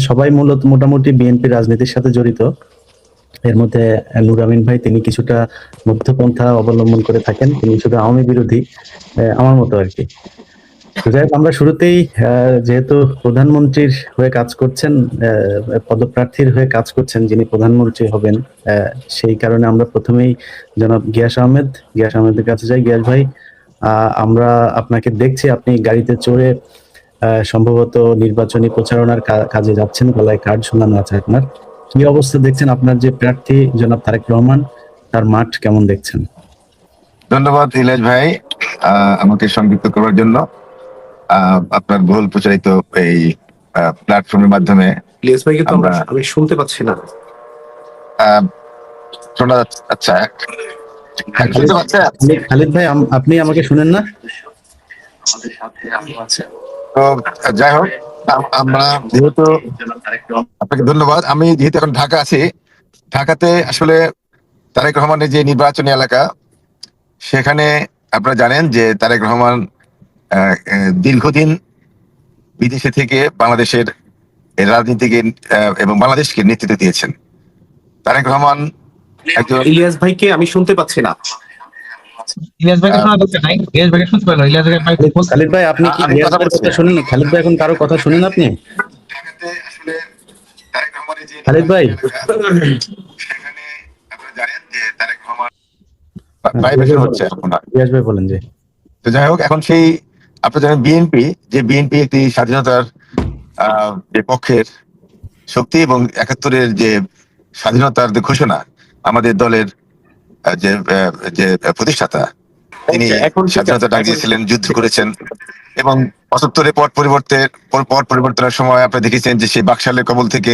সবাই মূলত মোটামুটি বিএনপি রাজনীতির সাথে জড়িত। এর মধ্যে নূর আমিন ভাই তিনি কিছুটা মধ্যপন্থা অবলম্বন করে থাকেন, তিনি শুধু আওয়ামী বিরোধী, আমার মতো আর কি। তো যাই হোক, আমরা শুরুতেই যেহেতু প্রধানমন্ত্রীর হয়ে কাজ করছেন, পদপ্রার্থীর হয়ে কাজ করছেন যিনি প্রধানমন্ত্রী হবেন, সেই কারণে আমরা প্রথমেই জনাব গিয়াস আহমেদের কাছে যাই। গিয়াস ভাই, আমরা আপনাকে দেখছি আপনি গাড়িতে চড়ে সম্ভবত নির্বাচনী প্রচারণার কাজে যাচ্ছেন, গলায় কার্ড ঝুলানো আছে আপনার। কি অবস্থা দেখছেন আপনার যে প্রার্থী জনাব তারেক রহমান, তার মাঠ কেমন দেখছেন? ধন্যবাদ ইলাজ ভাই আমাকে সংযুক্ত করার জন্য। আপনার বহুল প্রচারিত এই প্ল্যাটফর্মের মাধ্যমে ইলিয়াস ভাইকে তো আমি শুনতে পাচ্ছি না। শোনা যাচ্ছে? আচ্ছা, হ্যাঁ, শুনতে পাচ্ছেন? খালিদ ভাই, আপনি আমাকে শুনেন না? তো যাই হোক, আমরা যেহেতু, আপনাকে ধন্যবাদ। আমি যেহেতু এখন ঢাকা আছি, ঢাকাতে আসলে তারেক রহমানের যে নির্বাচনী এলাকা, সেখানে আপনারা জানেন যে তারেক রহমান দীর্ঘদিন বিদেশে থেকে বাংলাদেশের রাজনীতিকে এবং বাংলাদেশকে নেতৃত্ব দিয়েছেন। তারেক রহমান একজন, ইলিয়াস ভাইকে আমি শুনতে পাচ্ছি না। ইলিয়াস ভাইকে শোনা যাচ্ছে না, ইলিয়াস ভাইকে শুনতে পেলো। ইলিয়াস ভাই খালিদ ভাই, আপনি কি আমি গিয়াস কথা ভাইয়ের বলছি। কথা শুনেন? খালিদ ভাই, এখন কারো কথা শুনেন আপনি? ঢাকাতে আসলে তারেক রহমানের যে খালিদ ভাই, সেখানে আপনারা জানেন যে তারেক রহমান ভাইব্রেশন হচ্ছে আপনার। গিয়াস ভাই বলেন যে। তো যাই হোক, এখন সেই আপনারা জানেন বিএনপি একটি স্বাধীনতার যে পক্ষের শক্তি এবং ৭১-এর যে স্বাধীনতার যে ঘোষণা, আমাদের দলের যে প্রতিষ্ঠাতা, তিনি স্বাধীনতা ডাক দিয়েছিলেন, যুদ্ধ করেছেন এবং ৭৫-এর পট পরিবর্তনের সময় আপনারা দেখেছেন যে সেই বাকশালের কবল থেকে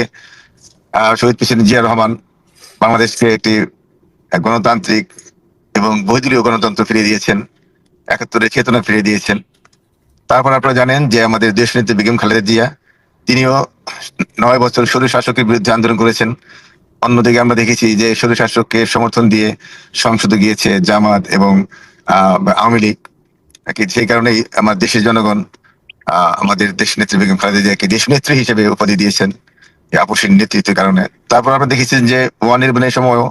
শহীদ প্রেসিডেন্ট জিয়া রহমান বাংলাদেশকে একটি গণতান্ত্রিক এবং বহুদলীয় গণতন্ত্র ফিরিয়ে দিয়েছেন, ৭১-এর চেতনা ফিরিয়ে দিয়েছেন। তারপর আপনারা জানেন যে আমাদের দেশনেত্রী বেগম খালেদা জিয়া, তিনিও ৯ বছর স্বৈর শাসকের বিরুদ্ধে আন্দোলন করেছেন। অন্যদিকে আমরা দেখেছি যে স্বৈর শাসককে সমর্থন দিয়ে সংসদে গিয়েছে জামাত এবং আওয়ামী লীগ। সেই কারণেই আমার দেশের জনগণ আমাদের দেশনেত্রী বেগম খালেদা জিয়াকে দেশনেত্রী হিসেবে উপাধি দিয়েছেন, এই আপসীর নেতৃত্বের কারণে। তারপর আপনারা দেখেছেন যে ওয়ান ইলেভেনের সময়ও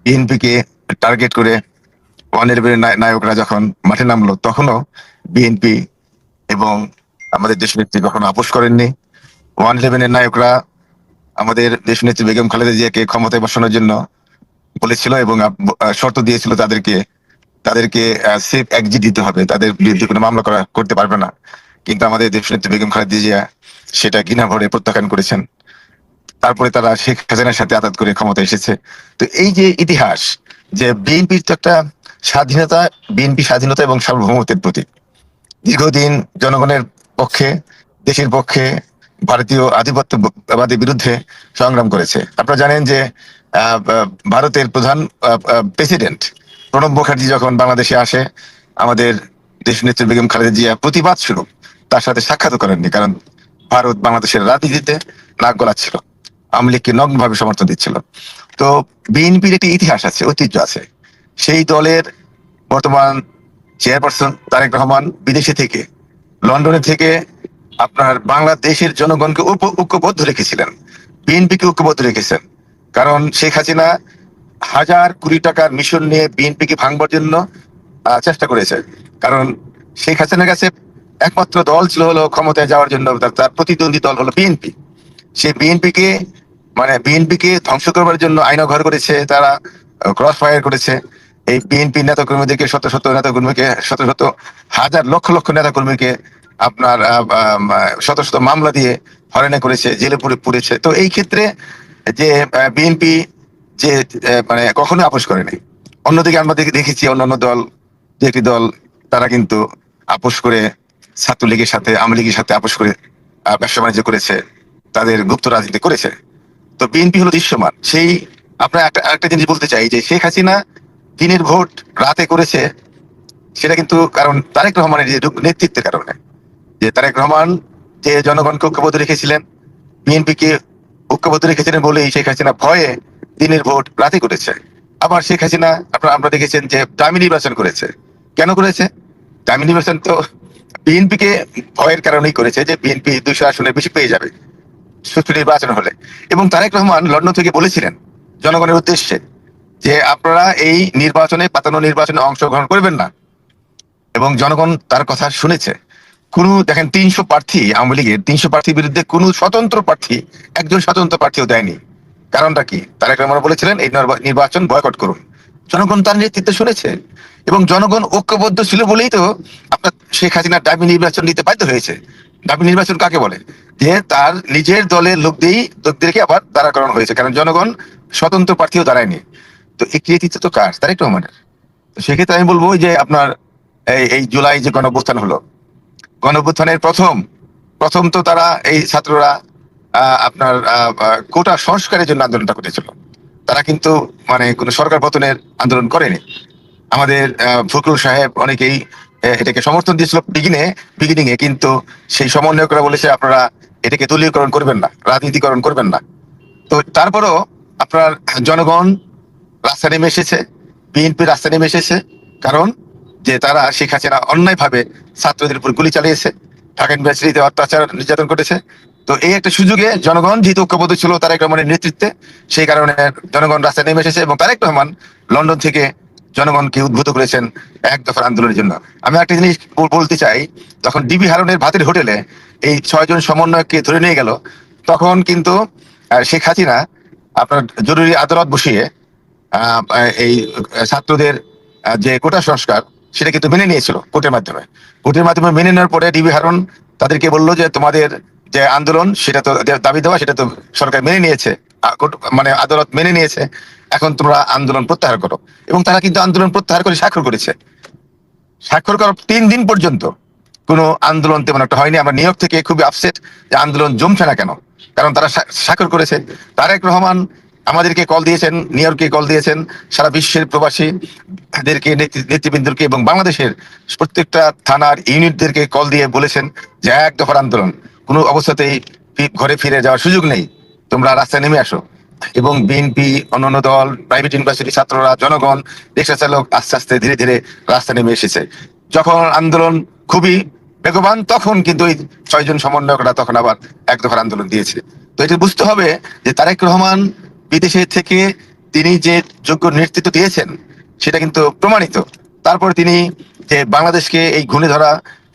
বিএনপিকে টার্গেট করে ওয়ান ইলেভেনের নায়করা যখন মাঠে নামলো, তখনও বিএনপি এবং আমাদের দেশনেত্রী কখনো আপোষ করেননি। ওয়ান ইলেভেনের নায়করা আমাদের দেশনেত্রী বেগম খালেদা জিয়াকে ক্ষমতায় বসানোর জন্য বলেছিল এবং শর্ত দিয়েছিল তাদেরকে সেফ এক্সিট দিতে হবে, তাদের বিরুদ্ধে কোনো মামলা করতে পারবে না। কিন্তু আমাদের দেশনেত্রী বেগম খালেদা জিয়া সেটা ঘৃণা ভরে প্রত্যাখ্যান করেছেন। তারপরে তারা শেখ হাসিনার সাথে আঘাত করে ক্ষমতা এসেছে। তো এই যে ইতিহাস, যে বিএনপির তো একটা স্বাধীনতা এবং সার্বভৌমত্বের প্রতীক। দীর্ঘদিন জনগণের পক্ষে, দেশের পক্ষে, ভারতীয় আধিপত্যবাদের বিরুদ্ধে সংগ্রাম করেছে। আপনারা জানেন যে ভারতের প্রধান প্রেসিডেন্ট প্রণব মুখার্জি যখন বাংলাদেশে আসে, আমাদের দেশনেত্রী বেগম খালেদা জিয়া প্রতিবাদ স্বরূপ তার সাথে সাক্ষাৎ করেননি, কারণ ভারত বাংলাদেশের রাজনীতিতে নাক গলাচ্ছিল, আওয়ামী লীগকে নগ্নভাবে সমর্থন দিচ্ছিল। তো বিএনপির একটি ইতিহাস আছে, ঐতিহ্য আছে। সেই দলের বর্তমান চেয়ারপারসন তারেক রহমান বিদেশে থেকে, লন্ডনে থেকে আপনার বাংলাদেশের জনগণকে ঐক্যবদ্ধ রেখেছিলেন, বিএনপিকে ঐক্যবদ্ধ রেখেছেন। কারণ শেখ হাসিনা হাজার কোটি টাকার মিশন নিয়ে বিএনপিকে ভাঙবার জন্য চেষ্টা করেছে। কারণ শেখ হাসিনার কাছে একমাত্র দল ছিল হলো ক্ষমতায় যাওয়ার জন্য, তার প্রতিদ্বন্দ্বী দল হলো বিএনপি। সেই বিএনপিকে ধ্বংস করবার জন্য আইনা ঘর করেছে, তারা ক্রস ফায়ার করেছে। এই বিএনপি নেতাকর্মীদেরকে শত শত হাজার লক্ষ লক্ষ নেতাকর্মীকে আপনার শত শত মামলা দিয়ে হয়রানি করেছে, জেলে পুরেছে। তো এই ক্ষেত্রে যে বিএনপি যে কখনো আপোষ করেনি। অন্যদিকে আমরা দেখেছি অন্যান্য দল, যে একটি দল, তারা কিন্তু আপোষ করে ছাত্রলীগের সাথে, আওয়ামী লীগের সাথে আপোষ করে ব্যবসা বাণিজ্য করেছে, তাদের গুপ্ত রাজনীতি করেছে। তো বিএনপি হলো দৃশ্যমান। সেই আপনার একটা জিনিস বলতে চাই যে শেখ হাসিনা দিনের ভোট রাতে করেছে, সেটা কিন্তু কারণ তারেক রহমানের যে নেতৃত্বের কারণে। যে তারেক রহমান যে জনগণকে ঐক্যবদ্ধ রেখেছিলেন, বিএনপিকে ঐক্যবদ্ধ রেখেছিলেন বলেই শেখ হাসিনা ভয়ে দিনের ভোট রাতে করেছে। আবার শেখ হাসিনা আমরা দেখেছেন যে দামি নির্বাচন করেছে। কেন করেছে? দামি নির্বাচন তো বিএনপিকে ভয়ের কারণেই করেছে, যে বিএনপি ২০০ আসনে বেশি পেয়ে যাবে। সুষ্ঠু নির্বাচন হলে। এবং তারেক রহমান লন্ডন থেকে বলেছিলেন জনগণের উদ্দেশ্যে যে আপনারা এই নির্বাচনে, পাতানো নির্বাচনে অংশগ্রহণ করবেন না, এবং জনগণ তার কথা শুনেছে। কোন দেখেন 300 প্রার্থী, আওয়ামী লীগের 300 প্রার্থীর বিরুদ্ধে কোন স্বতন্ত্র প্রার্থী, একজন স্বতন্ত্র প্রার্থীও দেয়নি। কারণটা কি? তারেক রহমান বলেছিলেন এই নির্বাচন বয়কট করুন। জনগণ তার নেতৃত্বে শুনেছে, এবং জনগণ ঐক্যবদ্ধ ছিল বলেই তো আপনার শেখ হাসিনা দাবি নির্বাচন নিতে বাধ্য হয়েছে। দাবি নির্বাচন কাকে বলে? যে তার নিজের দলের লোকদেরকে আবার দাঁড়া করানো হয়েছে, কারণ জনগণ স্বতন্ত্র প্রার্থীও দাঁড়ায়নি। তো এই কৃতিত্ব তো কার? তারেক রহমানের। তো সেক্ষেত্রে আমি বলবো যে আপনার এই জুলাই যে গণঅভ্যুত্থান হলো, গণঅভ্যুত্থানের প্রথম তো তারা এই ছাত্ররা আপনার কোটা সংস্কারের জন্য আন্দোলনটা করেছিল। তারা কিন্তু মানে কোন সরকার পতনের আন্দোলন করেনি। আমাদের ফখরুল সাহেব অনেকেই এটাকে সমর্থন দিয়েছিল বিগিনিং এ, কিন্তু সেই সমন্বয়করা বলেছে আপনারা এটাকে দলীয়করণ করবেন না, রাজনীতিকরণ করবেন না। তো তারপরও আপনার জনগণ রাস্তা নেমে এসেছে, বিএনপি রাস্তা নেমে এসেছে, কারণ যে তারা শেখ হাসিনা অন্যায়ভাবে ছাত্রদের উপর গুলি চালিয়েছে, ঢাকা ইউনিভার্সিটিতে অত্যাচার নির্যাতন করেছে। তো এই একটা সুযোগে জনগণ যেহেতু ঐক্যবদ্ধ ছিল তারেক রহমানের নেতৃত্বে, সেই কারণে জনগণ রাস্তায় নেমে এসেছে, এবং তারেক রহমান লন্ডন থেকে জনগণকে উদ্বুদ্ধ করেছেন এক দফার আন্দোলনের জন্য। আমি একটা জিনিস বলতে চাই, তখন ডিবি হারুনের ভাতের হোটেলে এই 6 জন সমন্বয়ককে ধরে নিয়ে গেল, তখন কিন্তু শেখ হাসিনা আপনার জরুরি আদালত বসিয়ে এই ছাত্রদের যে কোটা সংস্কার সেটা কিন্তু মেনে নিয়েছিল কোর্টের মাধ্যমে মেনে নেওয়ার পরে ডিবি হারুন তাদেরকে বললো যে তোমাদের যে আন্দোলন সেটা তো দাবি দেওয়া, সেটা তো সরকার মেনে নিয়েছে, মানে আদালত মেনে নিয়েছে, এখন তোমরা আন্দোলন প্রত্যাহার করো। এবং তারা কিন্তু আন্দোলন প্রত্যাহার করে স্বাক্ষর করার 3 দিন পর্যন্ত কোনো আন্দোলন তেমন একটা হয়নি। আমরা নিউ ইয়র্ক থেকে খুবই আপসেট যে আন্দোলন জমছে না কেন, কারণ তারা স্বাক্ষর করেছে। তারেক রহমান আমাদেরকে কল দিয়েছেন, নিউ ইয়র্কে কল দিয়েছেন, সারা বিশ্বের প্রবাসীদেরকে, নেতৃবৃন্দকে এবং বাংলাদেশের প্রত্যেকটা থানার ইউনিটদেরকে কল দিয়ে বলেছেন যে এক দফার আন্দোলন, কোনো অবস্থাতেই ঘরে ফিরে যাওয়ার সুযোগ নেই, তোমরা রাস্তায় নেমে আসো। এবং বিএনপি, অন্যান্য দল, প্রাইভেট ইউনিভার্সিটি ছাত্ররা, জনগণ, রিক্সা চালক আস্তে আস্তে ধীরে ধীরে রাস্তা নেমে এসেছে। যখন আন্দোলন খুবই বেগবান, তখন কিন্তু এই 6 জন সমন্বয়করা তখন আবার এক দফার আন্দোলন দিয়েছে। তো এটা বুঝতে হবে যে তারেক রহমান বিদেশে থেকে তিনি যে যোগ্য নেতৃত্ব দিয়েছেন সেটা কিন্তু প্রমাণিত। তারপর তিনি যে বাংলাদেশকে এই ঘূর্ণে ধরা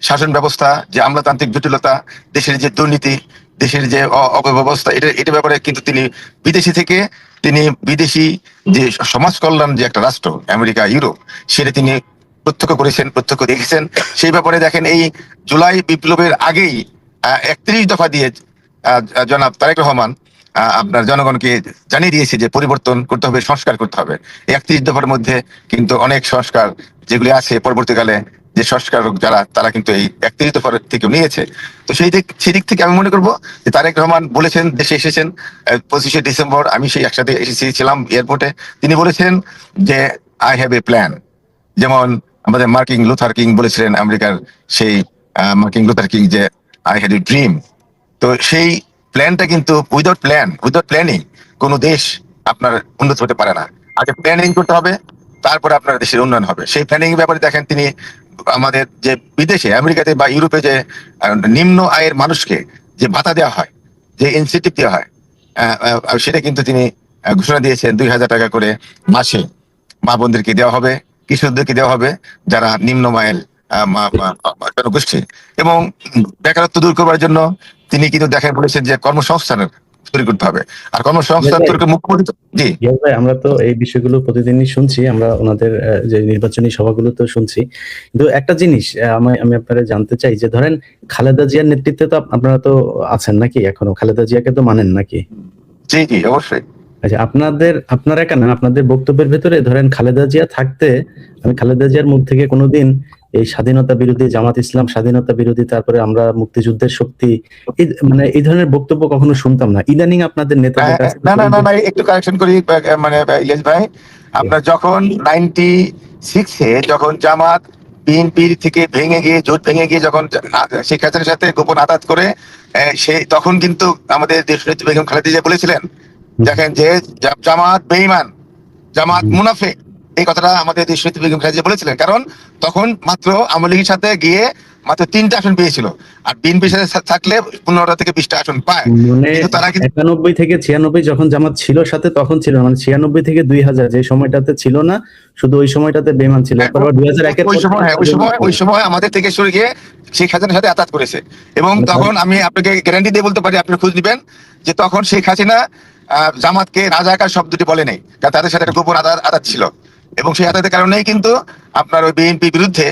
শাসন ব্যবস্থা, যে আমলাতান্ত্রিক জটিলতা, দেশের যে দুর্নীতি, দেশের যে অব্যবস্থা, এটা ব্যাপারে কিন্তু তিনি বিদেশি থেকে তিনি বিদেশি যে সমাজ কল্যাণ যে একটা রাষ্ট্র আমেরিকা, ইউরোপ, সেটা তিনি প্রত্যক্ষ দেখেছেন। সেই ব্যাপারে দেখেন এই জুলাই বিপ্লবের আগেই 31 দফা দিয়ে জনাব তারেক রহমান আপনার জনগণকে জানিয়ে দিয়েছে যে পরিবর্তন করতে হবে, সংস্কার করতে হবে। 31 দফার মধ্যে কিন্তু অনেক সংস্কার যেগুলি আছে পরবর্তীকালে যে সংস্কারক যারা, তারা কিন্তু এই 31 দফার থেকে নিয়েছে। তো সেই দিক থেকে আমি মনে করবো যে তারেক রহমান বলেছেন, দেশে এসেছেন 25শে ডিসেম্বর, আমি সেই একসাথে এসেছিলাম এয়ারপোর্টে, তিনি বলেছেন যে আই হ্যাভ এ প্ল্যান। যেমন আমাদের মার্কিন লুথার কিং বলেছিলেন, আমেরিকার সেই মার্কিন লুথার কিং, যে আই হ্যাড এ ড্রিম। তো সেই প্ল্যানটা কিন্তু উইদাউট প্ল্যানিং কোনো দেশ আপনার উন্নত হতে পারে না। আগে প্ল্যানিং করতে হবে, তারপরে আপনার দেশের উন্নয়ন হবে। সেই প্ল্যানিং ব্যাপারে দেখেন তিনি আমাদের যে বিদেশে, আমেরিকাতে বা ইউরোপে যে নিম্ন আয়ের মানুষকে যে ভাতা দেওয়া হয়, যে ইনসেন্টিভ দেওয়া হয়, সেটা কিন্তু তিনি ঘোষণা দিয়েছেন 2000 টাকা করে মাসে মা বোনদেরকে দেওয়া হবে, কিশোরদেরকে দেওয়া হবে, যারা নিম্ন আয়ের জনগোষ্ঠী। এবং বেকারত্ব দূর করবার জন্য তিনি কিন্তু দেখেন বলেছেন যে কর্মসংস্থান তৈরি করতে হবে। আর কর্মসংস্থান তৈরি করে মুখ্যমন্ত্রী, জি ভাই, আমরা তো এই বিষয়গুলো প্রতিদিনই শুনছি, আমরা ওনাদের যে নির্বাচনী সভাগুলো তো শুনছি, কিন্তু একটা জিনিস আমি আপনারা জানতে চাই যে ধরেন খালেদা জিয়ার নেতৃত্বে তো আপনারা তো আছেন নাকি, এখনো খালেদা জিয়াকে তো মানেন নাকি? জি জি অবশ্যই। আচ্ছা, আপনারা কেন আপনাদের বক্তব্যের ভেতরে ধরেন খালেদা জিয়া থাকতে আমি খালেদা জিয়ার মুখ থেকে কোনোদিন এই স্বাধীনতা বিরোধী, জামাত ইসলাম স্বাধীনতা বিরোধী, তারপরে আমরা মুক্তিযুদ্ধের শক্তি, মানে এই ধরনের বক্তব্য কখনো শুনতাম না। ইদানিং আপনাদের নেতাদের কাছে না একটু কারেকশন করি, মানে ইলিয়াস ভাই, আপনার যখন 96-এ যখন জামাত বিএনপির থেকে জোট ভেঙে গিয়ে যখন শেখ হাসিনার সাথে গোপন আঘাত করে, তখন কিন্তু আমাদের দেশনেত্রী বেগম খালেদা জিয়া বলেছিলেন, দেখেন যে জামাত বেঈমান, জামাত মুনাফিক, এই কথাটা আমাদের দেশনেত্রী বেগম খালেদা জিয়া বলেছিলেন। কারণ তখন মাত্র আওয়ামী লীগের সাথে গিয়ে মাত্র 3টা আসন পেয়েছিল, আর বিএনপির সাথে থাকলে 15টা থেকে 20টা আসন পায়। মানে কিন্তু তারা কিন্তু 91 থেকে 96 যখন জামাত ছিল সাথে তখন ছিল না। মানে 96 থেকে 2000 যে সময়টাতে ছিল না, শুধু ওই সময়টাতে বেমান ছিল। এরপর আবার 2001 এর ওই পর সময় থেকে ওই সময় আমাদের থেকে সরে গিয়ে শেখ হাসিনার সাথে আতাত করেছে। এবং মানে তখন আমি আপনাকে গ্যারান্টি দিয়ে বলতে পারি, আপনি খোঁজ নিবেন, যে তখন শেখ হাসিনা জামাতকে রাজাকার শব্দটি বলে নাই, কারণ তাদের সাথে একটা গোপন আদাত ছিল। এবং সেই আদাতের কারণেই কিন্তু আপনার ওই বিএনপি বিরুদ্ধে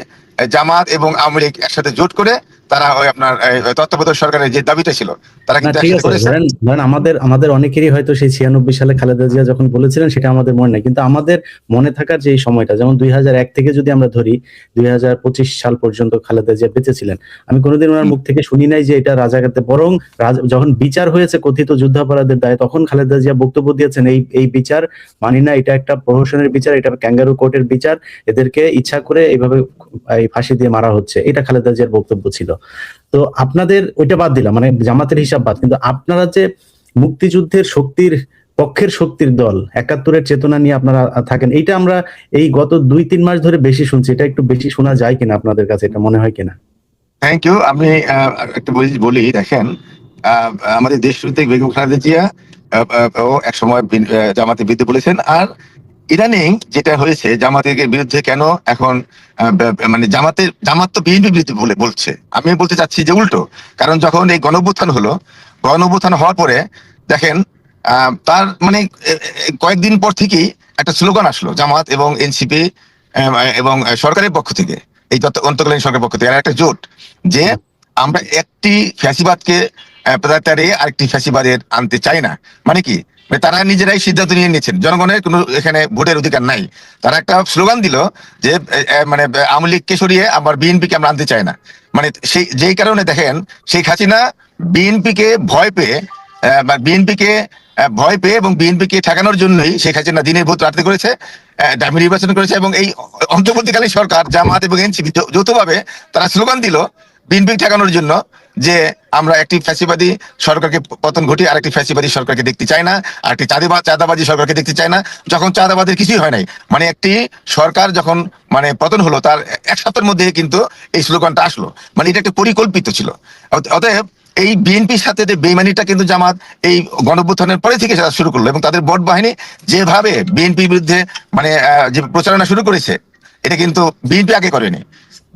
জামাত এবং আওয়ামী লীগ একসাথে জোট করে তারা ওই আপনার তত্ত্বাবধায়ক সরকারের যে দাবিটা ছিল তারা না কিন্তু ঠিক একসাথে আছে, করেছে। ধরেন আমাদের অনেকেরই হয়তো সেই 96 সালে খালেদা জিয়া যখন বলেছিলেন সেটা আমাদের মনে নাই, কিন্তু আমাদের মনে থাকার যে এই সময়টা, যেমন 2001 থেকে যদি আমরা ধরি 2025 সাল পর্যন্ত খালেদা জিয়া বেঁচে ছিলেন, আমি কোনোদিন ওনার মুখ থেকে শুনি নাই যে এটা রাজাকারদের, বরং যখন বিচার হয়েছে কথিত যুদ্ধাপরাধের দায়ে তখন খালেদা জিয়া বক্তব্য দিয়েছেন এই বিচার মানি না, এটা একটা প্রহসনের বিচার, এটা ক্যাঙ্গারু কোর্টের বিচার, এদেরকে ইচ্ছা করে এইভাবে এই ফাঁসি দিয়ে মারা হচ্ছে, এটা খালেদা জিয়ার বক্তব্য ছিল। তো আপনাদের ওইটা বাদ দিলাম, মানে জামাতের হিসাব বাদ, কিন্তু আপনারা যে মুক্তিযুদ্ধের শক্তির পক্ষের শক্তির দল, 71-এর চেতনা নিয়ে আপনারা থাকেন, এইটা আমরা এই গত 2-3 মাস ধরে বেশি শুনছি। এটা একটু বেশি শোনা যায় কিনা আপনাদের কাছে, এটা মনে হয় কিনা? Thank you. আমি একটা বলি, দেখেন, আমাদের দেশ শুরুতে বেগম খালেদা জিয়া ও এক সময় জামাতের বিরুদ্ধে বলেছেন। আর ইদানিং যেটা হয়েছে জামাতের বিরুদ্ধে কেন এখন মানে জামাত তো বিএনপির বিরুদ্ধে বলছে, আমি বলতে চাচ্ছি যে উল্টো। কারণ যখন এই গণঅভ্যুত্থান হলো, গণঅভ্যুত্থান হওয়ার পরে দেখেন তার মানে কয়েকদিন পর থেকেই একটা স্লোগান আসলো জামাত এবং এনসিপি এবং সরকারের পক্ষ থেকে, এই অন্তর্কালীন সরকারের পক্ষ থেকে একটা জোট, যে আমরা একটি ফ্যাসিবাদকে তাড়িয়ে আরেকটি ফ্যাসিবাদের আনতে চাই না। মানে কি, মানে তারা নিজেরাই সিদ্ধান্ত নিয়ে নিয়েছেন, জনগণের কোনো এখানে ভোটের অধিকার নাই। তারা একটা স্লোগান দিল যে মানে আওয়ামী লীগকে সরিয়ে আবার বিএনপিকে আমরা আনতে চাই না। মানে যেই কারণে দেখেন শেখ হাসিনা বিএনপিকে ভয় পেয়ে বা বিএনপিকে ভয় পেয়ে এবং বিএনপিকে ঠেকানোর জন্যই শেখ হাসিনা দিনের ভোট রাতে করেছে, দামি নির্বাচন করেছে। এবং এই অন্তর্বর্তীকালীন সরকার জামাত এবং এনসিপি যৌথভাবে তারা স্লোগান দিল বিএনপি ঠেকানোর জন্য যে আমরা একটি ফ্যাসিবাদী সরকারকে পতন ঘটিয়ে আরেকটি ফ্যাসিবাদী সরকারকে দেখতে চাই না, আরেকটি চাঁদাবাজি সরকারকে দেখতে চাই না। যখন চাঁদাবাদের কিছুই হয় নাই, মানে একটি সরকার যখন মানে পতন হলো তার এক সপ্তাহের মধ্যে কিন্তু এই স্লোগানটা আসলো। মানে এটা একটা পরিকল্পিত ছিল। অতএব এই বিএনপির সাথে যে বেইমানিটা কিন্তু জামাত এই গণঅভ্যুত্থানের পরে থেকে শুরু করলো, এবং তাদের বট বাহিনী যেভাবে বিএনপির বিরুদ্ধে মানে যে প্রচারণা শুরু করেছে, এটা কিন্তু বিএনপি আগে করেনি,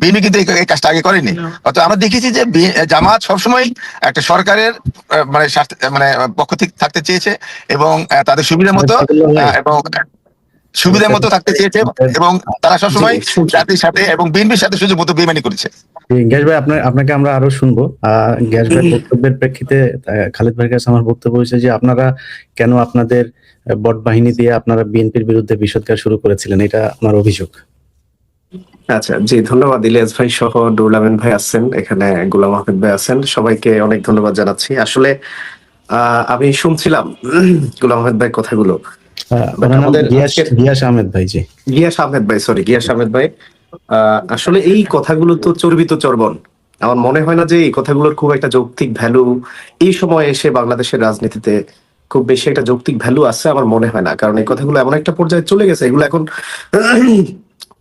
বিএনপি কিন্তু এই কাজটা আগে করেনি। অর্থাৎ আমরা দেখেছি যে জামাত সবসময় একটা সরকারের মানে মানে পক্ষ থেকে থাকতে চেয়েছে এবং তাদের সুবিধা মতো এবং সুবিধা মতো থাকতে চেয়েছে, এবং তারা সবসময় জাতির সাথে এবং বিএনপির সাথে সুযোগ মতো বেইমানি করেছে। গ্যাস ভাই, আপনাকে আমরা আরো শুনবো। গ্যাস ভাই বক্তব্যের প্রেক্ষিতে খালেদ ভাইয়ের কাছে আমার বক্তব্য হয়েছে যে আপনারা কেন আপনাদের বট বাহিনী দিয়ে আপনারা বিএনপির বিরুদ্ধে বিষোদগার শুরু করেছিলেন, এটা আপনার অভিযোগ। আচ্ছা, জি, ধন্যবাদ। ইলিয়াস ভাই সহ নুরুল আমিন ভাই আছেন এখানে, গোলাম আহমেদ ভাই আছেন, সবাইকে অনেক ধন্যবাদ জানাচ্ছি। আসলে আমি শুনছিলাম গোলাম আহমেদ ভাই কথাগুলো। গিয়াস আহমেদ ভাই, জি, গিয়াস আহমেদ ভাই, সরি, গিয়াস আহমেদ ভাই। আসলে এই কথাগুলো তো চর্বিত চর্বণ। আমার মনে হয় না যে এই কথাগুলোর খুব একটা যৌক্তিক ভ্যালু এই সময় এসে বাংলাদেশের রাজনীতিতে খুব বেশি একটা যৌক্তিক ভ্যালু আছে আমার মনে হয় না। কারণ এই কথাগুলো এমন একটা পর্যায়ে চলে গেছে, এগুলো এখন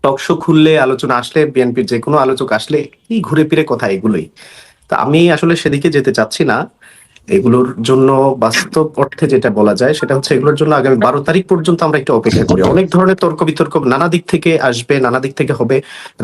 টকশো খুললে, আলোচনা আসলে, বিএনপির যে কোনো আলোচক আসলে এই ঘুরে ফিরে কথা এগুলোই। তা আমি আসলে সেদিকে যেতে চাচ্ছি না। এগুলোর জন্য বাস্তব অর্থে যেটা বলা যায় সেটা হচ্ছে এগুলোর জন্য আগামী 12 তারিখ পর্যন্ত আমরা একটু অপেক্ষা করি। অনেক ধরনের তর্ক বিতর্ক নানা দিক থেকে আসবে, নানা দিক থেকে হবে।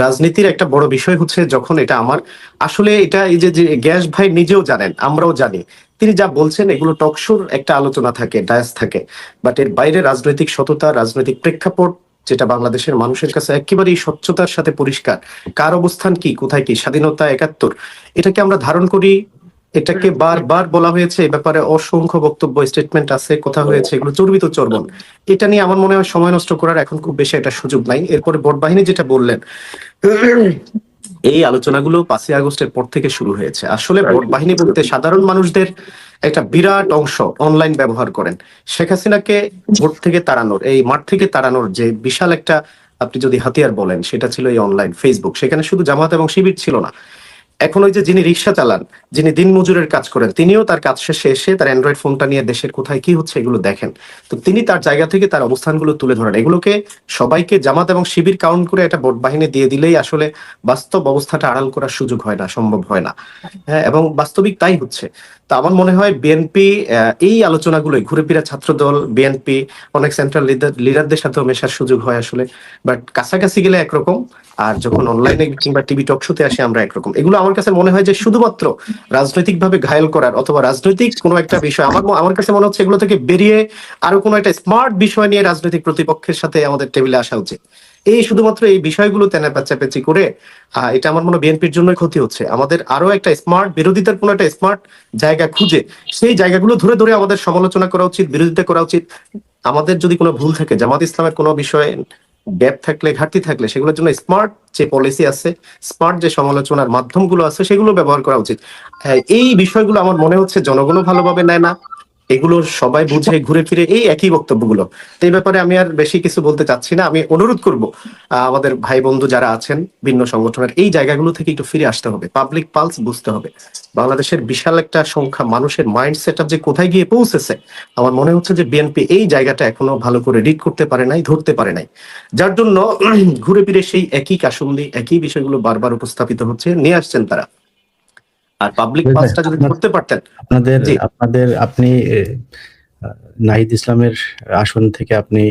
রাজনীতির একটা বড় বিষয় হচ্ছে যখন এটা আমার আসলে এটা এই যে গ্যাস ভাই নিজেও জানেন, আমরাও জানি, তিনি যা বলছেন এগুলো টকশোর একটা আলোচনা থাকে, ডায়াস থাকে, বাট এর বাইরে রাজনৈতিক সততা, রাজনৈতিক প্রেক্ষাপট যেটা বাংলাদেশের মানুষের কাছে একেবারেই স্বচ্ছতার সাথে পরিষ্কার, কার অবস্থান কি, কোথায় কি, স্বাধীনতা 71, এটাকে আমরা ধারণ করি। এটাকে বারবার বলা হয়েছে, এই ব্যাপারে অসংখ্য বক্তব্য, স্টেটমেন্ট আছে, কথা হয়েছে, এগুলো চর্বিত চর্বণ। এটা নিয়ে আমার মনে হয় সময় নষ্ট করার এখন খুব বেশি একটা সুযোগ নাই। এরপরে ভোট বাহিনী যেটা বললেন, এই আলোচনাগুলো 5ই আগস্টের পর থেকে শুরু হয়েছে। আসলে ভোট বাহিনী বলতে সাধারণ মানুষদের একটা বিরাট অংশ অনলাইন ব্যবহার করেন। শেখ হাসিনাকে ভোট থেকে তাড়ানোর, এই মাঠ থেকে তাড়ানোর যে বিশাল একটা, আপনি যদি হাতিয়ার বলেন, সেটা ছিল এই অনলাইন ফেসবুক। সেখানে শুধু জামাত এবং শিবির ছিল না, এখন ওই যে যিনি রিক্সা চালান, যিনি দিনমজুরের কাজ করেন, তিনিও তার কাজ শেষে এসে তার অ্যান্ড্রয়েড ফোনটা নিয়ে দেশের কোথায় কি হচ্ছে এগুলো দেখেন। তো তিনি তার জায়গা থেকে তার অবস্থানগুলো তুলে ধরেন। এগুলোকে সবাইকে জামাত এবং শিবির কাউন্ট করে একটা ভোট বাহিনী দিয়ে দিলেই আসলে বাস্তব অবস্থাটা আড়াল করার সুযোগ হয় না, সম্ভব হয় না। হ্যাঁ, এবং বাস্তবিক তাই হচ্ছে। তো আমার মনে হয় বিএনপি এই আলোচনাগুলোই, ঘুরে ফিরে ছাত্র দল, বিএনপি, অনেক সেন্ট্রাল লিডারদের সাথেও মেশার সুযোগ হয় আসলে। বাট কাছাকাছি গেলে একরকম, আর যখন অনলাইনে কিংবা টিভি টক শোতে আসে আমরা একরকম। এগুলো আমার কাছে মনে হয় যে শুধুমাত্র রাজনৈতিক ভাবে ঘায়েল করার অথবা রাজনৈতিক কোনো একটা বিষয়, আমার কাছে মনে হচ্ছে এগুলো থেকে বেরিয়ে আরো কোনো একটা স্মার্ট বিষয় নিয়ে রাজনৈতিক প্রতিপক্ষের সাথে আমাদের টেবিলে আসা উচিত। এই শুধুমাত্র এই বিষয়গুলো তেনা পেঁচাপেচি করে এটা আমার মনে হয় বিএনপির জন্যই ক্ষতি হচ্ছে। আমাদের আরো একটা স্মার্ট বিরোধিতার কোনো একটা স্মার্ট জায়গা খুঁজে সেই জায়গাগুলো ধরে ধরে আমাদের সমালোচনা করা উচিত, বিরোধিতা করা উচিত। আমাদের যদি কোনো ভুল থাকে, জামাত ইসলামের কোনো বিষয়ে গ্যাপ থাকলে, ঘাটতি থাকলে, সেগুলোর জন্য স্মার্ট যে পলিসি আছে, স্মার্ট যে সমালোচনার মাধ্যমগুলো আছে, সেগুলো ব্যবহার করা উচিত। হ্যাঁ, এই বিষয়গুলো আমার মনে হচ্ছে জনগণও ভালোভাবে নেয় না। এগুলো সবাই বুঝে ঘুরে ফিরে এই একই বক্তব্যগুলো। তো এই ব্যাপারে আমি আর বেশি কিছু বলতে চাচ্ছি না। আমি অনুরোধ করব আমাদের ভাই বন্ধু যারা আছেন ভিন্ন সংগঠনের, এই জায়গাগুলো থেকে একটু ফিরে আসতে হবে, পাবলিক পালস বুঝতে হবে। বাংলাদেশের বিশাল একটা সংখ্যা মানুষের মাইন্ড সেট আপ যে কোথায় গিয়ে পৌঁছেছে, আমার মনে হচ্ছে যে বিএনপি এই জায়গাটা এখনো ভালো করে রিড করতে পারে নাই, ধরতে পারে নাই। যার জন্য ঘুরে ফিরে সেই একই কাসুন্দি, একই বিষয়গুলো বারবার উপস্থাপিত হচ্ছে, নিয়ে আসছেন তারা। আর পাবলিক ভাই, পালসটা যদি ধরতে পারতেন। আপনাদের জি। আপনাদের আপনি নাহিদ ইসলামের আসন থেকে আপনি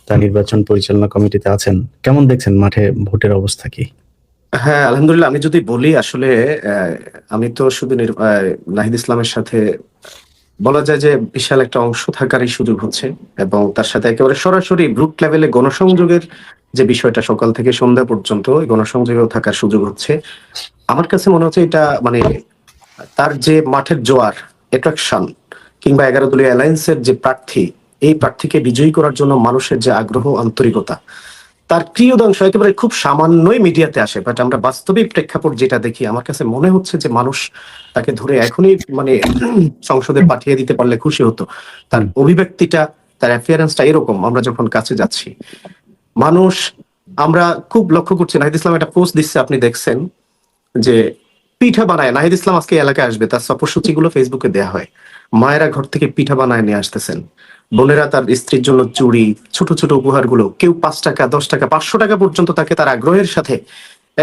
তার নির্বাচন পরিচালনা কমিটিতে আছেন, কেমন দেখছেন মাঠে ভোটের অবস্থা কি? হ্যাঁ, আলহামদুলিল্লাহ। আমি যদি বলি আসলে আমি তো শুধু নাহিদ ইসলামের সাথে বলা যায় যে বিশাল একটা অংশ থাকারই সুযোগ হচ্ছে, এবং তার সাথে একেবারে সরাসরি গ্রুপ লেভেলে গণসংযোগের যে বিষয়টা সকাল থেকে সন্ধ্যা পর্যন্ত এই গণসংযোগেও থাকার সুযোগ হচ্ছে। আমার কাছে মনে হচ্ছে এটা মানে তার যে মাঠের জোয়ার, অ্যাট্রাকশন, কিংবা 11 দলীয় অ্যালায়েন্সের যে প্রার্থী, এই প্রার্থীকে বিজয়ী করার জন্য মানুষের যে আগ্রহ, আন্তরিকতা, তার ক্রিয়দাংশ একেবারে খুব সামান্যই মিডিয়াতে আসে। বাট আমরা বাস্তবিক প্রেক্ষাপট যেটা দেখি, আমার কাছে মনে হচ্ছে যে মানুষ তাকে ধরে এখনই মানে সংসদে পাঠিয়ে দিতে পারলে খুশি হতো। তার অভিব্যক্তিটা, তার অ্যাপিয়ারেন্সটা এরকম। আমরা যখন কাছে যাচ্ছি মানুষ, আমরা খুব লক্ষ্য করছি, নাহিদ ইসলাম একটা পোস্ট দিচ্ছে, আপনি দেখছেন যে পিঠা বানায় নাহিদ ইসলাম আজকে এলাকায় আসবে, তার সফরসূচিগুলো ফেসবুকে দেয়া হয়। মায়েরা ঘর থেকে পিঠা বানায় নিয়ে আসতেছেন, বোনেরা তার স্ত্রীর জন্য চুড়ি, ছোট ছোট উপহারগুলো, কেউ 5 টাকা, 10 টাকা, 500 টাকা পর্যন্ত তাকে তার আগ্রহের সাথে,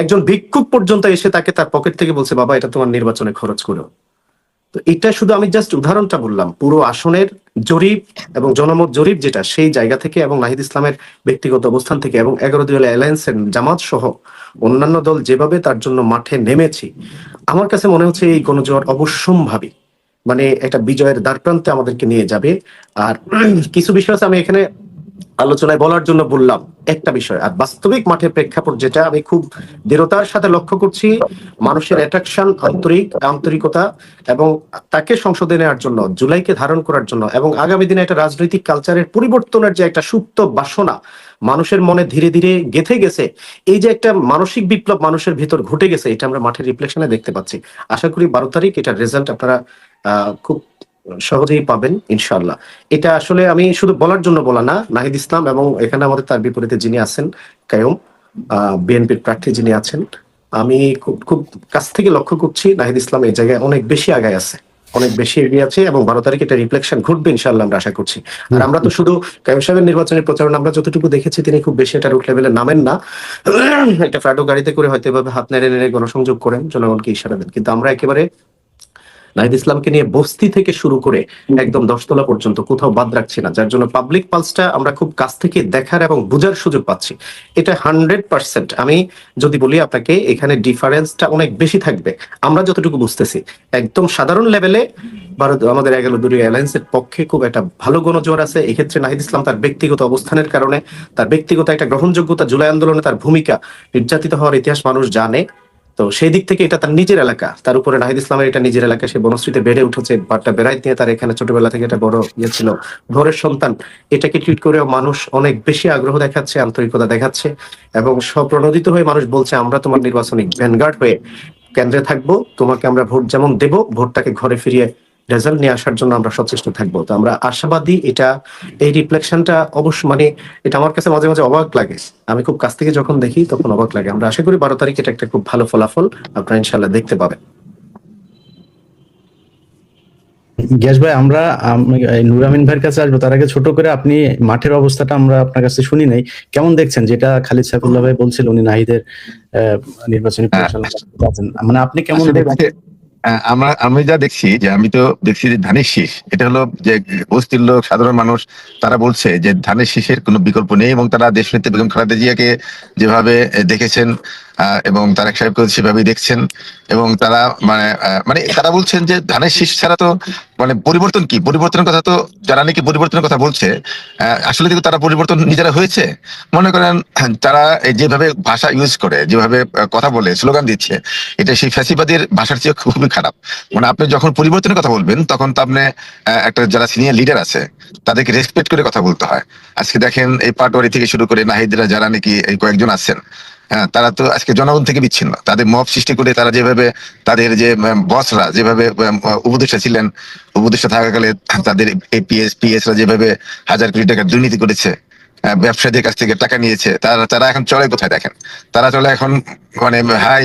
একজন ভিক্ষুক পর্যন্ত এসে তাকে তার পকেট থেকে বলছে, বাবা এটা তোমার নির্বাচনে খরচ করো। তো এটা শুধু আমি জাস্ট উদাহরণটা বললাম, পুরো আসনের জরিপ এবং জনমত জরিপ যেটা, সেই জায়গা থেকে এবং নাহিদ ইসলামের ব্যক্তিগত অবস্থান থেকে এবং 11 দলীয় অ্যালায়েন্সের জামাত সহ অন্যান্য দল যেভাবে তার জন্য মাঠে নেমেছি, আমার কাছে মনে হচ্ছে এই গণজোয়ার অবশ্যম্ভাবী মানে একটা বিজয়ের দ্বারপ্রান্তে আমাদেরকে নিয়ে যাবে। আর কিছু বিষয় আছে আমি এখানে আলোচনায় বলার জন্য বললাম একটা বিষয়, আর বাস্তবিক মাঠের প্রেক্ষাপট যেটা আমি খুব দৃঢ়তার সাথে লক্ষ্য করছি, মানুষের অ্যাট্রাকশন, আন্তরিকতা, এবং তাকে সংসদে নেওয়ার জন্য, জুলাইকে ধারণ করার জন্য, এবং আগামী দিনে একটা রাজনৈতিক কালচারের পরিবর্তনের যে একটা সুপ্ত বাসনা মানুষের মনে ধীরে ধীরে গেঁথে গেছে, এই যে একটা মানসিক বিপ্লব মানুষের ভিতর ঘটে গেছে, এটা আমরা মাঠের রিফ্লেকশনে দেখতে পাচ্ছি। আশা করি 12 তারিখ এটার রেজাল্ট আপনারা খুব সহজেই পাবেন ইনশাআল্লাহ। এটা আসলে আমি শুধু বলার জন্য বলা না, নাহিদ ইসলাম এবং এখানে আমাদের তার বিপরীতে যিনি আছেন কায়ুম, বিএনপির প্রার্থী যিনি আছেন, আমি খুব খুব কাছ থেকে লক্ষ্য করছি নাহিদ ইসলাম এই জায়গায় অনেক বেশি আগায় আছে, অনেক বেশি এগিয়ে আছে, এবং 12 তারিখ এটা রিফ্লেকশন ঘটবে ইনশাআল্লাহ আমরা আশা করছি। আর আমরা তো শুধু কায়ুম সাহেবের নির্বাচনের প্রচারণা, আমরা যতটুকু দেখেছি তিনি খুব বেশি এটা রুট লেভেলে নামেন না, একটা ফ্রাডো গাড়িতে করে হয়তো এভাবে হাত নেড়ে নেড়ে গণসংযোগ করেন, জনগণকে ইশারা দেন। কিন্তু আমরা একেবারে নাহিদ ইসলামকে নিয়ে বস্তি থেকে শুরু করে একদম 10 তলা পর্যন্ত কোথাও বাদ রাখছি না, যার জন্য পাবলিক পালসটা আমরা খুব কাছ থেকে দেখার এবং বোঝার সুযোগ পাচ্ছি। এটা 100%। আমি যদি বলি আপনাকে, এখানে ডিফারেন্সটা অনেক বেশি থাকবে আমরা যতটুকু বুঝতেছি। একদম সাধারণ লেভেলে ভারত আমাদের 11 দলীয় অ্যালায়েন্সের পক্ষে খুব একটা ভালো গণজোয়ার আছে। এক্ষেত্রে নাহিদ ইসলাম তার ব্যক্তিগত অবস্থানের কারণে, তার ব্যক্তিগত একটা গ্রহণযোগ্যতা, জুলাই আন্দোলনে তার ভূমিকা, নির্যাতিত হওয়ার ইতিহাস মানুষ জানে। তো সেই দিক থেকে এটা তার নিজের এলাকা, তার উপরে নাহিদ ইসলামের এটা নিজের এলাকা, সে বনশ্রীতে বেড়ে উঠেছে, বাট্টা বেড়াইত নিয়ে তার এখানে ছোটবেলা থেকে একটা বড় ইয়ে ছিল, ঘরের সন্তান। এটাকে ট্রিট করেও মানুষ অনেক বেশি আগ্রহ দেখাচ্ছে, আন্তরিকতা দেখাচ্ছে, এবং স্বপ্রণোদিত হয়ে মানুষ বলছে, আমরা তোমার নির্বাচনী ভ্যানগার্ড হয়ে কেন্দ্রে থাকবো, তোমাকে আমরা ভোট যেমন দেব, ভোটটাকে ঘরে ফিরিয়ে রেজাল্ট নিয়ে আসার জন্য আমরা সচেষ্ট থাকবো। তো আমরা আশাবাদী, এটা এই রিফ্লেকশনটা অবশ্য মানে এটা আমার কাছে মাঝে মাঝে অবাক লাগে। আমি খুব কাছ থেকে যখন দেখি তখন অবাক লাগে। আমরা আশা করি 12 তারিখ এটা একটা খুব ভালো ফলাফল আপনারা ইনশাল্লাহ দেখতে পাবেন। গ্যাস ভাই, আমরা এই নূর আমিন ভাইয়ের কাছে আসবো, তার আগে ছোট করে আপনি মাঠের অবস্থাটা আমরা আপনার কাছে শুনি নাই, কেমন দেখছেন? যেটা খালিদ সাইফুল্লাহ ভাই বলছিল উনি নাহিদের নির্বাচনী পরিচালনা করতে আছেন, মানে আপনি কেমন আসলে দেখছেন? আমি যা দেখছি, যে আমি তো দেখছি যে ধানের শীষ, এটা হলো যে বস্তির লোক, সাধারণ মানুষ, তারা বলছে যে ধানের শীষের কোনো বিকল্প নেই, এবং তারা দেশনেত্রী বেগম খালেদা জিয়াকে যেভাবে দেখেছেন এবং তারেক সাহেবকে সেভাবেই দেখছেন, এবং তারা মানে তারা বলছেন যে ধানের শীষ ছাড়া তো মানে পরিবর্তন কি, পরিবর্তনের কথা তো যারা নাকি পরিবর্তনের কথা বলছে, আসলে কিন্তু তারা পরিবর্তন নিজেরা হয়েছে। মনে করেন তারা যেভাবে ভাষা ইউজ করে, যেভাবে কথা বলে, স্লোগান দিচ্ছে, এটা সেই ফ্যাসিবাদের ভাষার চেয়ে খুবই খারাপ। মানে আপনি যখন পরিবর্তনের কথা বলবেন তখন তো আপনি একটা যারা সিনিয়র লিডার আছে তাদেরকে রেসপেক্ট করে কথা বলতে হয়। আজকে দেখেন এই পাটোয়ারি থেকে শুরু করে নাহিদরা যারা নাকি এই কয়েকজন আছেন, হ্যাঁ, তারা তো আজকে জনগণ থেকে বিচ্ছিন্ন, তাদের মব সৃষ্টি করে তারা যেভাবে তাদের যে বসরা যেভাবে উপদেষ্টা ছিলেন, উপদেষ্টা থাকাকালে তাদের পিএস রা যেভাবে হাজার কোটি টাকা দুর্নীতি করেছে, ব্যবসায়ীদের কাছ থেকে টাকা নিয়েছে, তারা এখন চলে কোথায় দেখেন? তারা চলে এখন মানে হাই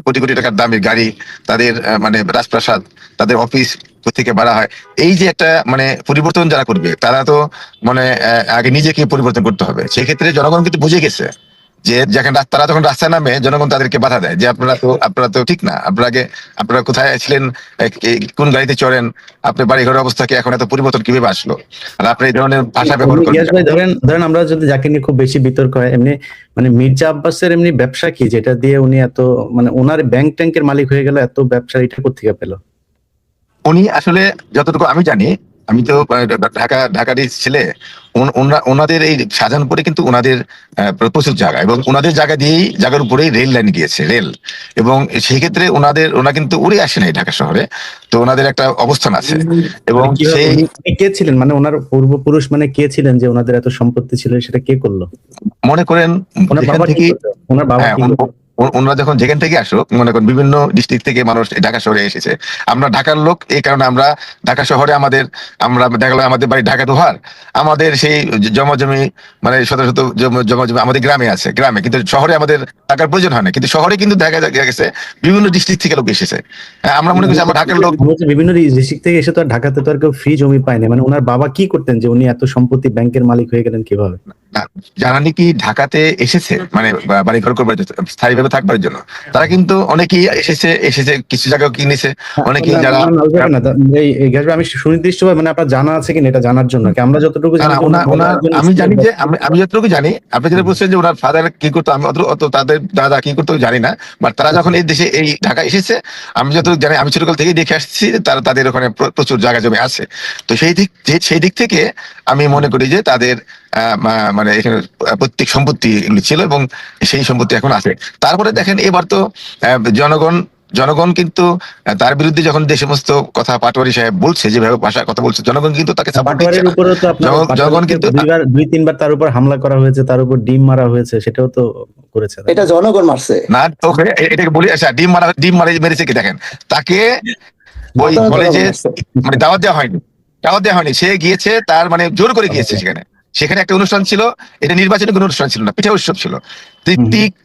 কোটি কোটি টাকার দামের গাড়ি, তাদের মানে রাজপ্রাসাদ, তাদের অফিস থেকে বাড়া হয়। এই যে একটা মানে পরিবর্তন যারা করবে তারা তো মানে আগে নিজেকে পরিবর্তন করতে হবে। সেই ক্ষেত্রে জনগণ কিন্তু বুঝে গেছে যে তারা যখন রাস্তায় নামে জনগণ তাদেরকে বাধা দেয় যে আপনারা তো ঠিক না, আপনারা কোথায় ছিলেন, কোন গাড়িতে চড়েন, আপনার বাড়ি ঘরের অবস্থাকে এখন এত পরিবর্তন কিভাবে আসলো, আর আপনি এই ধরনের ভাষা ব্যবহার গ্যাস ভাই, করেন। ধরেন আমরা যদি যাকে নিয়ে খুব বেশি বিতর্ক হয়, এমনি মানে মির্জা আব্বাসের এমনি ব্যবসা কি, যেটা দিয়ে উনি এত মানে ওনার ব্যাংক ট্যাঙ্কের মালিক হয়ে গেল, এত ব্যবসা এটা কোথেকে পেল? উনি আসলে যতটুকু আমি জানি, আমি তো ঢাকারই ছেলে, ওনাদের এই শাহজাহানপুরে কিন্তু ওনাদের প্রচুর জায়গা, এবং ওনাদের জায়গার উপরেই রেল লাইন গিয়েছে, রেল, এবং সেই ক্ষেত্রে ওনা কিন্তু উড়ে আসে নাই ঢাকা শহরে, তো ওনাদের একটা অবস্থান আছে। এবং মানে কিভাবে সেই উনি কে ছিলেন, মানে ওনার পূর্বপুরুষ মানে কে ছিলেন যে ওনাদের এত সম্পত্তি ছিল, সেটা কে করলো? মনে করেন ওনার যেখান বাবা কি থেকে করতো? ওনার বাবা হ্যাঁ কি করতো? ওনারা যখন যেখান থেকে আসুক, মনে করেন বিভিন্ন ডিস্ট্রিক্ট থেকে মানুষ ঢাকা শহরে এসেছে, আমরা ঢাকার লোক, এই কারণে আমরা ঢাকা শহরে আমরা দেখালাম আমাদের বাড়ি ঢাকা দোহার, আমাদের সেই জমি মানে শত শত জমি আমাদের গ্রামে আছে, গ্রামে, কিন্তু শহরে আমাদের টাকার প্রয়োজন হয় না, কিন্তু শহরে কিন্তু দেখা গেছে বিভিন্ন ডিস্ট্রিক্ট থেকে লোক এসেছে। আমরা মনে করছি আমরা ঢাকার লোক। বিভিন্ন ডিস্ট্রিক্ট থেকে এসে তো আর ঢাকাতে তো আর কেউ ফ্রি জমি পায়নি, মানে ওনার বাবা কি করতেন যে উনি এত সম্পত্তি ব্যাংকের মালিক হয়ে গেলেন কিভাবে? যারা নাকি ঢাকাতে এসেছে মানে বাড়ি ঘর করবার জন্য, স্থায়ীভাবে থাকবার জন্য, তারা কিন্তু অনেকেই এসেছে কিছু জায়গা কিনেছে, অনেকেই যারা এই গ্যাস ভাই, আমি সুনির্দিষ্টভাবে মানে আপনার জানা আছে কিনা এটা জানার জন্য, কি আমরা যতটুকু জানি আমি জানি যে আমি যতটুকু জানি, আপনি যেটা বলছেন যে ওনার ফাদার কি করতো, আমি অত তাদের দাদা কি করতো জানি না, বাট তারা যখন এই দেশে এই ঢাকা এসেছে, আমি যতটুকু জানি, আমি ছোটকাল থেকেই দেখে আসছি তাদের ওখানে প্রচুর জায়গা জমি আছে। তো সেই দিক থেকে আমি মনে করি যে তাদের মানে এখানে প্রত্যেক সম্পত্তি এগুলো ছিল, এবং সেই সম্পত্তি এখন আছে। তারপরে দেখেন এবার তো জনগণ কিন্তু তার বিরুদ্ধে যখন যে সমস্ত কথা পাটোয়ারি সাহেব বলছে, যেভাবে ভাষায় কথা বলছে, জনগণ কিন্তু তাকে সাপোর্ট দিচ্ছে না। উপরে তো আপনার জনগণ কিন্তু দুই তিনবার তার উপর হামলা করা হয়েছে, তার উপর ডিম মারা হয়েছে, সেটাও তো করেছে। এটা জনগণ মারছে না, তোকে এটাকে বলি, আচ্ছা ডিম মেরেছে কি দেখেন, তাকে ওই বলে যে মানে দাওয়াত দেওয়া হয়নি, সে গিয়েছে, তার মানে জোর করে গিয়েছে সেখানে একটা অনুষ্ঠান ছিল, এটা নির্বাচনী কোনো অনুষ্ঠান ছিল না, পিঠা উৎসব ছিল।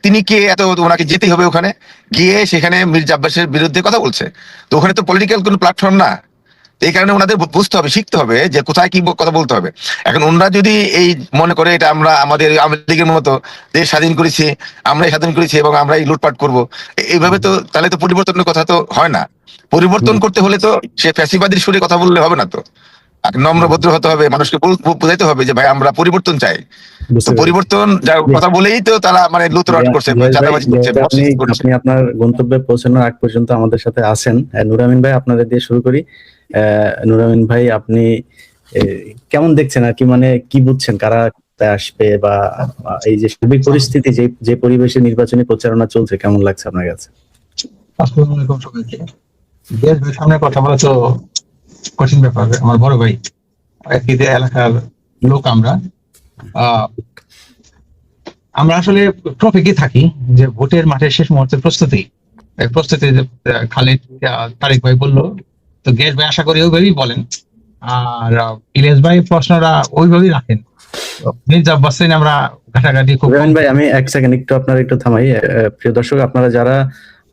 তিনি কে এত ওনাকে যেতেই হবে ওখানে গিয়ে, সেখানে মির্জা আব্বাসের বিরুদ্ধে কথা বলছে, তো ওখানে তো পলিটিক্যাল কোনো প্ল্যাটফর্ম না, এই কারণে ওনাদের বুঝতে হবে, শিখতে হবে যে কোথায় কি কথা বলতে হবে। এখন ওনারা যদি এই মনে করে এটা আমরা আমাদের আওয়ামী লীগের মতো দেশ স্বাধীন করেছি, আমরাই স্বাধীন করেছি এবং আমরাই লুটপাট করবো, এইভাবে তো তাহলে তো পরিবর্তনের কথা তো হয় না। পরিবর্তন করতে হলে তো সে ফ্যাসিবাদীর সুরে কথা বললে হবে না, তো নম্র ভদ্র হতে হবে, মানুষকে বোঝাইতে হবে যে ভাই আমরা পরিবর্তন চাই। তো পরিবর্তন কথা বলেই তো তারা মানে লুটপাট করছে, চাঁদাবাজি করছে। আপনি আপনার গন্তব্যে পৌঁছানোর আগ পর্যন্ত আমাদের সাথে আছেন। নূর আমিন ভাই, আপনাদের দিয়ে শুরু করি। নূর আমিন ভাই, আপনি কেমন দেখছেন আর কি, মানে কি বুঝছেন কারা আসবে, বা এই যে সার্বিক পরিস্থিতি, যে পরিবেশে নির্বাচনী প্রচারণা চলছে, কেমন লাগছে আপনার কাছে? আসসালামু আলাইকুম সবাইকে। গ্যাস ভাই সামনে কথা বলা তো কঠিন ব্যাপার, আমার বড় ভাই, একই এলাকার লোক আমরা আসলে ট্রফিকে থাকি যে ভোটের মাঠের শেষ মুহূর্তের প্রস্তুতি খালিদ তারেক ভাই বললো তো গ্যাস ভাই আশা করি ওইভাবেই বলেন, আর ইলিয়াস ভাই প্রশ্নটা ওইভাবেই রাখেন। মির্জা আব্বাস নিয়ে আমরা ঘাটাঘাটি খুব রবিন ভাই, আমি এক সেকেন্ড একটু আপনার একটু থামাই। প্রিয় দর্শক, আপনারা যারা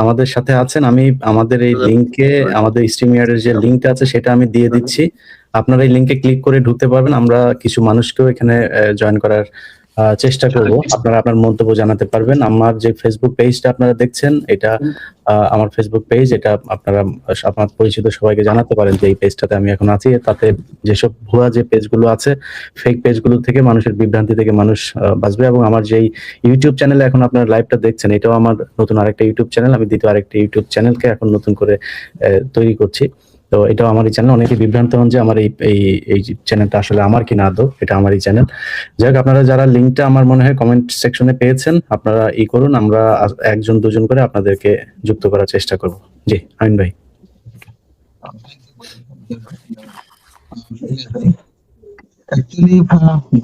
আমাদের সাথে আছেন, আমি আমাদের এই লিংকে, আমাদের স্ট্রিমিয়ারের যে লিংকটা আছে সেটা আমি দিয়ে দিচ্ছি। আপনারা এই লিংকে ক্লিক করে ঢুকতে পারবেন। আমরা কিছু মানুষকেও এখানে জয়েন করার চেষ্টা করব। আপনারা আপনার মন্তব্য জানাতে পারবেন। আমার যে ফেসবুক পেজটা আপনারা দেখছেন, এটা আমার ফেসবুক পেজ। এটা আপনারা আপনার পরিচিত সবাইকে জানাতে পারেন যে এই পেজটাতে আমি এখন আছি। তাতে যেসব ভুয়া যে পেজগুলো আছে, ফেক পেজগুলো থেকে, মানুষের বিভ্রান্তি থেকে মানুষ বাঁচবে। এবং আমার যেই ইউটিউব চ্যানেলে এখন আপনারা লাইভটা দেখছেন, এটাও আমার নতুন আরেকটা ইউটিউব চ্যানেল। আমি দ্বিতীয় আরেকটা ইউটিউব চ্যানেলকে এখন নতুন করে তৈরি করছি। তো এটাও আমারই চ্যানেল। অনেকে বিভ্রান্ত হন যে আমার এই চ্যানেলটা আসলে আমার কিনা, আদৌ এটা আমারই চ্যানেল। যাই হোক, আপনারা যারা লিঙ্কটা আমার মনে হয় কমেন্ট সেকশনে পেয়েছেন, আপনারা করুন। আমরা একজন দুজন করে আপনাদেরকে যুক্ত করার চেষ্টা করব। জি আমিন ভাই। অ্যাকচুয়ালি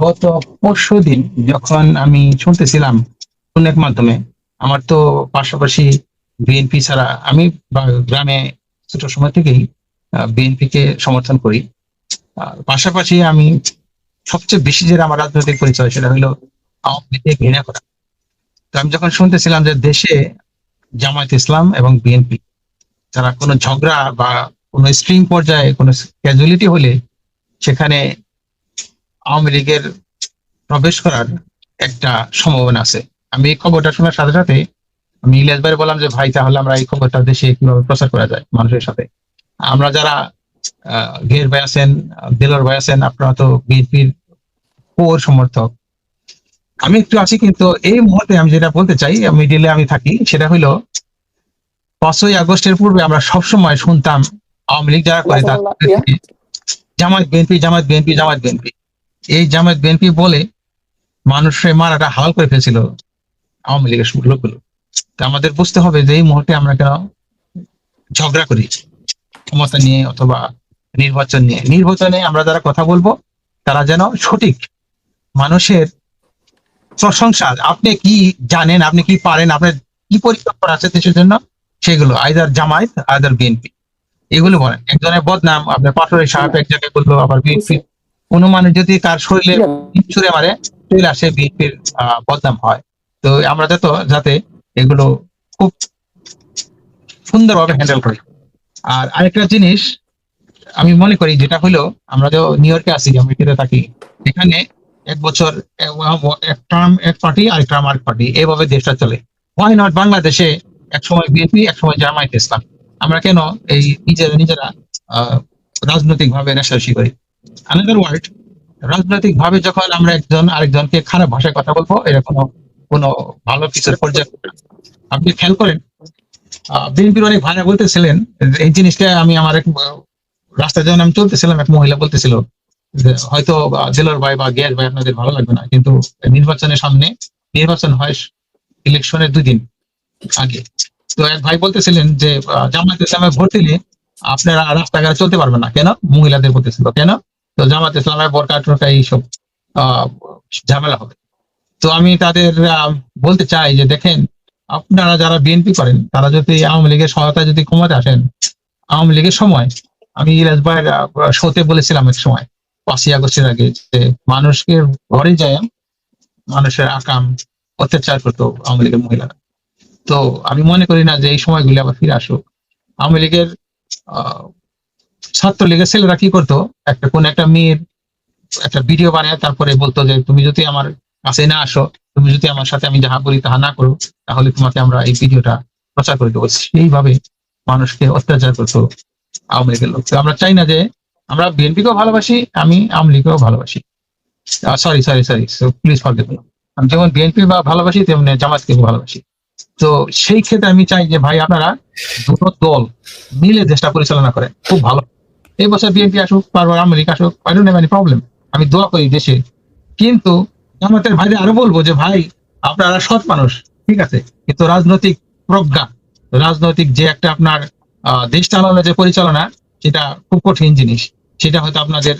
গত পরশু দিন যখন আমি শুনতেছিলাম ফোনের মাধ্যমে, আমার তো পাশাপাশি বিএনপি ছাড়া, আমি গ্রামে ছোট সময় থেকেই বিএনপি কে সমর্থন করি। পাশাপাশি আমি সবচেয়ে বেশি যে আমার রাজনৈতিক পরিচয় সেটা হলো আওয়ামী লীগকে ঘৃণা করা। তো আমি যখন শুনতেছিলাম যে দেশে জামায়াত ইসলাম এবং বিএনপি যারা কোনো ঝগড়া বা কোনো স্ট্রিম পর্যায়ে কোনো ক্যাজুয়ালিটি হলে সেখানে আওয়ামী লীগের প্রবেশ করার একটা সম্ভাবনা আছে, আমি এই খবরটা শোনার সাথে সাথে আমি ইলিয়াস ভাই বললাম যে ভাই তাহলে আমরা এই খবরটা দেশে কিভাবে প্রচার করা যায় মানুষের সাথে। আমরা যারা গের ভাই আছেন, দেলোয়ার ভাই আছেন, আপনারা তো বিএনপির কোর সমর্থক, আমি একটু আছি। কিন্তু এই মুহূর্তে আমি যেটা বলতে চাই, মিডিলে আমি থাকি, সেটা হইলো 5ই আগস্টের পূর্বে আমরা সবসময় শুনতাম আওয়ামী লীগ যারা করে তার Jamaat BNP, Jamaat BNP, Jamaat BNP. এই জামায়াত বিএনপি বলে মানুষের মারাটা হাল করে ফেলছিল আওয়ামী লীগের লোকগুলো। তো আমাদের বুঝতে হবে যে এই মুহূর্তে আমরা কেন ঝগড়া করি ক্ষমতা নিয়ে অথবা নির্বাচন নিয়ে। নির্বাচনে আমরা যারা কথা বলবো তারা যেন সঠিক মানুষের প্রশংসা, আপনি কি জানেন, আপনি কি পারেন, আপনার কি পরিকল্পনা আছে দেশের জন্য, সেগুলো আইদার জামায়াত আইদার বিএনপি এগুলো বলেন। একজনের বদনাম আপনার পাটোয়ারি সাহেব এক জায়গায় বললো, আবার বিএনপি কোনো মানুষ যদি তার শরীরে ছুঁড়ে মারে চলে আসে বিএনপির বদনাম হয়। তো আমরা যাতে এগুলো খুব সুন্দরভাবে হ্যান্ডেল করি। আর আরেকটা জিনিস আমি মনে করি যেটা হলো, আমরা তো নিউ ইয়র্কে আছি, আমেরিকাতে থাকি, এখানে এক বছর এক টার্ম এক পার্টি, আরেক টার্ম আরেক পার্টি, এইভাবে দেশটা চলে। হোয়াই নট বাংলাদেশে এক সময় বিএনপি, এক সময় জামায়াত ইসলাম, আমরা কেন এই নিজেরা রাজনৈতিক ভাবে রেশারেশি করি? আনাদার ওয়ার্ড, রাজনৈতিক ভাবে যখন আমরা একজন আরেকজনকে খারাপ ভাষায় কথা বলবো, এটা কোনো ভালো কিছুর পর্যায়ে আপনি খেয়াল করেন। বিএনপির অনেক ভাইরা বলতেছিলেন এই জিনিসটা, আমি আমার এক রাস্তায় যখন আমি চলতেছিলাম, এক মহিলা বলতেছিল যে হয়তো দেলোয়ার ভাই বা গিয়াস ভাই আপনাদের ভালো লাগবে না, কিন্তু নির্বাচনের সামনে, নির্বাচন হয় ইলেকশনের 2 দিন আগে, তো এক ভাই বলতেছিলেন যে জামায়াত ইসলামে ভোট দিলে আপনারা রাস্তাঘাটে চলতে পারবেন না। কেন? মহিলাদের বলতেছিল কেন? তো জামায়াত ইসলামের বোরকা টোরকা এইসব ঝামেলা হবে। তো আমি তাদের বলতে চাই যে দেখেন, আপনারা যারা বিএনপি করেন তারা যদি আওয়ামী লীগের সহায়তায় যদি ক্ষমতা আসেন, আওয়ামী লীগের সময় আমি ইলিয়াস ভাইয়ের শোতে বলেছিলাম এক সময় 5ই আগস্টের আগে যে মানুষকে ঘরে যায় মানুষের আকাম অত্যাচার করতো আওয়ামী লীগের মহিলারা। তো আমি মনে করি না যে এই সময়গুলি আবার ফিরে আসুক। আওয়ামী লীগের ছাত্রলীগের ছেলেরা কি করতো, কোন একটা মেয়ের একটা ভিডিও বানায় তারপরে বলতো যে তুমি যদি আমার কাছে না আসো, তুমি যদি আমার সাথে আমি যাহা বলি তাহা না করো, তাহলে তোমাকে আমরা এই ভিডিওটা প্রচার করে দেবো। সেইভাবে মানুষকে অত্যাচার করতো আওয়ামী লীগের লোক। তো আমরা চাই না যে, আমরা বিএনপিকেও ভালোবাসি, আমি আওয়ামী লীগকেও ভালোবাসি, সরি প্লিজ ফরগেট মি, আমি যেমন বিএনপি বা ভালোবাসি তেমনি জামাতকেও ভালোবাসি। তো সেই ক্ষেত্রে আমি চাই যে ভাই আপনারা দুটো দল মিলে দেশটা পরিচালনা করেন, খুব ভালো। এই বছর বিএনপি আসুক, বারবার আওয়ামী লীগ আসুক, I don't have any problem, আমি দোয়া করি দেশে। কিন্তু জামাতের ভাইদের আরো বলবো যে ভাই আপনারা সৎ মানুষ, ঠিক আছে, কিন্তু রাজনৈতিক প্রজ্ঞা, রাজনৈতিক যে একটা আপনার দেশ চালানোর যে পরিচালনা, সেটা খুব কঠিন জিনিস। সেটা হয়তো আপনাদের,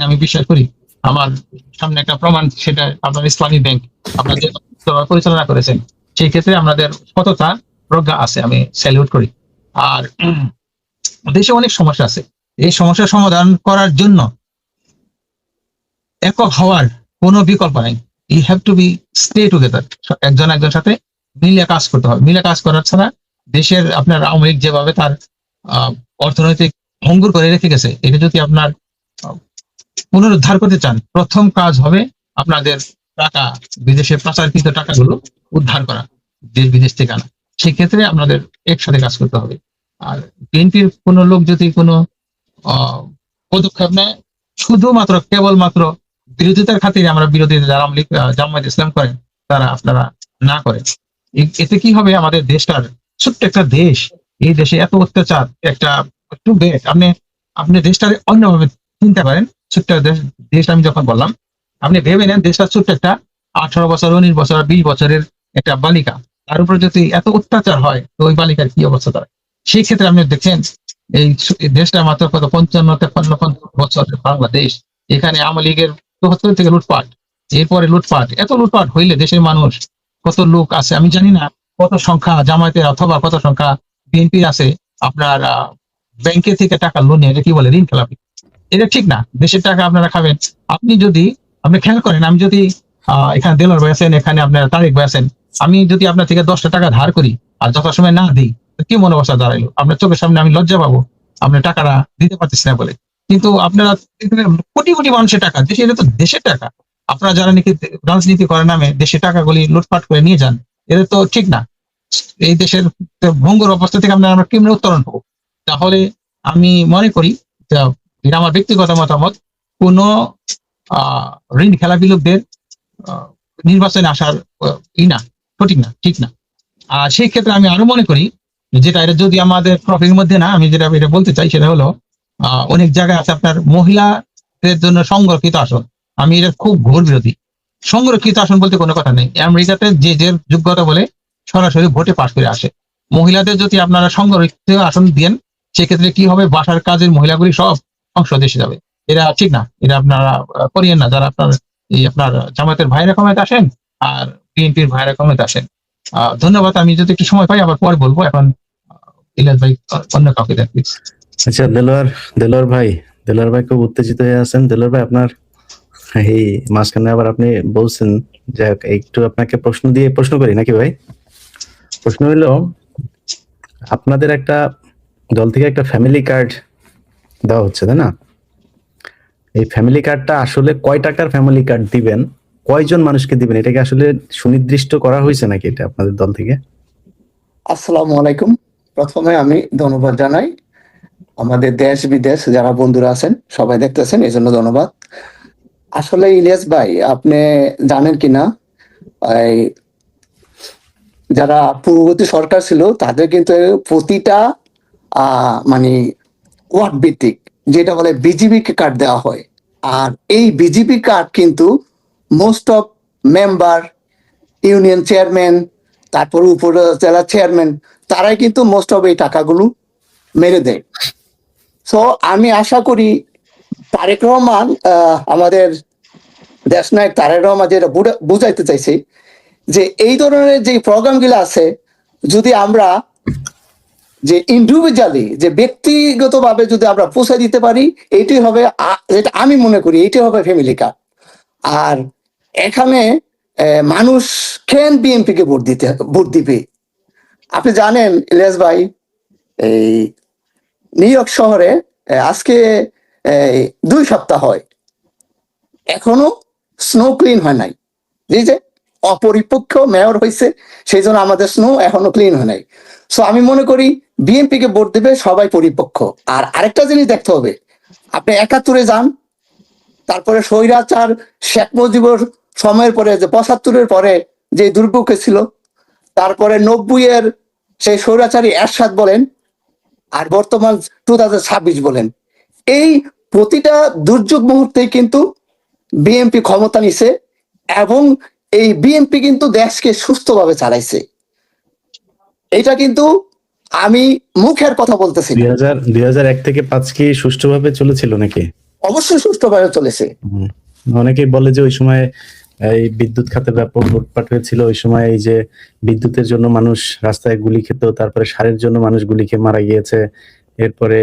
আমি বিশ্বাস করি আমার সামনে একটা প্রমাণ, সেটা আপনার ইসলামী ব্যাংক আপনার যে পরিচালনা করেছেন, সেই ক্ষেত্রে আমাদের সততা প্রজ্ঞা আছে, আমি স্যালিউট করি। আর দেশে অনেক সমস্যা আছে, এই সমস্যার সমাধান করার জন্য একক হওয়ার কোনো বিকল্প নাই। You have to be stay together, একজন একজন সাথে মিলে কাজ করতে হবে। মিলে কাজ করার ছাড়া দেশের আপনার আওয়ামী লীগ যেভাবে তার অর্থনৈতিক ভঙ্গুর করে রেখে গেছে, এটা যদি আপনার পুনরুদ্ধার করতে চান, প্রথম কাজ হবে আপনাদের টাকা, বিদেশে পাচারকৃত টাকাগুলো উদ্ধার করা, দেশ বিদেশ থেকে আনা। সেক্ষেত্রে আপনাদের একসাথে কাজ করতে হবে। আর বিএনপির কোনো লোক যদি কোনো পদক্ষেপ নেয় শুধুমাত্র কেবলমাত্র বিরোধিতার খাতিরে, আমরা বিরোধীরা যারা আওয়ামী লীগ জামায়াত ইসলাম করেন তারা আপনারা না করেন, এতে কি হবে, আমাদের দেশটার ছোট্ট একটা দেশ, এই দেশে এত অত্যাচার, একটা একটু বেট আপনি আপনি দেশটার অন্যভাবে চিন্তা করেন। ছোট্ট দেশটা আমি যখন বললাম, আপনি ভেবে নেন দেশটা ছোট্ট একটা 18 বছর 19 বছর 20 বছরের একটা বালিকা, তার উপর যদি এত অত্যাচার হয় তো ওই বালিকার কি অবস্থা দাঁড়ায়। সেই ক্ষেত্রে আপনি দেখছেন এই দেশটা মাত্র কত 55-53 বছরের বাংলাদেশ, এখানে আওয়ামী লীগের 74 থেকে লুটপাট, এরপরে লুটপাট, এত লুটপাট হইলে দেশের মানুষ কত লোক আছে আমি জানি না, কত সংখ্যা জামায়াতের অথবা কত সংখ্যা বিএনপির আছে আপনার ব্যাংকে থেকে টাকা লোন নিয়ে, কি বলে ঋণ খেলাপি। এটা ঠিক না, দেশের টাকা আপনারা খাবেন। আপনি খেয়াল করেন, আমি যদি এখানে দেলোয়ার ভাই আছেন, এখানে আপনার তারেক ভাই আছেন, আমি যদি আপনার থেকে 10টা টাকা ধার করি আর যথাসময় না দিই, কি মনোবস্থা দাঁড়াইলো, আপনার চোখের সামনে আমি লজ্জা পাবো আপনার টাকাটা দিতে পারতেছি না বলে। কিন্তু আপনারা কোটি কোটি মানুষের টাকা, দেশে, এটা তো দেশের টাকা, আপনারা যারা নাকি রাজনীতি করার নামে দেশের টাকাগুলি লুটপাট করে নিয়ে যান, এটা তো ঠিক না। এই দেশের ভঙ্গুর অবস্থা থেকে আমরা কেমনে উত্তরণ হবো? তাহলে আমি মনে করি, এটা আমার ব্যক্তিগত মতামত, কোন ঋণ খেলাপি লোকদের নির্বাচনে আসার না, সঠিক না, ঠিক না। আর সেই ক্ষেত্রে আমি আরো মনে করি, যেটা এটা যদি আমাদের ট্রফির মধ্যে না, আমি যেটা এটা বলতে চাই সেটা হলো, অনেক জায়গায় আছে আপনার মহিলাদের জন্য সংরক্ষিত আসন। আমি এটা খুব ঘোর বিরোধী। সংরক্ষিত আসন বলতে কোনো কথা নেই, আমেরিকাতে যে যে যোগ্যতা বলে সরাসরি ভোটে পাশ করে আসে। মহিলাদের যদি আপনারা সংরক্ষিত আসন দেন, সেক্ষেত্রে কি হবে, বাসার কাজের মহিলাগুলি সব সংসদে এসে যাবে। এটা ঠিক না, এটা আপনারা করিয়েন না, যারা আপনার আপনার জামায়াতের ভাইয়েরা ক্ষমতা আসেন আর বিএনপির ভাইয়েরা ক্ষমতা আসেন। ধন্যবাদ। আমি যদি একটু সময় পাই আবার পরে বলবো। এখন ইলিয়াস ভাই অন্য কাউকে দেন প্লিজ। আচ্ছা, দেলোয়ার ভাই খুব উত্তেজিত হয়ে আছেন। দেলোয়ার ভাই, আপনার এই মাঝখানে আবার আপনি বলছেন যে একটু আপনাকে প্রশ্ন করি নাকি ভাই? প্রশ্ন হলো, আপনাদের একটা দল থেকে একটা ফ্যামিলি কার্ড দেওয়া হচ্ছে, তাই না? এই ফ্যামিলি কার্ডটা আসলে কয় টাকার ফ্যামিলি কার্ড দিবেন, কয়জন মানুষকে দিবেন, এটাকে আসলে সুনির্দিষ্ট করা হয়েছে নাকি এটা আপনাদের দল থেকে? আসসালামু আলাইকুম। প্রথমে আমি ধন্যবাদ জানাই আমাদের দেশ বিদেশ যারা বন্ধুরা আছেন, সবাই দেখতেছেন, এই জন্য ধন্যবাদ। আসলে ইলিয়াস ভাই, আপনি জানেন কিনা, এই যারা পূর্ববর্তী সরকার ছিল তাদের কিন্তু প্রতিটা মানে ওয়ার্ড ভিত্তিক যেটা বলে বিজিবি কার্ড দেওয়া হয়। আর এই বিজিবি কার্ড কিন্তু most of member, union chairman, তারপর উপজেলা চেয়ারম্যান, তারাই কিন্তু মোস্ট অফ এই টাকাগুলো মেরে দেয়। সো আমি আশা করি তারেক রহমান, আমাদের দেশনায়ক তারেক রহমান যেটা বুঝাইতে চাইছে, যে এই ধরনের যে প্রোগ্রামগুলো আছে, যদি আমরা যে ইন্ডিভিজুয়ালি, যে ব্যক্তিগতভাবে যদি আমরা পৌঁছে দিতে পারি, এইটাই হবে, যেটা আমি মনে করি এইটাই হবে ফ্যামিলি কার্ড। আর এখানে মানুষ কেন বিএনপি কে ভোট দিবে? আপনি জানেন ইলিয়াস ভাই, এই নিউ ইয়র্ক শহরে আজকে 2 সপ্তাহ হয়, এখনো স্নো ক্লিন হয় নাই। যে অপরিপক্ষ মেয়র হয়েছে, সেই জন্য আমাদের স্নো এখনো ক্লিন হয় নাই। সো আমি মনে করি বিএনপি কে ভোট দিবে সবাই পরিপক্ষ। আর আরেকটা জিনিস দেখতে হবে, আপনি 71-এ যান, তারপরে স্বৈরাচার শেখ মুজিবুর সময়ের পরে, যে 75-এর পরে যে দুর্ভোগ ছিল, তারপরে 90-এর সেই স্বৈরাচারী এরশাদ বলেন, আর বর্তমান 2026 বলেন, এই প্রতিটা দুর্যোগ মুহূর্তে কিন্তু বিএনপি ক্ষমতা নিছে, এবং এই বিএনপি কিন্তু দেশকে সুস্থভাবে চালাইছে। এটা কিন্তু আমি মুখের কথা বলতেছি না। 2001 থেকে 5 কি সুষ্ঠুভাবে চলেছিল নাকি? অবশ্যই সুষ্ঠুভাবে চলেছে। অনেকেই বলে যে ওই সময় এই বিদ্যুৎ খাতে ব্যাপক লুটপাট হয়েছিল, ওই সময় এই যে বিদ্যুতের জন্য মানুষ রাস্তায় গুলি খেত, তারপরে সারের জন্য মানুষ গুলি খেয়ে মারা গিয়েছে, এরপরে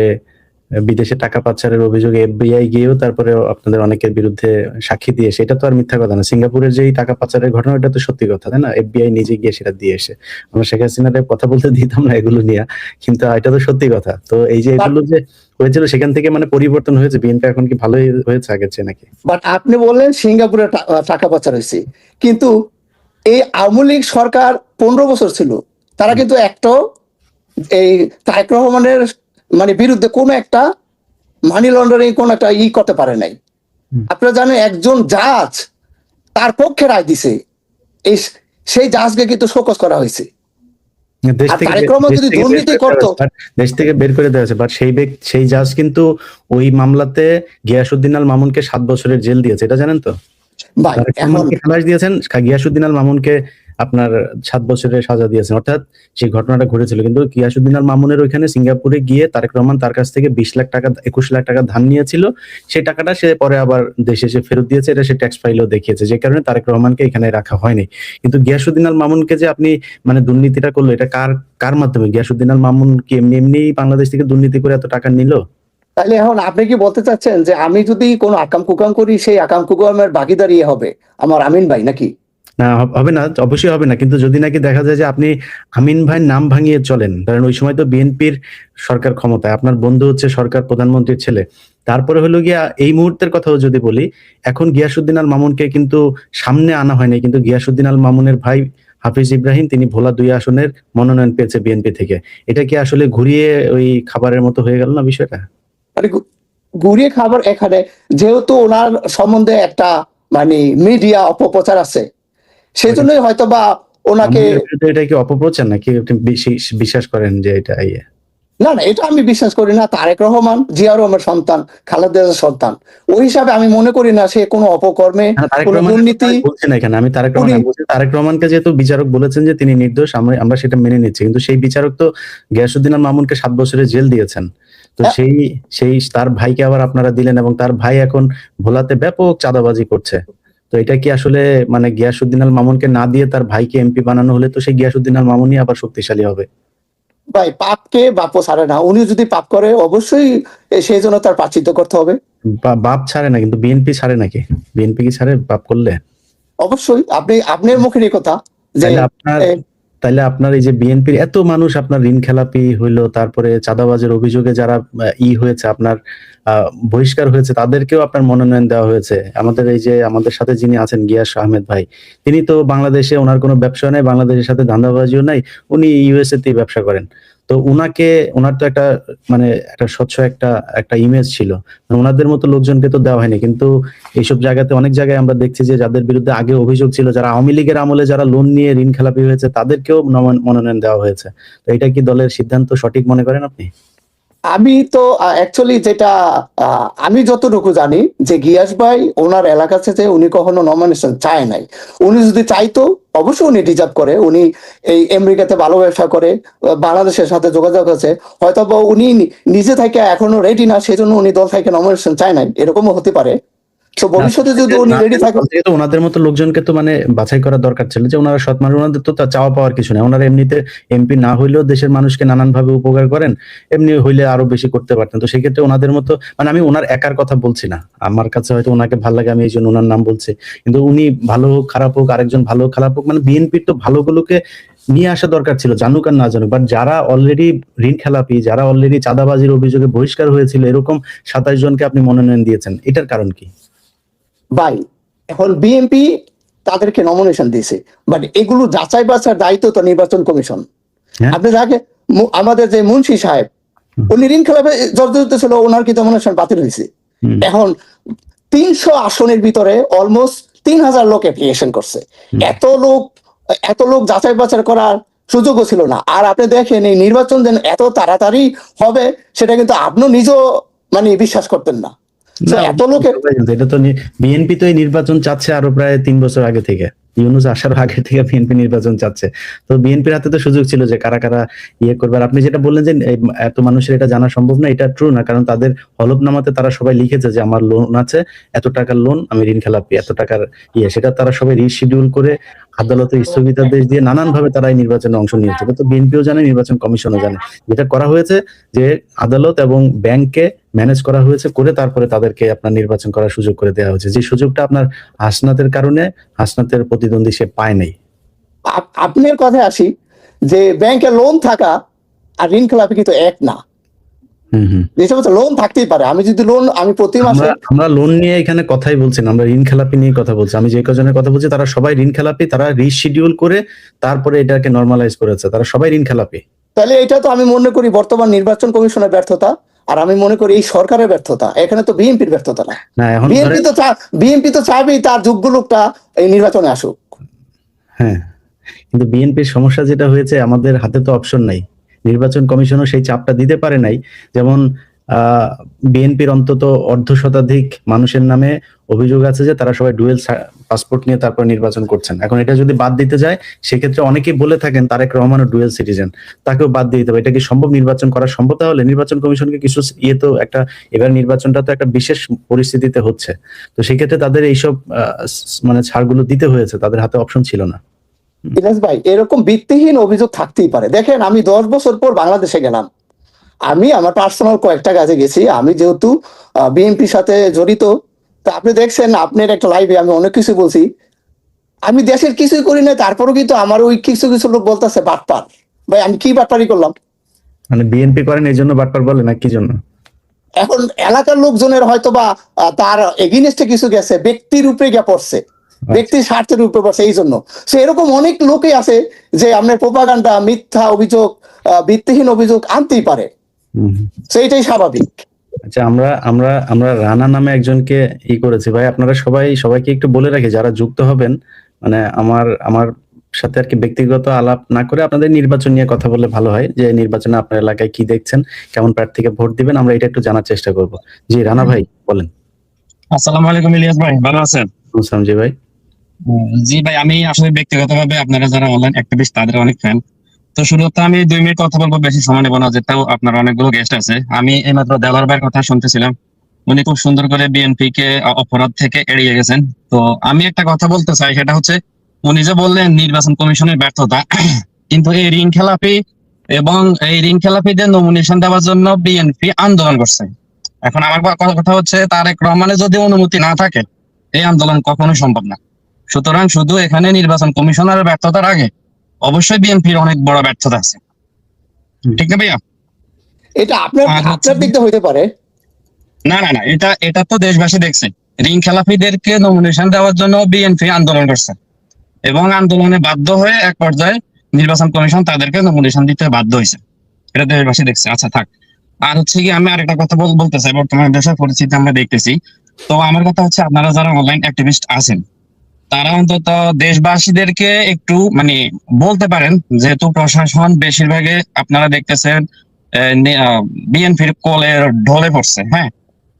বিদেশে টাকা পাচারের অভিযোগে এফবিআই গিয়েও তারপরে আপনাদের অনেকের বিরুদ্ধে সাক্ষী দিয়ে সেটা তো আর মিথ্যা কথা না। সিঙ্গাপুরের যেই টাকা পাচারের ঘটনা এটা তো সত্যি কথা, তাই না? এফবিআই নিজে গিয়ে সেটা দিয়ে এসে আমরা শেখ হাসিনার কথা বলতে দিতাম না এগুলো নিয়ে, কিন্তু এটা তো সত্যি কথা। তো এই যে এগুলো যে হয়েছিল সেখান থেকে মানে পরিবর্তন হয়েছে, বিএনপি এখন কি ভালোই হয়েছে আগের চেয়ে নাকি? বাট আপনি বললেন সিঙ্গাপুরে টাকা পাচার হয়েছে, কিন্তু এই আওয়ামী লীগ সরকার 15 বছর ছিল, তারা কিন্তু একটাও এই তারেক রহমানের মানে বিরুদ্ধে কোনো একটা মানি লন্ডারিং কোন একটা করতে পারে নাই। আপনারা জানেন একজন জাজ তার পক্ষে রায় দিছে, এই সেই জাজকে কিন্তু শোকজ করা হয়েছে। দেশ আর থেকে তারেক রহমান যদি দুর্নীতি করতো, দেশ থেকে বের করে দেওয়া হয়েছে, বাট সেই জাজ কিন্তু ওই মামলাতে গিয়াসউদ্দিন আল মামুনকে 7 বছরের জেল দিয়েছে, এটা জানেন তো? ভাই তারেক এখন রহমানকে খালাস দিয়েছেন, গিয়াসউদ্দিন আল মামুনকে আপনার 7 বছরের সাজা দিয়েছেন। অর্থাৎ সেই ঘটনাটা ঘটেছিল, কিন্তু গিয়াসউদ্দিন আল মামুনের ওইখানে সিঙ্গাপুরে গিয়ে তারেক রহমান তার কাছ থেকে 20 লাখ টাকা 21 লাখ টাকা ধার নিয়েছিল, সেই টাকাটা সে পরে আবার দেশে এসে ফেরত দিয়েছে, এটা সে ট্যাক্স ফাইলেও দেখিয়েছে, যে কারণে তারেক রহমানকে এখানে রাখা হয়নি। কিন্তু গিয়াসউদ্দিন আল মামুনকে যে আপনি মানে দুর্নীতিটা করলো, এটা কার মাধ্যমে? গিয়াসউদ্দিন আল মামুন কি এমনি বাংলাদেশ থেকে দুর্নীতি করে এত টাকা নিল? তাহলে এখন আপনি কি বলতে চাচ্ছেন যে আমি যদি কোনো আকাম কুকাম করি সেই আকাম কুকামের ভাগিদারি হবে আমার আমিন ভাই নাকি? না, হবে না, অবশ্যই হবে না। কিন্তু যদি নাকি দেখা যায় যে আপনি আমিন ভাইয়ের নাম ভাঙিয়ে চলেন, কারণ ওই সময় তো বিএনপির সরকার ক্ষমতায়, আপনার বন্ধু হচ্ছে সরকার প্রধানমন্ত্রীর ছেলে, তারপরে হলো গিয়া এই মুহূর্তের কথাও যদি বলি, এখন গিয়াসউদ্দিন আল মামুনকে কিন্তু সামনে আনা হয়নি, কিন্তু গিয়াসউদ্দিন আল মামুনের ভাই হাফিজ ইব্রাহিম তিনি ভোলা 2 আসনের মনোনয়ন পেয়েছে বিএনপি থেকে। এটা কি আসলে ঘুরিয়ে ওই খাবারের মতো হয়ে গেল না বিষয়টা? মানে ঘুরিয়ে খাবার এখানে, যেহেতু ওনার সম্বন্ধে একটা মানে মিডিয়া অপপ্রচার আছে, সেজন্যই হয়তো বা ওনাকে মামুনের বিরুদ্ধে এটা কি অপপ্রচার নাকি আপনি বিশ্বাস করেন যে এটা না না, এটা আমি বিশ্বাস করি না। তারেক রহমান জিয়া রহমানের সন্তান, খালেদা জিয়ার সন্তান, ওই হিসাবে আমি মনে করি না সে কোনো অপকর্মে তারেক কোনো রহমানের দুর্নীতি। কথা বলছি না এখানে, আমি তারেক রহমানকে যেহেতু বিচারক বলেছেন যে তিনি নির্দোষ, আমরা সেটা মেনে নিচ্ছি, কিন্তু সেই বিচারক তো গিয়াসউদ্দিন আল মামুনকে 7 বছরের জেল দিয়েছেন। তো সেই তার ভাইকে আবার আপনারা দিলেন, এবং তার ভাই এখন ভোলাতে ব্যাপক চাঁদাবাজি করছে। তো এটা কি আসলে মানে গিয়াসউদ্দিন আল মামুনকে না দিয়ে তার ভাইকে এমপি বানানো হলে তো সেই গিয়াসউদ্দিন আল মামুনই আবার শক্তিশালী হবে। ভাই পাপকে বাপও ছাড়ে না, উনি যদি পাপ করে অবশ্যই সেই জন্য তার প্রায়শ্চিত্ত করতে হবে। বাপ ছাড়ে না, কিন্তু বিএনপি ছাড়ে নাকি? বিএনপি কি ছাড়ে পাপ করলে? অবশ্যই আপনার মুখের এই কথা যে তাইলে আপনার এই যে বিএনপির এত মানুষ আপনার ঋণ খেলাপি হইলো, তারপরে চাঁদাবাজের অভিযোগে যারা হয়েছে আপনার বহিষ্কার হয়েছে, তাদেরকেও আপনার মনোনয়ন দেওয়া হয়েছে। এই যে আমাদের সাথে যিনি আছেন গিয়াস আহমেদ ভাই, তিনি তো বাংলাদেশে ওনার কোনো ব্যবসা নাই, বাংলাদেশের সাথে ধান্দাবাজিও নাই, উনি ইউএসএ তে ব্যবসা করেন। তো ওনার তো একটা মানে একটা স্বচ্ছ একটা ইমেজ ছিল, ওনাদের মতো লোকজনকে তো দেওয়া হয়নি। কিন্তু এইসব জায়গাতে অনেক জায়গায় আমরা দেখছি যে যাদের বিরুদ্ধে আগে অভিযোগ ছিল, যারা আওয়ামী লীগের আমলে যারা লোন নিয়ে ঋণ খেলাপি হয়েছে, তাদেরকেও মনোনয়ন দেওয়া হয়েছে। তো এটা কি দলের সিদ্ধান্ত সঠিক মনে করেন আপনি? আমি তো অ্যাকচুয়ালি যেটা আমি যতটুকু জানি যে গিয়াস ভাই ওনার এলাকা থেকে উনি কখনো নমিনেশন চায় নাই। উনি যদি চাইতো অবশ্যই উনি ডিজার্ভ করে, উনি এই আমেরিকাতে ভালো ব্যবসা করে, বাংলাদেশের সাথে যোগাযোগ আছে, হয়তো উনি নিজে থেকে এখনো রেডি না, সেজন্য উনি দল থেকে নমিনেশন চায় নাই, এরকমও হতে পারে। তো ভবিষ্যতে যদি উনি রেডি থাকে, তো ওনাদের মতো লোকজনকে তো মানে বাছাই করা দরকার ছিল, যে ওনারা সৎ মানুষ, ওনাদের তো চাওয়া পাওয়ার কিছু নেই, ওনারা এমনিতে এমপি না হইলেও দেশের মানুষকে নানান ভাবে উপকার করেন, এমনি হইলে আরো বেশি করতে পারতেন। তো সেক্ষেত্রে ওনাদের মতো মানে আমি ওনার একার কথা বলছি না, আমার কাছে হয়তো ওনাকে ভালো লাগে, আমি এই জন্য ওনার নাম বলছি, কিন্তু উনি ভালো হোক খারাপ হোক, আরেকজন ভালো হোক খারাপ হোক, মানে বিএনপির তো ভালোগুলোকে নিয়ে আসা দরকার ছিল, জানুক আর না জানুক। বাট যারা অলরেডি ঋণ খেলাপি, যারা অলরেডি চাঁদাবাজির অভিযোগে বহিষ্কার হয়েছিল, এরকম 27 জনকে আপনি মনোনয়ন দিয়েছেন, এটার কারণ কি? ভাই এখন বিএনপি তাদেরকে নমিনেশন দিয়েছে, বাট এগুলো যাচাই বাছার দায়িত্ব তো নির্বাচন কমিশন। আপনি যাকে আমাদের যে মুন্সি সাহেব, উনি ঋণ খেলাপে জর্জরিত ছিল, ওনার কিন্তু নমিনেশন বাতিল হয়েছে। এখন 300 আসনের ভিতরে অলমোস্ট 3000 লোক অ্যাপ্লিকেশন করছে, এত লোক যাচাই বাছাই করার সুযোগও ছিল না। আর আপনি দেখেন এই নির্বাচন যেন এত তাড়াতাড়ি হবে, সেটা কিন্তু আপনি নিজেও মানে বিশ্বাস করতেন না। এত লোকের এটা তো বিএনপি তো এই নির্বাচন চাচ্ছে আরো প্রায় 3 বছর আগে থেকে, ইউনূস আসার আগে থেকে বিএনপি নির্বাচন চাচ্ছে। তো বিএনপির হাতে তো সুযোগ ছিল যে কারা কারা করবে। আর আপনি যেটা বললেন যে এত মানুষের এটা জানা সম্ভব না, এটা ট্রু না, কারণ তাদের হলফনামাতে তারা সবাই লিখেছে যে আমার লোন আছে, এত টাকার লোন, আমি ঋণ খেলাপি, এত টাকার সেটা তারা সবাই রিশিডিউল করে আদালতে স্থগিতাদেশ দিয়ে নানান ভাবে তারা এই নির্বাচনে অংশ নিয়েছে। তো বিএনপিও জানে, নির্বাচন কমিশনও জানে। যেটা করা হয়েছে যে আদালত এবং ব্যাংককে ম্যানেজ করা হয়েছে, করে তারপরে তাদেরকে আপনার নির্বাচন করার সুযোগ করে দেওয়া হয়েছে। যে সুযোগটা আপনার হাসনাতের কারণে, হাসনাতের প্রতিদ্বন্দ্বী সে পায় নাই। আপনার কথায় আসি যে ব্যাংকে লোন থাকা আর ঋণ খেলাপি কিন্তু এক না। হুম হুম। যে সমস্ত লোন থাকতেই পারে, আমি যদি লোন আমি প্রতি মাসে আমরা লোন নিয়ে এখানে কথাই বলছি না, আমরা ঋণ খেলাপি নিয়ে কথা বলছি। আমি যে কজনের কথা বলছি তারা সবাই ঋণ খেলাপি, তারা রিশিডিউল করে তারপরে এটাকে নরমালাইজ করেছে, তারা সবাই ঋণ খেলাপি। তাহলে এটা তো আমি মনে করি বর্তমান নির্বাচন কমিশনের ব্যর্থতা, আর আমি মনে করি এই সরকারের ব্যর্থতা। এখানে তো বিএনপির ব্যর্থতা না। না এখন বিএনপি তো চাইবেই তার যোগ্য লোকটা এই নির্বাচনে আসুক। হ্যাঁ, কিন্তু বিএনপির সমস্যা যেটা হয়েছে, আমাদের হাতে তো অপশন নাই। নির্বাচন কমিশনও সেই চাপটা দিতে পারে নাই। যেমন বিএনপির অন্তত 1/2 শতাধিক মানুষের নামে অভিযোগ আছে যে তারা সবাই ডুয়েল পাসপোর্ট নিয়ে তারপর নির্বাচন করছেন। এখন এটা যদি বাদ দিতে যায়, সেক্ষেত্রে অনেকেই বলে থাকেন তারেক রহমানও ডুয়েল সিটিজেন, তাকেও বাদ দিয়ে দিতে হবে। এটা কি সম্ভব? নির্বাচন করা সম্ভব? তাহলে নির্বাচন কমিশনকে কিছু তো একটা, এবার নির্বাচনটা তো একটা বিশেষ পরিস্থিতিতে হচ্ছে, তো সেক্ষেত্রে তাদের এইসব মানে ছাড়গুলো দিতে হয়েছে, তাদের হাতে অপশন ছিল না। ইলিয়াস ভাই, এরকম ভিত্তিহীন অভিযোগ থাকতেই পারে। দেখেন, আমি 10 বছর পর বাংলাদেশে গেলাম, আমি আমার পার্সোনাল কয়েকটা কাজে গেছি। আমি যেহেতু বিএনপির সাথে জড়িত, তা আপনি দেখছেন, আপনার একটা লাইভে আমি অনেক কিছু বলছি। আমি দেশের কিছুই করি না, তারপরেও কিন্তু আমার ওই কিছু কিছু লোক বলতেছে বাটপার। ভাই, আমি কি বাটপারি করলাম? মানে বিএনপি করেন এই জন্য বাটপার বলে, না কি জন্য? এখন এলাকার লোকজনের হয়তো বা তার এগেইনস্টে কিছু গেছে, ব্যক্তির উপরে গিয়ে পড়ছে, ব্যক্তির স্বার্থের উপরে পড়ছে, এই জন্য। সে এরকম অনেক লোকই আছে যে আপনার প্রোপাগান্ডা, মিথ্যা অভিযোগ, ভিত্তিহীন অভিযোগ আনতেই পারে, সেইটাই স্বাভাবিক। আচ্ছা, আমরা আমরা আমরা রানা নামে একজনকে করেছি ভাই। আপনারা সবাইকে একটু বলে রাখি, যারা যুক্ত হবেন, মানে আমার সাথে আর কি ব্যক্তিগত আলাপ না করে আপনাদের নির্বাচন নিয়ে কথা বললে ভালো হয়, যে নির্বাচনে আপনার এলাকায় কি দেখছেন, কেমন প্রার্থীকে ভোট দিবেন, আমরা এটা একটু জানার চেষ্টা করব। জি রানা ভাই বলেন। আসসালামু আলাইকুম ইলিয়াস ভাই, ভালো আছেন? বুঝলাম। জি ভাই। জি ভাই, আমি আসলে ব্যক্তিগতভাবে আপনারা যারা অনলাইন অ্যাক্টিভিস্ট তাদের অনেক ফ্যান। তো শুরুতে আমি 2 মিনিট কথা বলবো, বেশি সময় নেবো না, যেটাও আপনার অনেকগুলো গেস্ট আছে। আমি এইমাত্র দেওয়ার ভাইয়ের কথা শুনতেছিলাম, উনি খুব সুন্দর করে বিএনপি কে অপরাধ থেকে এড়িয়ে গেছেন। তো আমি একটা কথা বলতে চাই, সেটা হচ্ছে উনি যে বললেন নির্বাচন কমিশনের ব্যর্থতা, কিন্তু এই ঋণ খেলাপি এবং এই ঋণ খেলাপিদের নমিনেশন দেওয়ার জন্য বিএনপি আন্দোলন করছে। এখন আমার কথা হচ্ছে, তারেক রহমানের যদি অনুমতি না থাকে এই আন্দোলন কখনোই সম্ভব না। সুতরাং শুধু এখানে নির্বাচন কমিশনারের ব্যর্থতার আগে অবশ্যই বিএনপির অনেক বড় ব্যর্থতা আছে, ঠিক না ভাইয়া? এটা আপনার দিক দিয়ে হইতে পারে। না না না, এটা তো দেশবাসী দেখছে। ঋণ খেলাপিদেরকে নমিনেশন দেওয়ার জন্য বিএনপি আন্দোলন করছে এবং আন্দোলনে বাধ্য হয়ে এক পর্যায়ে নির্বাচন কমিশন তাদেরকে নমিনেশন দিতে বাধ্য হয়েছে, এটা দেশবাসী দেখছে। আচ্ছা থাক। আর হচ্ছে কি, আমি আরেকটা কথা বলতে চাই, বর্তমানে দেশের পরিস্থিতি আমরা দেখতেছি। তো আমার কথা হচ্ছে, আপনারা যারা অনলাইন অ্যাক্টিভিস্ট আছেন তারা অন্তত দেশবাসীদেরকে একটু মানে বলতে পারেন, যেহেতু প্রশাসন বেশিরভাগে আপনারা দেখতেছেন বিএনপির কোলে ঢলে পড়ছে। হ্যাঁ,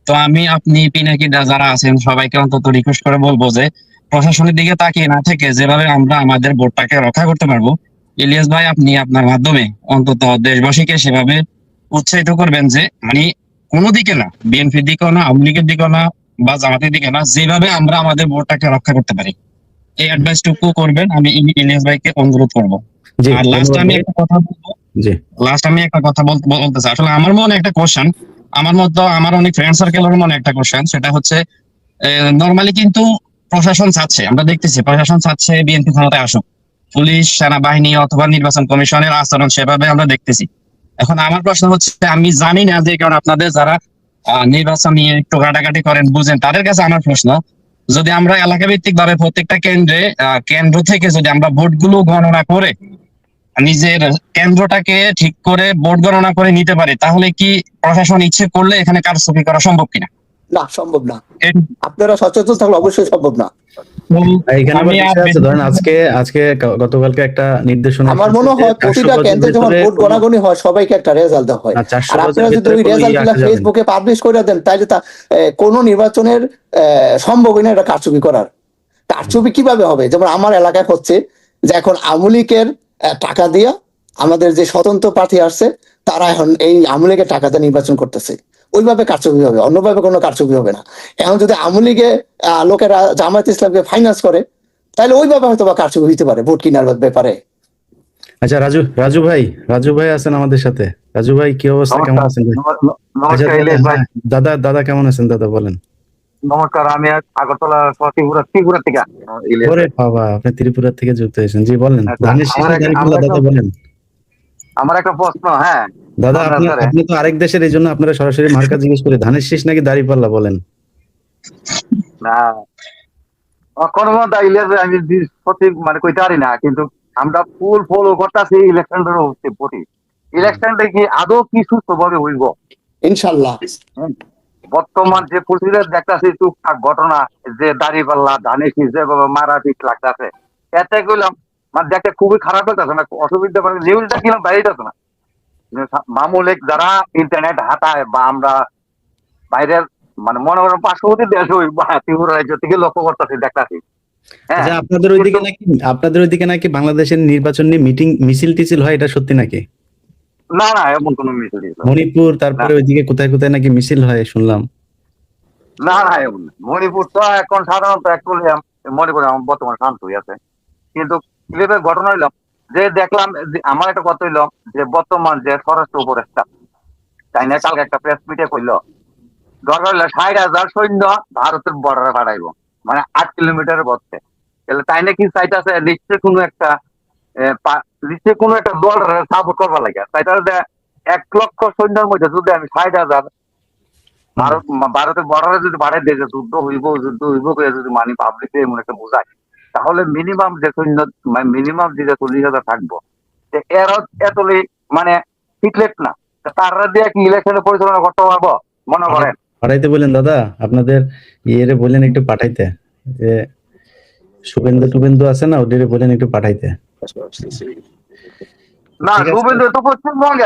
তো আপনি পিনাকি যারা আছেন সবাইকে অন্তত রিকোয়েস্ট করে বলবো যে প্রশাসনের দিকে তাকিয়ে না থেকে যেভাবে আমরা আমাদের ভোটটাকে রক্ষা করতে পারবো, ইলিয়াস ভাই আপনি আপনার মাধ্যমে অন্তত দেশবাসীকে সেভাবে উৎসাহিত করবেন যে মানে কোনো দিকে না, বিএনপির দিকেও না, আওয়ামী লীগের দিকেও না, বা জামাতের দিকে না, যেভাবে আমরা আমাদের ভোটটাকে রক্ষা করতে পারি এই অ্যাডভাইসটুকু করবেন, আমি ইলিয়াস ভাইকে অনুরোধ করবো। আর লাস্ট আমি একটা কথা বলবো, বলতে চাই। আসলে আমার মনে একটা কোশ্চেন, আমার মতো আমার অনেক ফ্রেন্ড সার্কেলের মনে একটা কোশ্চেন, সেটা হচ্ছে নর্মালি কিন্তু প্রশাসন চাচ্ছে, আমরা দেখতেছি প্রশাসন চাচ্ছে বিএনপি ক্ষমতায় আসুক, পুলিশ, সেনাবাহিনী অথবা নির্বাচন কমিশনের আচরণ সেভাবে আমরা দেখতেছি। এখন আমার প্রশ্ন হচ্ছে, আমি জানি না যে কারণ আপনাদের যারা নির্বাচন নিয়ে একটু ঘাটাঘাটি করেন, বুঝেন, তাদের কাছে আমার প্রশ্ন, যদি আমরা এলাকা ভিত্তিক ভাবে প্রত্যেকটা কেন্দ্র থেকে যদি আমরা ভোটগুলো গণনা করে নিজের কেন্দ্রটাকে ঠিক করে ভোট গণনা করে নিতে পারি, তাহলে কি প্রশাসন ইচ্ছে করলে এখানে কারচুপি করা সম্ভব কিনা? না, সম্ভব না। আপনারা সচেতন থাকলে অবশ্যই সম্ভব না। ধরেন আজকে গতকালকে একটা নির্দেশনা, আমার মনে হয় প্রতিটা কেন্দ্রে যখন ভোট গণাগণি হয় সবাইকে একটা রেজাল্ট দেওয়া হয়, আর আপনারা যদি ওই রেজাল্টগুলো ফেসবুকে পাবলিশ করে দেন, তাহলে তা কোনো নির্বাচনের সম্ভবই না এটা কারচুপি করার। কারচুপি কিভাবে হবে? যেমন আমার এলাকায় হচ্ছে যে এখন আওয়ামী লীগের টাকা দিয়া আমাদের যে স্বতন্ত্র প্রার্থী আসছে তারা এখন এই আওয়ামী লীগের টাকাতে নির্বাচন করতেছে, ওইভাবে কারচুপি হবে, অন্যভাবে কোনো কারচুপি হবে না। এখন যদি আওয়ামী লীগে লোকেরা জামায়াত ইসলামকে ফাইন্যান্স করে, তাহলে ওইভাবে হয়তো বা কারচুপি হইতে পারে ভোট কেনার ব্যাপারে। আচ্ছা, রাজু ভাই আছেন আমাদের সাথে। রাজু ভাই কি অবস্থা, কেমন নমস্কার। আছেন ভাই? আচ্ছা নমস্কার দাদা, ইলিয়াস ভাই। দাদা কেমন আছেন দাদা, বলেন। নমস্কার, আমি আগরতলা ত্রিপুরা থেকে ইলিয়াস ওরে ভাই। বাবা, আপনি ত্রিপুরা থেকে যুক্ত হয়েছেন, জি বলেন। আচ্ছা, ধানের শীষ না দাঁড়িপাল্লা, দাদা বলেন। আমার একটা প্রশ্ন, হ্যাঁ দাদা আপনার আপনি স্যারে। আপনি তো আরেক দেশের, এই জন্য আপনারা সরাসরি মার্কা জিজ্ঞেস করে, ধানের শীষ নাকি দাঁড়িপাল্লা বলেন। না কোনো মতো ইলিয়াস ভাই, আমি সত্যি মানে কইতে পারি না, কিন্তু আমরা ফুল ফলো করতেছি ইলেকশনের প্রতি। ইলেকশনটা কি আদৌ কি সুস্থভাবে হইব? ইনশাল্লাহ। হুম। বর্তমান যে পরিস্থিতি দেখতেছি, টুকটাক ঘটনা, যে দাঁড়িপাল্লা ধানের শীষ যেভাবে মারাপিট লাগতেছে, এতে কইলাম মানে দেখতে খুবই খারাপ লাগতেছে না, অসুবিধা মানে নিউজটা কিনা বাইরে যাচ্ছে না। মামুলিক যারা ইন্টারনেট হাতায় বা আমরা বাইরের মানে মনে করেন পার্শ্ববর্তী দেশ ওই বা ত্রিপুরা রাজ্য থেকে লক্ষ্য করতেছি, দেখতেছি। হ্যাঁ, আচ্ছা, আপনাদের ওইদিকে নাকি বাংলাদেশের নির্বাচন নিয়ে মিছিল টিছিল হয়, এটা সত্যি নাকি? না না, এমন কোনো মিছিল ছিল না। মণিপুর, তারপরে ওইদিকে কোথায় কোথায় নাকি মিছিল হয় শুনলাম। না না, এমন না। মণিপুর তো এখন সাধারণত একচুয়ালি মণিপুরে আমার বর্তমানে শান্ত হয়ে আছে, কিন্তু ক্লিপের ঘটনা হইলাম যে দেখলাম যে আমার একটা কথা হইলো যে বর্তমান যে স্বরাষ্ট্র উপদেষ্টা তাই না কালকে একটা প্রেস মিটে কইলো দরকার হইলে ৬০,০০০ সৈন্য ভারতের বর্ডারে পাঠাইবো, মানে ৮ কিলোমিটারের পথে। তাহলে তাই নাকি চাইতেছে নিশ্চয়ই কোনো একটা নিশ্চয়ই কোনো একটা দল সাপোর্ট করবার লাগে। তাই তাহলে ১,০০,০০০ সৈন্যের মধ্যে যদি আমি ৬০,০০০ ভারতের বর্ডারে যদি পাঠাই দিয়ে যে যুদ্ধ হইব করে যদি মানি পাবলিকে এমন একটা বোঝায়, তাহলে মিনিমাম যে সৈন্য মিনিমাম যে ৪০,০০০ থাকবো, এর এতলি মানে সিক্রেট না, তারা দিয়ে কি ইলেকশনে পরিচালনা করতে পারবো মনে করেন? পাঠাইতে বলেন দাদা, আপনাদের ইয়েরে বলেন একটু পাঠাইতে, যে শুভেন্দু আছে না, ওদের বলেন একটু পাঠাইতে। না, ঠিক আছে। শুভেন্দু তো পশ্চিমবঙ্গে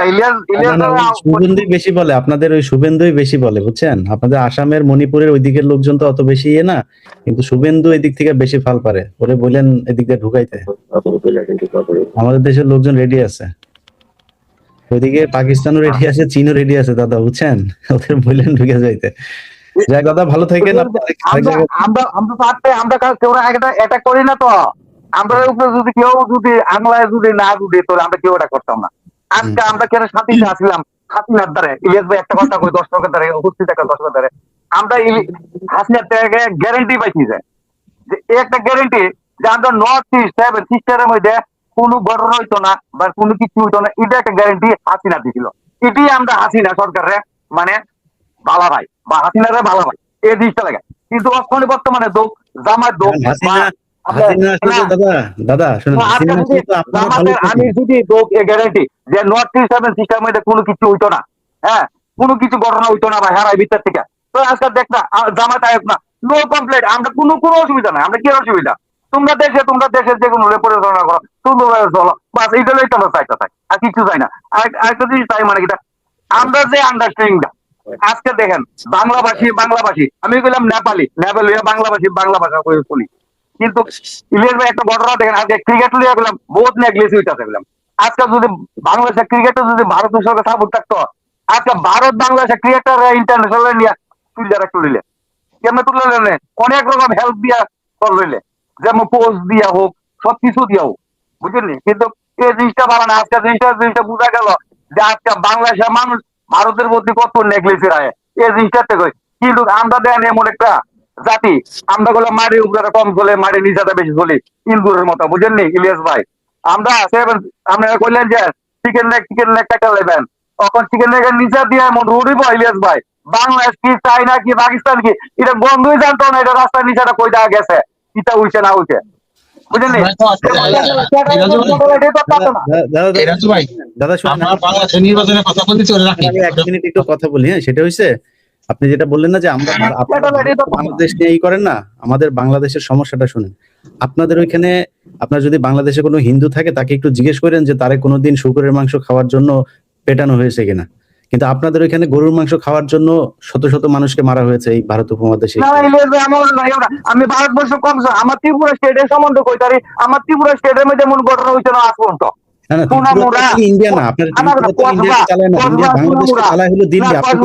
না, না, ওই শুভেন্দুই বেশি বলে, আপনাদের ওই শুভেন্দুই বেশি বলে, বুঝছেন। আপনাদের আসামের মণিপুরের ওই দিকের লোকজন তো অত বেশি ইয়ে না, কিন্তু শুভেন্দু এদিক থেকে বেশি ফাল পারে, ওরে বলেন এদিক দিয়ে ঢুকাইতে। আমাদের দেশের লোকজন রেডি আছে, ওইদিকে পাকিস্তানও রেডি আছে, চীনও রেডি আছে দাদা, বুঝছেন। ওদের বললেন ঢুকে যাইতে। যাই দাদা, ভালো থাকেন। আমরা কেউ এটা করি না তো, আমরা উপরে যদি কেউ যদি আংলায় যদি না যদি তোলে আমরা কেউ এটা করতাম না। আজকে আমরা কেন স্বাধীন আসলাম হাসিনার দ্বারে, ইলিয়াস ভাই একটা কথা কই, দর্শকের দ্বারে উপস্থিত একটা দর্শকের দ্বারে আমরা হাসিনার থেকে গ্যারেন্টি পাইছি যে একটা গ্যারেন্টি যে আমরা নর্থ ইস্ট 7 সিস্টারের মধ্যে কোনো ঘটনা হইতো না বা কোনো কিছু হইতো না, এটা একটা গ্যারেন্টি হাসিনা দিছিল। এটি আমরা হাসিনা সরকারের মানে ভালা ভাই বা হাসিনারে ভালা ভাই এই জিনিসটা লাগে। কিন্তু বর্তমানে দোক জামাত দোক দাদা শুনুন, আমি যদি গ্যারান্টি যে নর্থ ইস্ট 7 সিস্টার মধ্যে কোনো কিছু হইতো না, হ্যাঁ কোনো কিছু ঘটনা হইতো না বা হেরাই ভিতর থেকে, তো আজকাল দেখ না জামাত আয়োগ না, নো কমপ্লেট, আমরা কোনো অসুবিধা নাই। আমরা কি অসুবিধা? তোমরা দেশের যে কোনো পরিচালনা করো, সুন্দরভাবে চলো, বাস এইটাই তো আমরা চাইতে চাই, আর কিছু চাই না। আরেকটা জিনিস চাই মানে কিটা, আমরা যে আন্ডারস্ট্যান্ডিংটা আজকে দেখেন, বাংলাভাষী আমি বললাম নেপালি বাংলা ভাষা শুনি, কিন্তু ইলিয়াস ভাই একটা ঘটনা দেখেন, আজকে ক্রিকেট লিয়ে গেলাম বহুত নেগলেসি হইতাছে গেলাম। আজকে যদি বাংলাদেশের ক্রিকেটে যদি ভারতের সঙ্গে সাপোর্ট থাকতো, আজকে ভারত বাংলাদেশের ক্রিকেটার ইন্টারন্যাশনাল নিয়ে তুলিলে কেমন তুলে অনেক রকম হেল্প দিয়া চললে, যেমন পোস্ট দিয়া হোক, সবকিছু দিয়া হোক, বুঝলি। কিন্তু এই জিনিসটা ভালো না। আজকে জিনিসটা বোঝা গেল যে আজকে বাংলাদেশের মানুষ ভারতের প্রতি কত নেগলেসি রায়, এই জিনিসটা থেকে। কিন্তু আমরা দেন এমন একটা জাতি, আমরা গুলো মাটির উপরে কম চলে, মাটির নিচাটা বেশি চলি, ইন্দুরের মতো, বুঝেননি ইলিয়াস ভাই। আমরা আপনারা কইলেন যে চিকেন লেগ টাকা লেবেন, তখন চিকেন লেগের নিচা দিয়ে এমন রুড়িব ইলিয়াস ভাই, বাংলাদেশ কি চাইনা কি পাকিস্তান কি এটা বন্ধুই জানতো না, এটা রাস্তার নিচাটা কই দেওয়া গেছে, ইটা উইছে না উইছে, বুঝেননি। দাদা শুনুন, বাংলাদেশের নির্বাচনের কথা বলতে রাখি, আমি 1 মিনিট একটু কথা বলি। হ্যাঁ, সেটা হইছে, আপনি যেটা বললেন না যে আমরা বাংলাদেশ নিয়ে এই করেন না, আমাদের বাংলাদেশের সমস্যাটা শুনেন। আপনাদের ওইখানে আপনার যদি বাংলাদেশে কোনো হিন্দু থাকে, তাকে একটু জিজ্ঞেস করেন যে তারে কোনোদিন শুকরের মাংস খাওয়ার জন্য পেটানো হয়েছে কিনা। কিন্তু আপনাদের ওইখানে গরুর মাংস খাওয়ার জন্য শত শত মানুষকে মারা হয়েছে এই ভারত উপমহাদেশে। আমি ভারতবর্ষ কম, আমার ত্রিপুরা স্টেটের সম্বন্ধে কইতারি, আমার ত্রিপুরা স্টেটের মধ্যে এমন ঘটনা হইছে না আজ পর্যন্ত। ইন্ডিয়া না, আপনার ইন্ডিয়া চালায় না, ইন্ডিয়া বাংলাদেশকে চালায় হলো দিল্লি। আপনি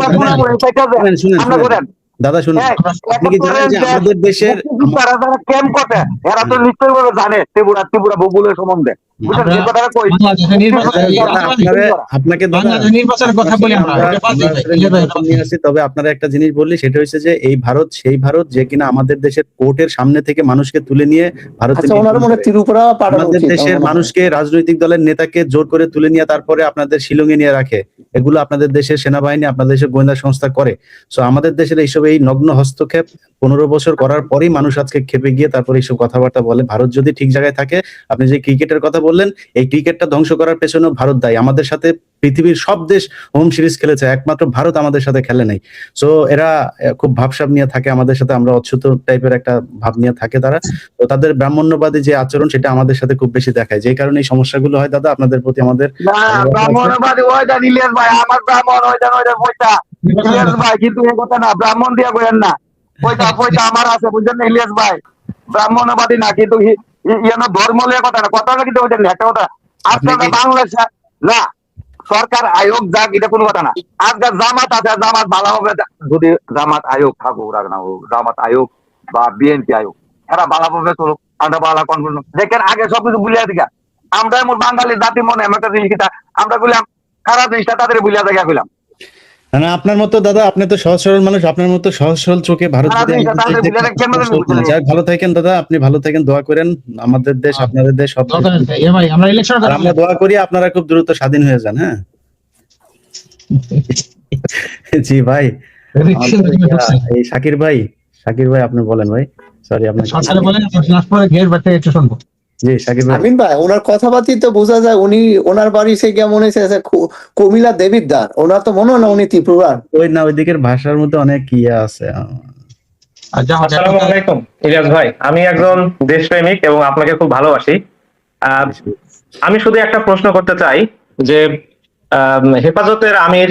দাদা শুনুন, হ্যাঁ, আপনি কি জানেন যে আমাদের দেশের মুক্তিযোদ্ধারা যারা ক্যাম্প করতে এরা তো নিশ্চয়ই ভাবে জানে ত্রিপুরা বগুলের সম্বন্ধে, বুঝলেন আমরা যে কথাটা কই বাংলাদেশের নির্বাচন- আপনাকে দাদা বাংলাদেশ নির্বাচনের কথা বলি আমরা, এটা বাদ দিই ভাই, এটা বাদ দিই। নিয়ে আসি, তবে আপনারা একটা জিনিস বললি, সেটা হচ্ছে যে এই ভারত সেই ভারত যে কিনা আমাদের দেশের কোর্টের সামনে থেকে মানুষকে তুলে নিয়ে ভারতে আচ্ছা, ওনার মনে হয় ত্রিপুরা পাঠানো আমাদের উচিত দেশের আমার মনে হয়। মানুষকে, রাজনৈতিক দলের নেতাকে জোর করে তুলে নিয়ে তারপরে আপনাদের শিলংয়ে নিয়ে রাখে। এগুলো আপনাদের দেশের সেনাবাহিনী, আপনাদের দেশের গোয়েন্দা সংস্থা করে। সো আমাদের দেশের এইসব এই নগ্ন হস্তক্ষেপ 15 বছর করার পরেই মানুষ আজকে খেপে গিয়ে তারপরে এইসব কথাবার্তা বলে। ভারত যদি ঠিক জায়গায় থাকে, আপনি যে ক্রিকেটের কথা বললেন, এই ক্রিকেটটা ধ্বংস করার পেছনেও ভারত দায়ী। আমাদের সাথে পৃথিবীর সব দেশ হোম সিরিজ খেলেছে, একমাত্র ভারত আমাদের সাথে খেলে নাই। সো এরা খুব ভাবসাব নিয়ে থাকে আমাদের সাথে, আমরা অচ্যুত টাইপের একটা ভাব নিয়ে থাকে তারা। তো তাদের ব্রাহ্মণ্যবাদী যে আচরণ, সেটা আমাদের সাথে খুব বেশি দেখায়, যেই কারণে এই সমস্যাগুলো হয়। দাদা আপনাদের প্রতি আমাদের না ব্রাহ্মণবাদী হয় যান ইলিয়াস ভাই, আমার ব্রাহ্মণ হয় যান পয়সা ইলিয়াস ভাই, কিন্তু এই কথা না, ব্রাহ্মণ দিয়া করেন না, পয়সা আমার আছে, বুঝলেন না ইলিয়াস ভাই, ব্রাহ্মণবাদী না, কিন্তু ধর্ম লিয়ে কথা না, কথাটা কিন্তু বুঝলেন না, একটা কথা আপনারা বাংলাদেশ না সরকার আয়োগ যাক, এটা কোনো কথা না। আজকাল জামাত আছে, জামাত ভালো হবে, যদি জামাত আয়োগ থাকুক না হোক, জামাত আয়োগ বা বিএনপি আয়োগ, এরা ভালো হবে চলুক, আমরা ভালো কনফার্ম দেখেন, আগে সবকিছু বুলিয়া দিকা, আমরা এমন বাঙালি জাতি মনে এমন একটা জিনিস আমরা বললাম, খারাপ জিনিসটা তাদের বুলিয়া দেখা কইলাম। না, আপনার মতো দাদা, আপনি তো সহজ সরল মানুষ, আপনার মতো সহজ সরল চোখে ভারত যদি যাক, ভালো থাকেন দাদা, আপনি ভালো থাকেন, দোয়া করেন আমাদের দেশ, আপনাদের দেশ, সব দরকার নেই। এ ভাই আমরা ইলেকশন আর আমরা দোয়া করি আপনারা খুব দ্রুত স্বাধীন হয়ে যান। হ্যাঁ জি ভাই, এই শাকির ভাই আপনি বলেন ভাই, সরি আপনি সরকারে বলেন, পরে ঘের বাড়তে একটু শুনবো। জি শাকির ভাই। আমিন ভাই, ওনার কথাবার্তি তো বোঝা যায় উনি, ওনার বাড়ি সে কেমন হয়েছে কুমিল্লা দেবিদ্বার, ওনার তো মনে হয় না উনি ত্রিপুরার। ওই না, ওই দিকের ভাষার মধ্যে অনেক ইয়ে আছে। আর যা আসসালামু আলাইকুম ইলিয়াস ভাই, আমি একজন দেশপ্রেমিক এবং আপনাকে খুব ভালোবাসি। আমি শুধু একটা প্রশ্ন করতে চাই যে হেফাজতের আমির,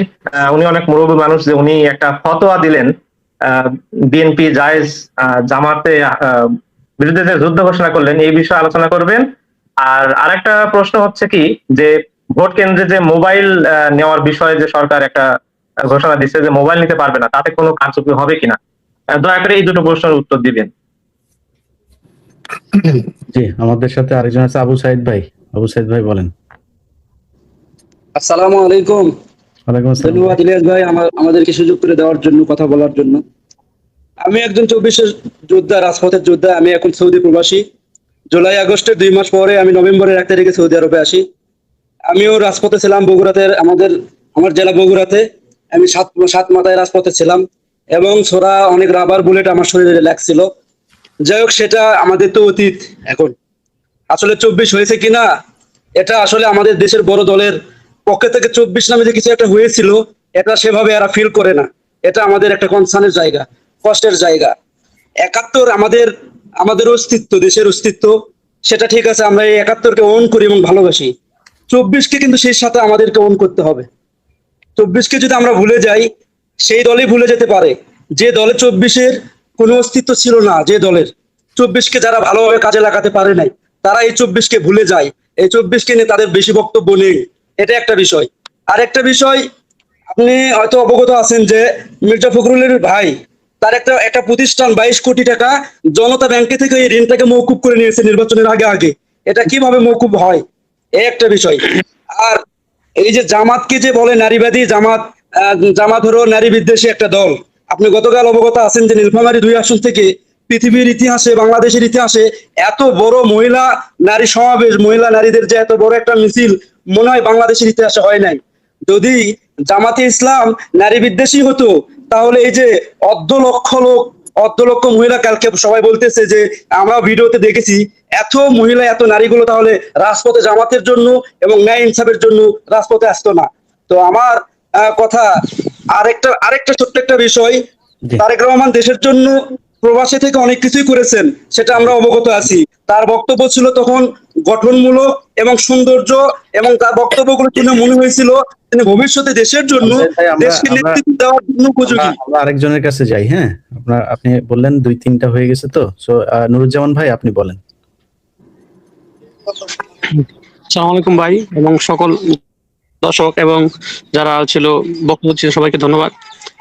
উনি অনেক মুরব্বী মানুষ, যে উনি একটা ফতোয়া দিলেন বিএনপি জায়েজ জামাতে বিরুদ্ধে যে যুদ্ধ ঘোষণা করলেন, এই বিষয়ে আলোচনা করবেন। আর আরেকটা প্রশ্ন হচ্ছে কি, যে ভোট কেন্দ্রে যে মোবাইল নেওয়ার বিষয়ে যে সরকার একটা ঘোষণা দিচ্ছে যে মোবাইল নিতে পারবে না, তাতে কোনো কারচুপি হবে কিনা, দয়া করে এই দুটো প্রশ্নের উত্তর দিবেন। জি, আমাদের সাথে আরেকজন আছে, আবু সাইদ ভাই। আবু সাইদ ভাই বলেন। আসসালামু আলাইকুম। ওয়ালাইকুম আসসালাম। ধন্যবাদ ইলিয়াস ভাই আমাদেরকে সুযোগ করে দেওয়ার জন্য, কথা বলার জন্য। আমি একজন 24 যোদ্ধা, রাজপথের যোদ্ধা। আমি এখন সৌদি প্রবাসী। জুলাই আগস্টের 2 মাস পরে আমি নভেম্বরের 1 তারিখে সৌদি আরবে আসি। আমিও রাজপথে ছিলাম বগুড়াতে, আমার জেলা বগুড়াতে। আমি সাত মাথায় রাজপথে ছিলাম এবং ছোড়া অনেক রাবার বুলেট আমার শরীরে লাগছিল। যাই হোক, সেটা আমাদের তো অতীত। এখন আসলে 24 হয়েছে কিনা, এটা আসলে আমাদের দেশের বড় দলের পক্ষে থেকে 24 নামে যে কিছু একটা হয়েছিল, এটা সেভাবে এরা ফিল করে না। এটা আমাদের একটা কনসার্নের জায়গা, কষ্টের জায়গা। 71 আমাদের অস্তিত্ব, দেশের অস্তিত্ব, সেটা ঠিক আছে, আমরা এই 71-কে ওন করি এবং ভালোবাসি। 24-কে কিন্তু সেই সাথে আমাদেরকে ওন করতে হবে। 24-কে যদি আমরা ভুলে যাই, সেই দলই ভুলে যেতে পারে যে দলে 24-এর কোনো অস্তিত্ব ছিল না, যে দলের 24-কে যারা ভালোভাবে কাজে লাগাতে পারে নাই, তারা এই 24-কে ভুলে যায়। এই 24-কে নিয়ে তাদের বেশি বক্তব্য নেই, এটা একটা বিষয়। আর একটা বিষয়, আপনি হয়তো অবগত আছেন যে মির্জা ফখরুলের ভাই, তার একটা প্রতিষ্ঠান 22 কোটি টাকা জনতা ব্যাংকে থেকে এই ঋণটাকে মওকুফ করে নিয়েছে নির্বাচনের আগে। এটা কিভাবে মওকুফ হয়, এই একটা বিষয়। আর এই যে জামাতকে যে বলে নারীবাদী, জামাত হলো নারী বিদ্বেষী একটা দল। আপনি গতকাল অবগত আছেন যে নীলফামারী 2 আসন থেকে পৃথিবীর ইতিহাসে, বাংলাদেশের ইতিহাসে এত বড় মহিলা নারী সমাবেশ, মহিলা নারীদের যে এত বড় একটা মিছিল, মনে হয় বাংলাদেশের ইতিহাসে হয় নাই। যদি জামাতে ইসলাম নারী বিদ্বেষী হতো, তাহলে এই যে অর্ধ লক্ষ মহিলা, কালকে সবাই বলতেছে যে আমরা ভিডিওতে দেখেছি, এত মহিলা এত নারীগুলো তাহলে রাজপথে জামাতের জন্য এবং ন্যায় ইনসাফের জন্য রাজপথে আসতো না। তো আমার কথা, আরেকটা ছোট্ট একটা বিষয়, তারেক রহমান দেশের জন্য প্রবাসী থেকে অনেক কিছুই করেছেন, সেটা আমরা অবগত আছি। তার বক্তব্য ছিল তখন গঠনমূলক এবং সৌন্দর্য, এবং তার বক্তব্যগুলো শুনে মনে হয়েছিল তিনি ভবিষ্যতে দেশের জন্য, দেশকে নেতৃত্ব দেওয়ার জন্য উপযোগী। আমরা আরেকজনের কাছে যাই। হ্যাঁ, আপনি বললেন 2-3টা হয়ে গেছে তো। সো নুরুজ্জামান ভাই, আপনি বলেন। আসসালামু আলাইকুম ভাই, এবং সকল দর্শক এবং যারা ছিল বক্তব্য ছিল, সবাইকে ধন্যবাদ।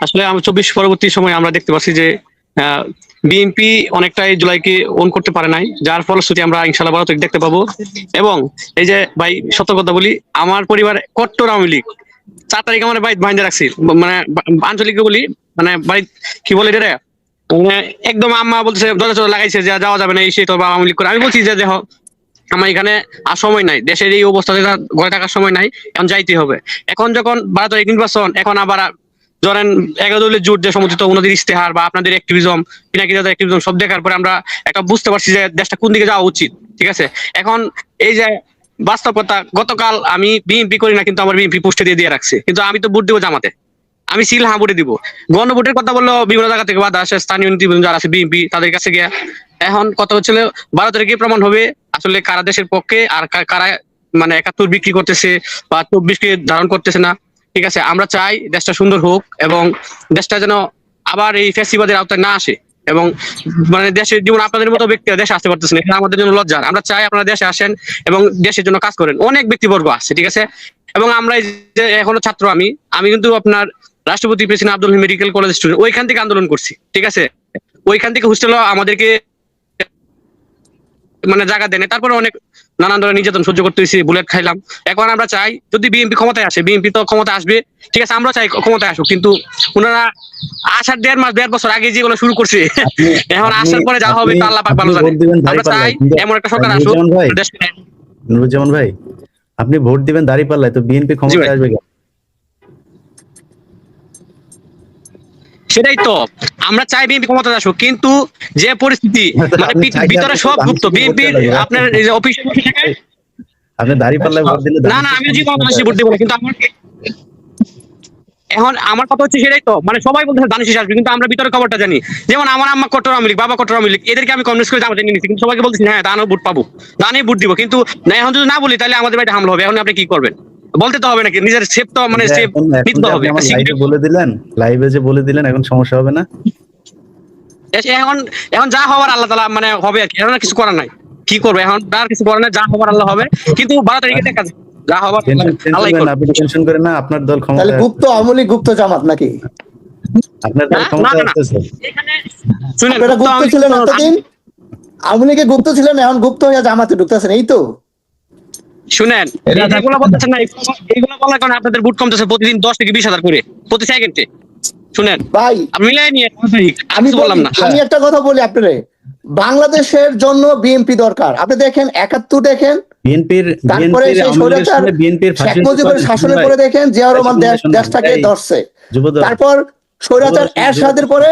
আসলে আমি 24 পরবর্তী সময় আমরা দেখতে পাচ্ছি যে বিএনপি অনেকটাই জুলাইকে অন করতে পারে নাই, যার ফলশ্রুতি আমরা ইনশাল্লাহ 12 তারিখ দেখতে পাবো। এবং এই যে ভাই সত্য কথা বলি, আমার পরিবার কট্টর আওয়ামী লীগ। 4 তারিখ আমার বাড়ি বাইন্দা রাখছি, মানে আঞ্চলিক বলি, মানে বাড়ি কি বলে এটা, মানে একদম আম্মা বলছে দরজা লাগাইছে যে যাওয়া যাবে না, এই সেই তো আওয়ামী লীগ করে। আমি বলছি যে দেখো আমার এখানে আর সময় নাই, দেশের এই অবস্থাতে ঘরে থাকার সময় নাই, এখন যাইতে হবে। এখন যখন 12 তারিখ নির্বাচন, এখন আবার ধরেন 11 দলের জোট যে সমর্থিত ওনাদের ইস্তেহার বা আপনাদের অ্যাক্টিভিজম, পিনাকি দাদার অ্যাক্টিভিজম সব দেখার পরে আমরা একটা বুঝতে পারছি যে দেশটা কোন দিকে যাওয়া উচিত। ঠিক আছে, এখন এই যে বাস্তবতা, গতকাল আমি বিএনপি করি না, কিন্তু আমার বিএনপি পোস্টে দিয়ে রাখছে, কিন্তু আমি তো ভোট দিব জামাতে, আমি সিল হ্যাঁ ভোটে দিব। গণভোটের কথা বললো বিভিন্ন জায়গা থেকে বাধা আসে, স্থানীয় নীতিবৃন্দ যারা আছে বিএনপি তাদের কাছে গিয়া। এখন কথা হচ্ছিল 12 তারিখে প্রমাণ হবে আসলে কারা দেশের পক্ষে আর কারা মানে 71 বিক্রি করতেছে বা 24কে ধারণ করতেছে না। ঠিক আছে, আমরা চাই দেশটা সুন্দর হোক এবং দেশটা যেন আবার এই ফ্যাসিবাদের আওতায় না আসে, এবং মানে দেশের যেমন আপনাদের মতো ব্যক্তিরা দেশে আসতে পারতেছেন, এটা আমাদের জন্য লজ্জার। আমরা চাই আপনারা দেশে আসেন এবং দেশের জন্য কাজ করেন। অনেক ব্যক্তিবর্গ আছে, ঠিক আছে, এবং আমরা এই যে এখনো ছাত্র, আমি কিন্তু আপনার রাষ্ট্রপতি president Abdul Hamid medical college student, ওইখান থেকে আন্দোলন করছি। ঠিক আছে, ওইখান থেকে হোস্টেল আমাদেরকে মানে জায়গা দেয় না, তারপরে অনেক নানান ধরনের নির্যাতন সহ্য করতে হয়েছে, বুলেট খাইলাম। এখন আমরা চাই যদি বিএনপি ক্ষমতায় আসে, বিএনপি তো ক্ষমতা আসবে, ঠিক আছে, আমরা চাই ক্ষমতায় আসুক, কিন্তু ওনারা আসার 1.5 বছর আগে যেগুলো শুরু করছে, এখন আসার পরে যা হবে তা আল্লাহ পাক ভালো জানে। আমরা চাই এমন একটা সরকার আসুক। নুরুজ্জামান ভাই, আপনি ভোট দিবেন দাঁড়িপাল্লায়, তো বিএনপি ক্ষমতায় আসবে কেন? সেটাই তো, আমরা চাই বিএনপি ক্ষমতায় আসুক, কিন্তু যে পরিস্থিতি মানে ভিতরে সব গুপ্ত, বিএনপির আপনার অফিসে বসে থাকে। আপনি দাঁড়িপাল্লায় ভোট দিলে না না, আমি জীবন ভোট দেবো না, কিন্তু আমার এখন আমার কথা হচ্ছে সেটাই তো, মানে সবাই বলতে দানিশ আসবে, কিন্তু আমরা ভিতরে খবরটা জানি। যেমন আমার আম্মা কট্টর আওয়ামী লীগ, বাবা কট্টর আওয়ামী লীগ, এদেরকে আমি কনভিন্স করে জামাতে নিয়ে নিচ্ছি, কিন্তু সবাইকে বলতেছি হ্যাঁ দানও ভোট পাবো, দানেই ভোট দিব, কিন্তু এখন যদি না বলি তাহলে আমাদের বাড়িতে হামলা হবে। এখন আপনি কি করবেন বলতে তো হবে নাকি, নিজের সেফ তো মানে সেফ নিতে হবে। লাইভে যে বলে দিলেন, এখন সমস্যা হবে না? এখন এখন যা হওয়ার আল্লাহ তাআলা মানে হবে আর কি, এখন আর কিছু করার নাই। কি করবে এখন, আর কিছু করার নাই, যা হওয়ার আল্লাহ হবে, কিন্তু 12 তারিখে দেখা যাবে যা হওয়ার আল্লাহই করবে। আপনি টেনশন করেন না, আপনার দল তাহলে ক্ষমতায় গুপ্ত আওয়ামী লীগ, গুপ্ত জামাত নাকি? আপনার দল ক্ষমতায় আসছে। শুনেন, আপনারা গুপ্ত ছিলেন এতদিন, আওয়ামী লীগে গুপ্ত ছিলেন, এখন গুপ্ত হয়ে জামাতে ঢুকতেছেন, এই তো। শুনেন, এগুলো বলতেছেন না, এইগুলো বলার কারণে আপনাদের বুট কমতেছে প্রতিদিন 10 থেকে 20,000 করে প্রতি সেকেন্ডে। শুনেন ভাই, মিলাই নিয়ে আমি বললাম না। আমি একটা কথা বলি আপনারে, বাংলাদেশের জন্য বিএনপি দরকার। আপনি দেখেন 71 দেখেন, তারপরে সেই স্বৈরাচার শেখ মুজিবের শাসনের পরে দেখেন জিয়াউর রহমান দেশটাকে ধরছে, তারপর স্বৈরাচার এরশাদের পরে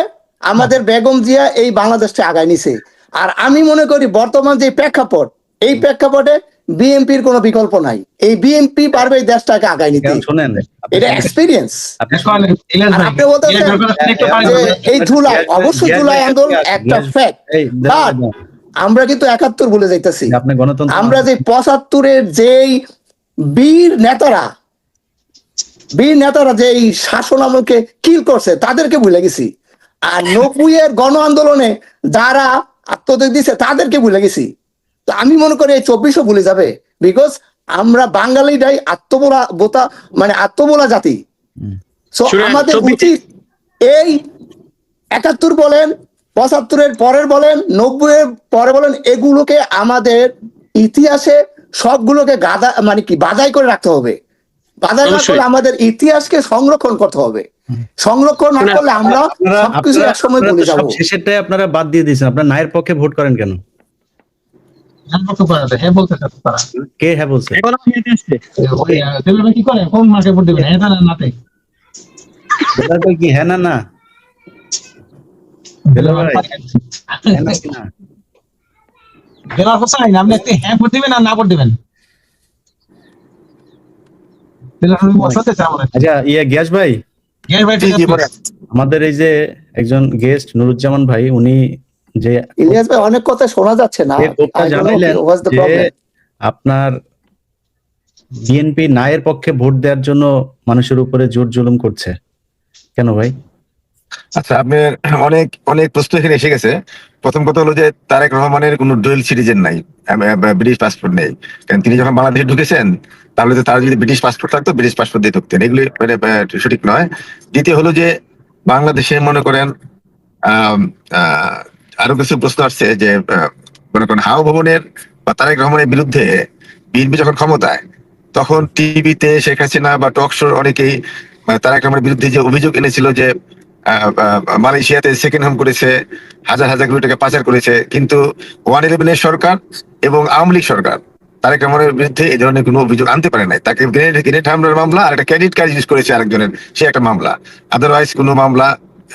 আমাদের বেগম জিয়া এই বাংলাদেশটা আগায় নিছে। আর আমি মনে করি বর্তমান যে প্রেক্ষাপট, এই প্রেক্ষাপটে বিএনপির কোনো বিকল্প নাই, এই বিএনপি পারবে এই দেশটাকে আগায় নিতে। শুনেন, এটা এক্সপিরিয়েন্স। আপনি বলতেছেন যে এই জুলাই, অবশ্যই জুলাই আন্দোলন একটা ফ্যাক্ট, বাট আমরা কিন্তু 71 বলে যাইতেছি। আমরা যে 75-এর যেই বীর নেতারা যে এই শাসন আমলকে কিল করছে তাদেরকে ভুলে গেছি, আর 90-এর গণ আন্দোলনে যারা আত্মত্যাগ দিছে তাদেরকে ভুলে গেছি। তো আমি মনে করি এই 24ও ভুলে যাবে, বিকজ আমরা বাঙালিটাই আত্মবোলা জাতি। সো আমাদের উচিত এই 71 বলেন, 75-এর পরের বলেন, 90-এর পরে বলেন, এগুলোকে আমাদের ইতিহাসে সবগুলোকে বাজাই করে রাখতে হবে। বাজাই না করলে আমাদের ইতিহাসকে সংরক্ষণ করতে হবে। সংরক্ষণ না করলে আমরা সবকিছু একসময় ভুলে যাবো। শেষেরটাই আপনারা বাদ দিয়ে দিয়েছেন, আপনারা নায়ের পক্ষে ভোট করেন কেন? কে হ্যাঁ বলছে? কি করে, কোন মার্কে ভোট দেবেন, হ্যাঁ না নাতে? কি হ্যাঁ না? আপনি হ্যাঁ ভোট দিবেন আর না ভোট দিবেন? আচ্ছা, গিয়াস ভাই, আমাদের এই যে একজন গেস্ট নুরুজ্জামান ভাই, উনি যে ইলিয়াস ভাই অনেক কথা শোনা যাচ্ছে না, জানাইলেন যে আপনার বিএনপি নায়ের পক্ষে ভোট দেওয়ার জন্য মানুষের উপরে জোর জুলুম করছে, কেন ভাই? আচ্ছা, আপনার অনেক অনেক প্রশ্ন এখানে এসে গেছে। প্রথম কথা হলো যে তারেক রহমানের কোনো ডুয়েল সিটিজেন নাই, ব্রিটিশ পাসপোর্ট নেই, কারণ তিনি যখন বাংলাদেশে ঢুকেছেন তাহলে তো তারা যদি ব্রিটিশ পাসপোর্ট থাকতো ব্রিটিশ পাসপোর্ট দিয়ে ঢুকতেন, এগুলি মানে সঠিক নয়। দ্বিতীয় হলো যে বাংলাদেশে মনে করেন আম, আরো কিছু প্রশ্ন আসছে যে মনে করেন হাও ভবনের বা তারেক রহমানের বিরুদ্ধে বিএনপি যখন ক্ষমতায়, তখন টিভিতে শেখ হাসিনা বা টক শোর অনেকেই তারেক রহমানের বিরুদ্ধে যে অভিযোগ এনেছিল যে মালয়েশিয়াতে সেকেন্ড হোম করেছে, হাজার হাজার কোটি টাকা পাচার করেছে, কিন্তু 111 সরকার এবং আওয়ামী লীগ সরকার তারেক রহমানের বিরুদ্ধে এই ধরনের কোনো অভিযোগ আনতে পারে নাই। তাকে গ্রেনেড হামলার মামলা আর একটা ক্রেডিট কার্ড ইউজ করেছে আরেকজনের, সে একটা মামলা, আদারওয়াইজ কোনো মামলা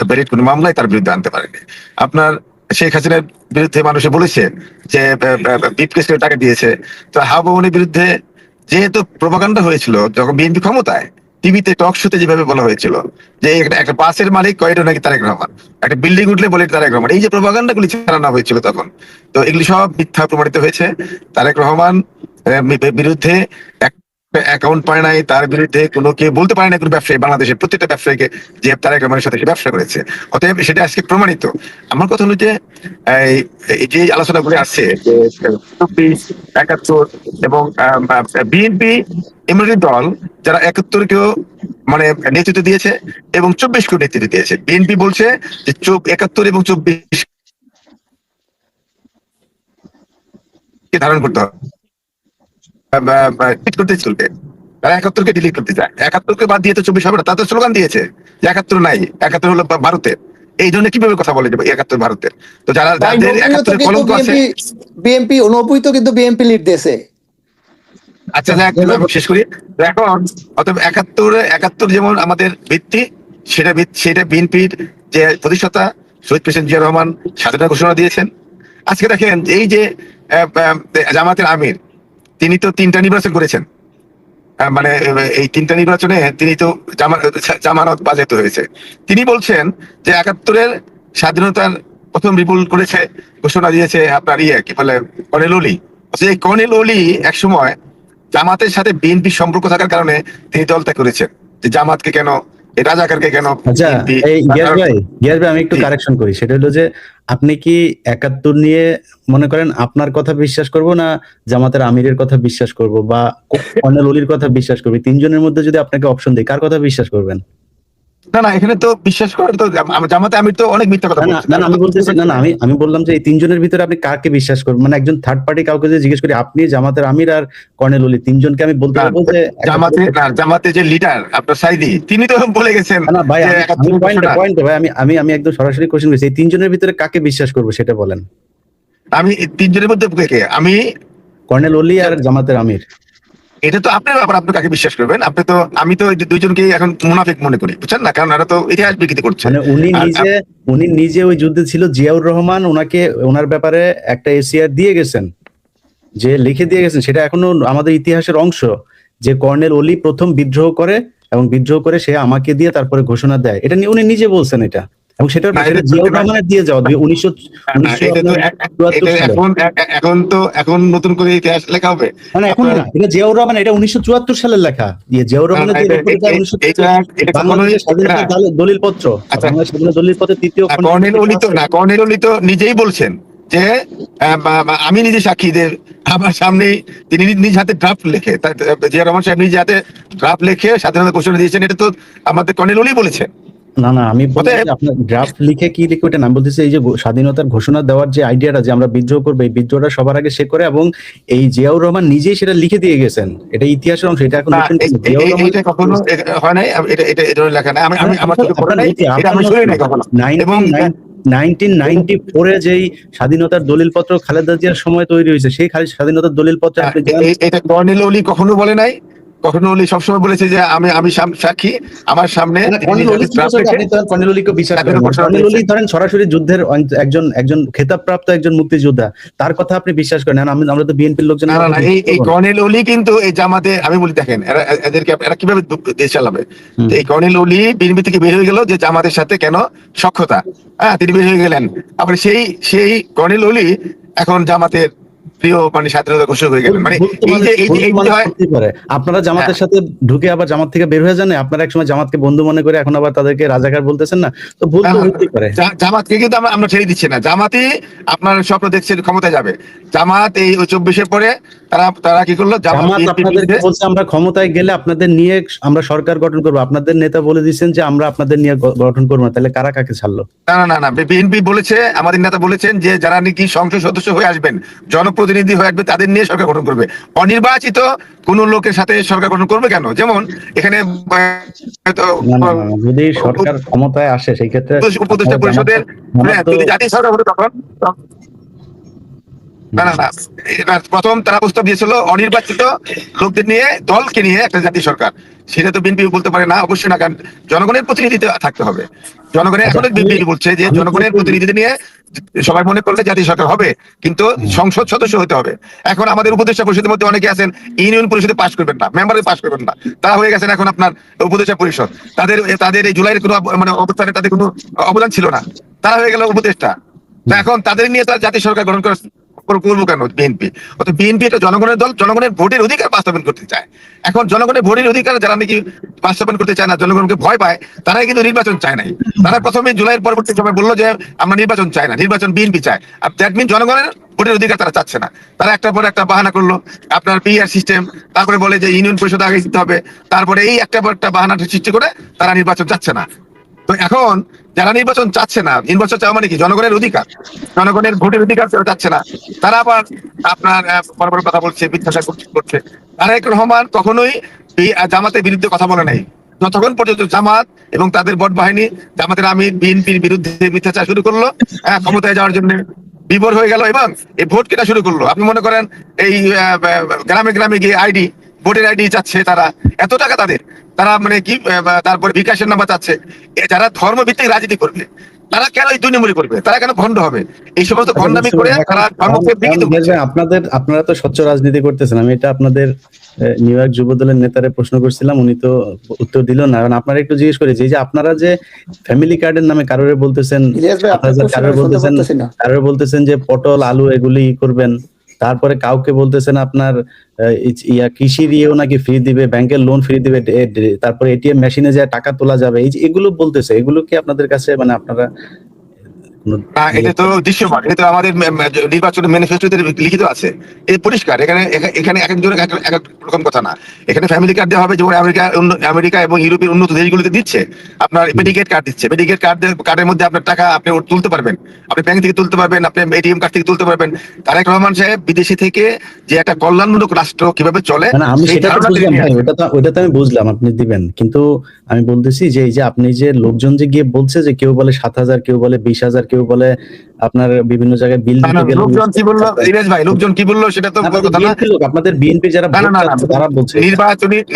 ভ্যালিড কোনো মামলাই তার বিরুদ্ধে আনতে পারেনি। আপনার শেখ হাসিনার বিরুদ্ধে মানুষে বলেছে যে বিপকেস করে টাকা দিয়েছে। তো হাও ভবনের বিরুদ্ধে যেহেতু প্রপাগান্ডা হয়েছিল যখন বিএনপি ক্ষমতায়, টিভিতে টক শোতে যেভাবে বলা হয়েছিল যে একটা বাসের মালিক কয়টা নাকি তারেক রহমান, একটা বিল্ডিং উঠলে বলে তারেক রহমান, এই যে প্রপাগান্ডা গুলি চালানো হয়েছিল তখন, তো এগুলি সব মিথ্যা প্রমাণিত হয়েছে। তারেক রহমান বিরুদ্ধে অ্যাকাউন্ট পায় নাই, তার বিরুদ্ধে কোনো কেউ বলতে পারে না কোনো ব্যবসায়ী, বাংলাদেশের প্রত্যেকটা ব্যবসায়ীকে যে তারেক রহমানের সাথে সে ব্যবসা করেছে, অতএব সেটা আজকে প্রমাণিত। আমার কথা হলো যে এই যে আলোচনাগুলি আসছে 24, 71 এবং বিএনপি এমনি দল যারা 71 কেও মানে নেতৃত্ব দিয়েছে এবং 24 কেও নেতৃত্ব দিয়েছে। বিএনপি বলছে যে 71 এবং 24 কে ধারণ করতে হবে, করতে চলবে। তারা 71 কে ডিলিট করতে চায়, 71 কে বাদ দিয়ে তো 24 হবে না। তাদের স্লোগান দিয়েছে যে 71 নাই, 71 হলো ভারতের। এই জন্য কিভাবে কথা বলে যাবে 71 ভারতের? তো যারা যাদের 71 কলঙ্ক আছে, বিএনপি 90 তো কিন্তু বিএনপি লিড দিয়েছে। আচ্ছা শেষ করি এখন। অতএব 71 যেমন আমাদের ভিত্তি, সেটা বিএনপির যে প্রতিষ্ঠাতা শহীদ প্রেসিডেন্ট জিয়া রহমান স্বাধীনতা ঘোষণা দিয়েছেন। আজকে দেখেন এই যে জামাতের আমির, তিনি তো 3টা নির্বাচন করেছেন, মানে এই 3টা নির্বাচনে তিনি তো জামানত বাজেয়াপ্ত হয়েছে। তিনি বলছেন যে 71-এর স্বাধীনতার প্রথম রিপুল করেছে, ঘোষণা দিয়েছে আপনার কি বলে কর্নেল ওলি। এই কর্নেল ওলি একসময় জামাতের সাথে বিএনপি সম্পর্ক থাকার কারণে তিনি দল ত্যাগ করেছেন, যে জামাতকে কেন, এই রাজাকারকে কেন। আচ্ছা, এই গিয়াস ভাই আমি একটু কারেকশন করি, সেটা হলো যে আপনি কি 71 নিয়ে মনে করেন আপনার কথা বিশ্বাস করব না জামাতের আমিরের কথা বিশ্বাস করব বা কর্নেল ওলির কথা বিশ্বাস করবে? তিনজনের মধ্যে যদি আপনাকে অপশন দেয় কার কথা বিশ্বাস করবেন? না এখানে তো বিশ্বাস করেন তো জামাতে আমির তো অনেক মিথ্যা কথা বলছে। না আমি বলতেছি না আমি বললাম যে এই তিনজনের ভিতরে আপনি কাকে বিশ্বাস করবেন, মানে একজন থার্ড পার্টি কাউকে যদি জিজ্ঞেস করি আপনি জামাতের আমির আর কর্নেল ওলি তিনজনকে আমি বলতে পারবো যে জামাতে যে লিডার আপনার সাইদি, তিনি তো বলে গেছেন। না ভাই পয়েন্ট ভাই আমি একদম সরাসরি কোশ্চেন করছি, এই তিনজনের ভিতরে কাকে বিশ্বাস করবো সেটা বলেন। আমি তিনজনের মধ্যে আমি কর্নেল ওলি আর জামাতের আমির। এটা তো আপনার ব্যাপার, আপনি কাকে বিশ্বাস করবেন। আমি তো দুইজনকে এখন মুনাফিক মনে করি, বুঝছেন না, কারণ এরা তো ইতিহাস বিকৃতি করছে। মানে উনি নিজে ওই যুদ্ধে ছিল, জিয়াউর রহমান ওনার ব্যাপারে একটা এসিআর দিয়ে গেছেন, যে লিখে দিয়ে গেছেন, সেটা এখনো আমাদের ইতিহাসের অংশ, যে কর্নেল ওলি প্রথম বিদ্রোহ করে এবং বিদ্রোহ করে সে আমাকে দিয়ে তারপরে ঘোষণা দেয়, এটা উনি নিজে বলছেন এটা, এবং সেটা জিয়াউর রহমানের দিয়ে যাওয়া 1974 এখন নতুন করে ইতিহাস লেখা হবে মানে এখন না, এটা জিয়াউর রহমান, এটা 1974 সালের লেখা, জিয়াউর রহমানের দলিল পত্র, দলিল পত্রের তৃতীয়। কর্নেল ওলি তো নিজেই বলছেন যে আমি নিজে সাক্ষীদের আমার সামনে তিনি নিজ হাতে ড্রাফট লেখে, জিয়া রহমান সাহেব নিজে হাতে ড্রাফট লেখে স্বাধীনতা ঘোষণা দিয়েছেন, এটা তো আমাদের কর্নেল ওলি বলেছেন। না আমি আপনার ড্রাফট লিখে কি লিখে ওটা নাম বলতেছি, এই যে স্বাধীনতার ঘোষণা দেওয়ার যে আইডিয়াটা যে আমরা বিদ্রোহ করবো, এই বিদ্রোহটা সবার আগে সে করে, এবং এই জিয়াউর রহমান নিজেই সেটা লিখে দিয়ে গেছেন, এটা ইতিহাসের অংশ, এটা এখন কখনো হয় নাই, এটা লেখা নাই, আমার চোখে পড়ে নাই, এটা আমি শুনি নাই কখনো। এবং 1994-এ যেই স্বাধীনতার দলিল পত্র খালেদা জিয়ার সময় তৈরি হয়েছে, সেই স্বাধীনতার দলিল পত্র এটা কর্নেল ওলি কখনো বলে নাই। কখনো ওলি সবসময় বলেছে যে আমি সাক্ষী, আমার সামনে ধরেন সরাসরি যুদ্ধের একজন খেতাবপ্রাপ্ত একজন মুক্তিযোদ্ধা, তার কথা আপনি বিশ্বাস করেন? আমরা তো বিএনপির লোকজন। এই কর্নেল ওলি কিন্তু এই জামাতে, আমি বলি দেখেন এরা কিভাবে দেশ চালাবে। এই কর্নেল ওলি বিএনপি থেকে বের হয়ে গেল যে জামাতের সাথে কেন সখ্যতা, তিনি বের হয়ে গেলেন। আবার সেই কর্নেল ওলি এখন জামাতের প্রিয় মানে স্বাধীনতা ঘোষক হয়ে গেলেন। মানে এই যে হয় হতে পারে আপনারা জামাতের সাথে ঢুকে আবার জামাত থেকে বের হয়ে যান, আপনারা একসময় জামাতকে বন্ধু মনে করে এখন আবার তাদেরকে রাজাকার বলতেছেন না, তো ভুল তো হতেই পারে। জামাতকে কিন্তু আমরা ছেড়ে দিচ্ছি না। জামাতই আপনার স্বপ্ন দেখছে ক্ষমতায় যাবে। জামাত এই 24-এর পরে তারা কি করলো, জামাত আপনাদেরকে বলছে আমরা ক্ষমতায় গেলে আপনাদের নিয়ে আমরা সরকার গঠন করবো, আপনাদের নেতা বলে দিচ্ছেন যে আমরা আপনাদের নিয়ে গঠন করবো না, তাহলে কারা কাকে ছাড়লো? না, বিএনপি বলেছে, আমাদের নেতা বলেছেন যে যারা নাকি সংসদ সদস্য হয়ে আসবেন, জনপ্রতিনিধি হয়ে আসবে, তাদের নিয়ে সরকার গঠন করবে। অনির্বাচিত কোন লোকের সাথে সরকার গঠন করবে কেন? যেমন এখানে যদি সরকার ক্ষমতায় আসে সেই ক্ষেত্রে উপদেষ্টা পরিষদের যদি জাতীয় সরকার হতো তখন না, প্রথম তারা প্রস্তাব দিয়েছিল অনির্বাচিত লোকদের নিয়ে, দলকে নিয়ে একটা জাতীয় সরকার। সেটা তো বিএনপি বলতে পারে না, অবশ্যই না, কারণ জনগণের প্রতিনিধিত্ব থাকতে হবে। জনগণের এখন বিএনপি বলছে যে জনগণের প্রতিনিধি নিয়ে সবাই মনে করলে জাতীয় সরকার হবে, কিন্তু সংসদ সদস্য হতে হবে। এখন আমাদের উপদেষ্টা পরিষদের মধ্যে অনেকে আছেন ইউনিয়ন পরিষদে পাশ করবেন না, মেম্বারে পাশ করবেন না, তারা হয়ে গেছেন এখন আপনার উপদেষ্টা পরিষদ। তাদের এই জুলাইয়ের কোনো মানে অবস্থানে তাদের কোনো অবদান ছিল না, তারা হয়ে গেল উপদেষ্টা। তা এখন তাদের নিয়ে তার জাতীয় সরকার গঠন করা করবো কেন বিএনপি? অর্থাৎ বিএনপি একটা জনগণের দল, জনগণের ভোটের অধিকার বাস্তবায়ন করতে চায়। এখন জনগণের ভোটের অধিকার যারা নাকি বাস্তবায়ন করতে চায় না, জনগণকে ভয় পায়, তারাই কিন্তু নির্বাচন চায় নাই। তারা প্রথমে জুলাইয়ের পরবর্তী সময় বললো যে আমরা নির্বাচন চাই না, নির্বাচন বিএনপি চায়। আর দ্যাট মিন জনগণের ভোটের অধিকার তারা চাচ্ছে না। তারা একটার পর একটা বাহানা করলো, আপনার পিআর সিস্টেম, তারপরে বলে যে ইউনিয়ন পরিষদ আগে দিতে হবে, তারপরে এই একটার পর একটা বাহানা সৃষ্টি করে তারা নির্বাচন চাচ্ছে না। তো এখন যারা নির্বাচন চাচ্ছে না, নির্বাচন চাওয়া মানে কি? জনগণের অধিকার, জনগণের ভোটের অধিকার চাচ্ছে না, তারা আবার আপনার বড় বড় কথা বলছে, মিথ্যাচার করছে। তারেক রহমান কখনোই জামাতের বিরুদ্ধে কথা বলে নাই। যতক্ষণ পর্যন্ত জামাত এবং তাদের বট বাহিনী, জামাতের আমির বিএনপির বিরুদ্ধে মিথ্যাচার শুরু করলো, ক্ষমতায় যাওয়ার জন্য বিভোর হয়ে গেল এবং এই ভোট কেনা শুরু করলো। আপনি মনে করেন এই গ্রামে গ্রামে গিয়ে ভোটের আইডি চাচ্ছে তারা, এত টাকা তাদের, তারা মানে কি তারপরে বিকাশের নাম্বার চাচ্ছে। যারা ধর্মভিত্তিক রাজনীতি করবে তারা কেন এই 2 নম্বরই করবে? তারা কেন ভণ্ড হবে? এই সমস্ত ভণ্ডামি করে তারা আপনারা তো স্বচ্ছ রাজনীতি করতেছেন। আমি এটা আপনাদের নিউ ইয়র্ক যুব দলের নেতারে প্রশ্ন করছিলাম, উনি তো উত্তর দিল না। কারণ আপনারা একটু জিজ্ঞেস করেছি যে আপনারা যে ফ্যামিলি কার্ডের নামে কারোরে বলতেছেন, কারোর বলতেছেন যে পটল আলু এগুলি করবেন, তারপরে কাউকে বলতেছেন আপনার কৃষির ইয়েও নাকি ফ্রি দিবে, ব্যাংকের লোন ফ্রি দিবে, তারপরে এটিএম মেশিনে যায় টাকা তোলা যাবে, এই যে এগুলো বলতেছে, এগুলো কি আপনাদের কাছে মানে আপনারা? এটা তো দৃশ্যমান, এটা তো আমাদের নির্বাচনের ম্যানিফেস্টোতে লিখিত আছে, এই পরিষ্কার। এখানে এক একজনের এক এক রকম কথা না। এখানে ফ্যামিলি কার্ড দেওয়া হবে, যেমন আমেরিকা এবং ইউরোপের উন্নত দেশগুলোতে দিচ্ছে। আপনার মেডিকেট কার্ড দিচ্ছে, মেডিকেট কার্ডের মধ্যে আপনার টাকা আপনি তুলতে পারবেন, আপনি ব্যাংক থেকে তুলতে পারবেন, আপনি এটিএম কার্ড থেকে তুলতে পারবেন। তারেক রহমান সাহেব বিদেশি থেকে যে একটা কল্যাণমূলক রাষ্ট্র কিভাবে চলে, আমি সেটা তো বুঝলাম ভাই, ওটা তো আমি বুঝলাম আপনি দিবেন, কিন্তু আমি বলতেছি যে এই যে আপনি যে লোকজন যে গিয়ে বলছে যে কেউ বলে 7,000, কেউ বলে 20,000, কেউ বলে আপনার বিভিন্ন জায়গায় বিল দিতে গেলে লোকজন কি বললো ইরাজ ভাই, লোকজন কি বললো সেটা তো কথা না। আপনাদের বিএনপি যারা তারা বলছে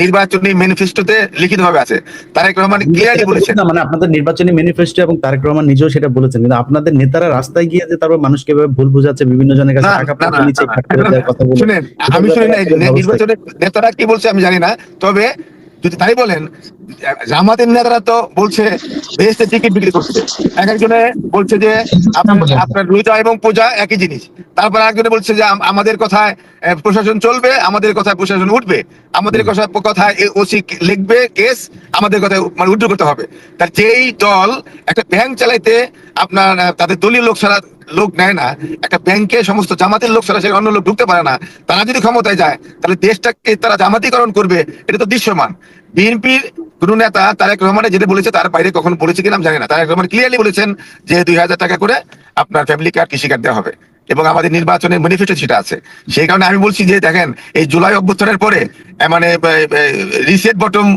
নির্বাচনী ম্যানিফেস্টোতে লিখিত ভাবে আছে, তারেক রহমান ক্লিয়ারলি বলেছেন। না মানে আপনাদের নির্বাচনী ম্যানিফেস্টো এবং তারেক রহমান নিজেও সেটা বলেছেন, কিন্তু আপনাদের নেতারা রাস্তায় গিয়ে যে তারপর মানুষকে এভাবে ভুল বোঝাচ্ছে, বিভিন্ন জনের কাছে টাকা পয়সা নিচ্ছে, কথা বলে। শুনেন, আমি শুনি না নির্বাচনের নেতারা কি বলছে আমি জানি না, তবে যদি তাই বলেন, জামাতের নেতারা তো বলছে বেহেশতের টিকিট বিক্রি করছে। একজনে বলছে যে আপনার রোজা এবং পূজা একই জিনিস, তারপর একজনে বলছে যে আমাদের কথায় প্রশাসন চলবে, আমাদের কথায় প্রশাসন উঠবে, আমাদের কথায় ওসি লিখবে কেস, আমাদের কথায় মানে উইথড্র করতে হবে। তার যেই দল একটা ব্যাংক চালাইতে আপনার তাদের দলীয় লোক ছাড়া লোক নেয় না, একটা ব্যাংকে সমস্ত জামাতের লোক ছাড়া সে অন্য লোক ঢুকতে পারে না, তারা যদি ক্ষমতায় যায় তাহলে দেশটাকে তারা জামাতিকরণ করবে, এটা তো দৃশ্যমান। বিএনপির কোন নেতা তারেক রহমানের যেটা বলেছে তার বাইরে কখনো বলেছে কিনা আমি জানি না। তারেক রহমান ক্লিয়ারলি বলেছেন যে 2,000 টাকা করে আপনার ফ্যামিলি কার্ড, কৃষি কার্ড দেওয়া হবে, এবং আমাদের নির্বাচনের ম্যানিফেস্টো সেটা আছে। সেই কারণে আমি বলছি যে দেখেন, এই জুলাই অভ্যুত্থানের পরে মানে রিসেট বটম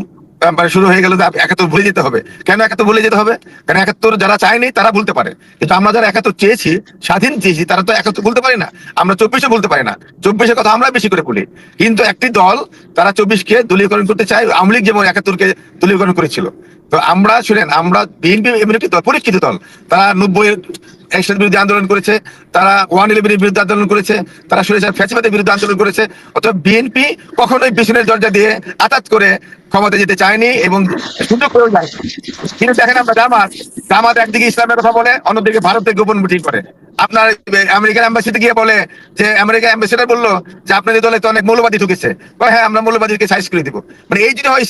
শুরু হয়ে গেল, 71 ভুলে যেতে হবে। কেন 71 ভুলে যেতে হবে? কারণ 71 যারা চায়নি তারা বলতে পারে, কিন্তু আমরা যারা 71 চেয়েছি, স্বাধীন চেয়েছি, তারা তো 71 বলতে পারি না। আমরা 24 বলতে পারি না, 24 কথা আমরা বেশি করে বলি। কিন্তু একটি দল তারা 24-কে দলীয়করণ করতে চায়, আওয়ামী লীগ যেমন 71-কে দলীয়করণ করেছিল। তো আমরা শুনেন, আমরা বিএনপি এমন একটি দল, পরীক্ষিত দল, তারা 90-এর এর বিরুদ্ধে আন্দোলন করেছে, তারা 111-এর বিরুদ্ধে আন্দোলন করেছে, তারা ফ্যাসিবাদের বিরুদ্ধে আন্দোলন করেছে। অথবা বিএনপি কখনোই পিছনের দরজা দিয়ে আঘাত করে ক্ষমতা যেতে চায়নি এবং সুযোগ করেও যায়। কিন্তু দেখেন আমরা জামাত একদিকে ইসলামের কথা বলে, অন্যদিকে ভারতের গোপন মিটিং করে। আপনার আমেরিকান এম্বাসিতে গিয়ে বলে যে আমেরিকান অ্যাম্বাসেডর বললো যে আপনাদের দলে তো অনেক মৌলবাদী ঢুকেছে, হ্যাঁ আমরা মৌলবাদীকে সাইজ করে দিব। মানে এই যদি হয়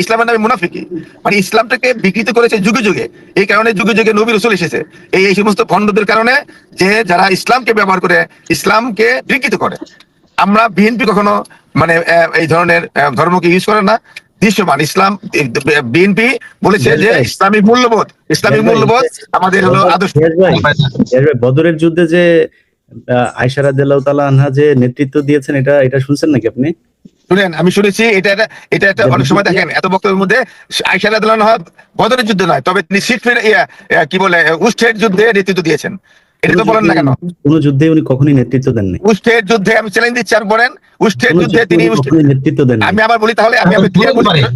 ইসলামের নামে মুনাফিকি, মানে ইসলামটাকে বিকৃত করেছে যুগে যুগে। এই কারণে যুগে যুগে নবী রাসূল এসেছে এই সমস্ত ভণ্ডদের কারণে, যে যারা ইসলামকে ব্যবহার করে ইসলামকে বিকৃত করে। আমরা বিএনপি কখনো মানে এই ধরনের ধর্মকে ইউজ করে না। দৃশ্যমান ইসলাম বিএনপি বলেছে যে ইসলামিক মূল্যবোধ আমাদের হলো আদর্শ। বদরের যুদ্ধে যে আয়েশা রাদিয়াল্লাহু তাআলা আনহা যে নেতৃত্ব দিয়েছেন, এটা শুনছেন নাকি আপনি? শুনেন, আমি শুনেছি এটা একটা অনেক সময় দেখেন এত বক্তব্যের মধ্যে আয়েশা রাদিয়াল্লাহু আনহা বদরের যুদ্ধে নয়, তবে তিনি সিফিন কি বলে উস্টের যুদ্ধে নেতৃত্ব দিয়েছেন। এটা তো বলেন না কেন? কোন যুদ্ধে উনি কখনোই নেতৃত্ব দেননি। উস্টের যুদ্ধে আমি চ্যালেঞ্জ দিচ্ছি, আর বলেন উস্টের যুদ্ধে তিনি নেতৃত্ব দেন। আমি আবার বলি তাহলে,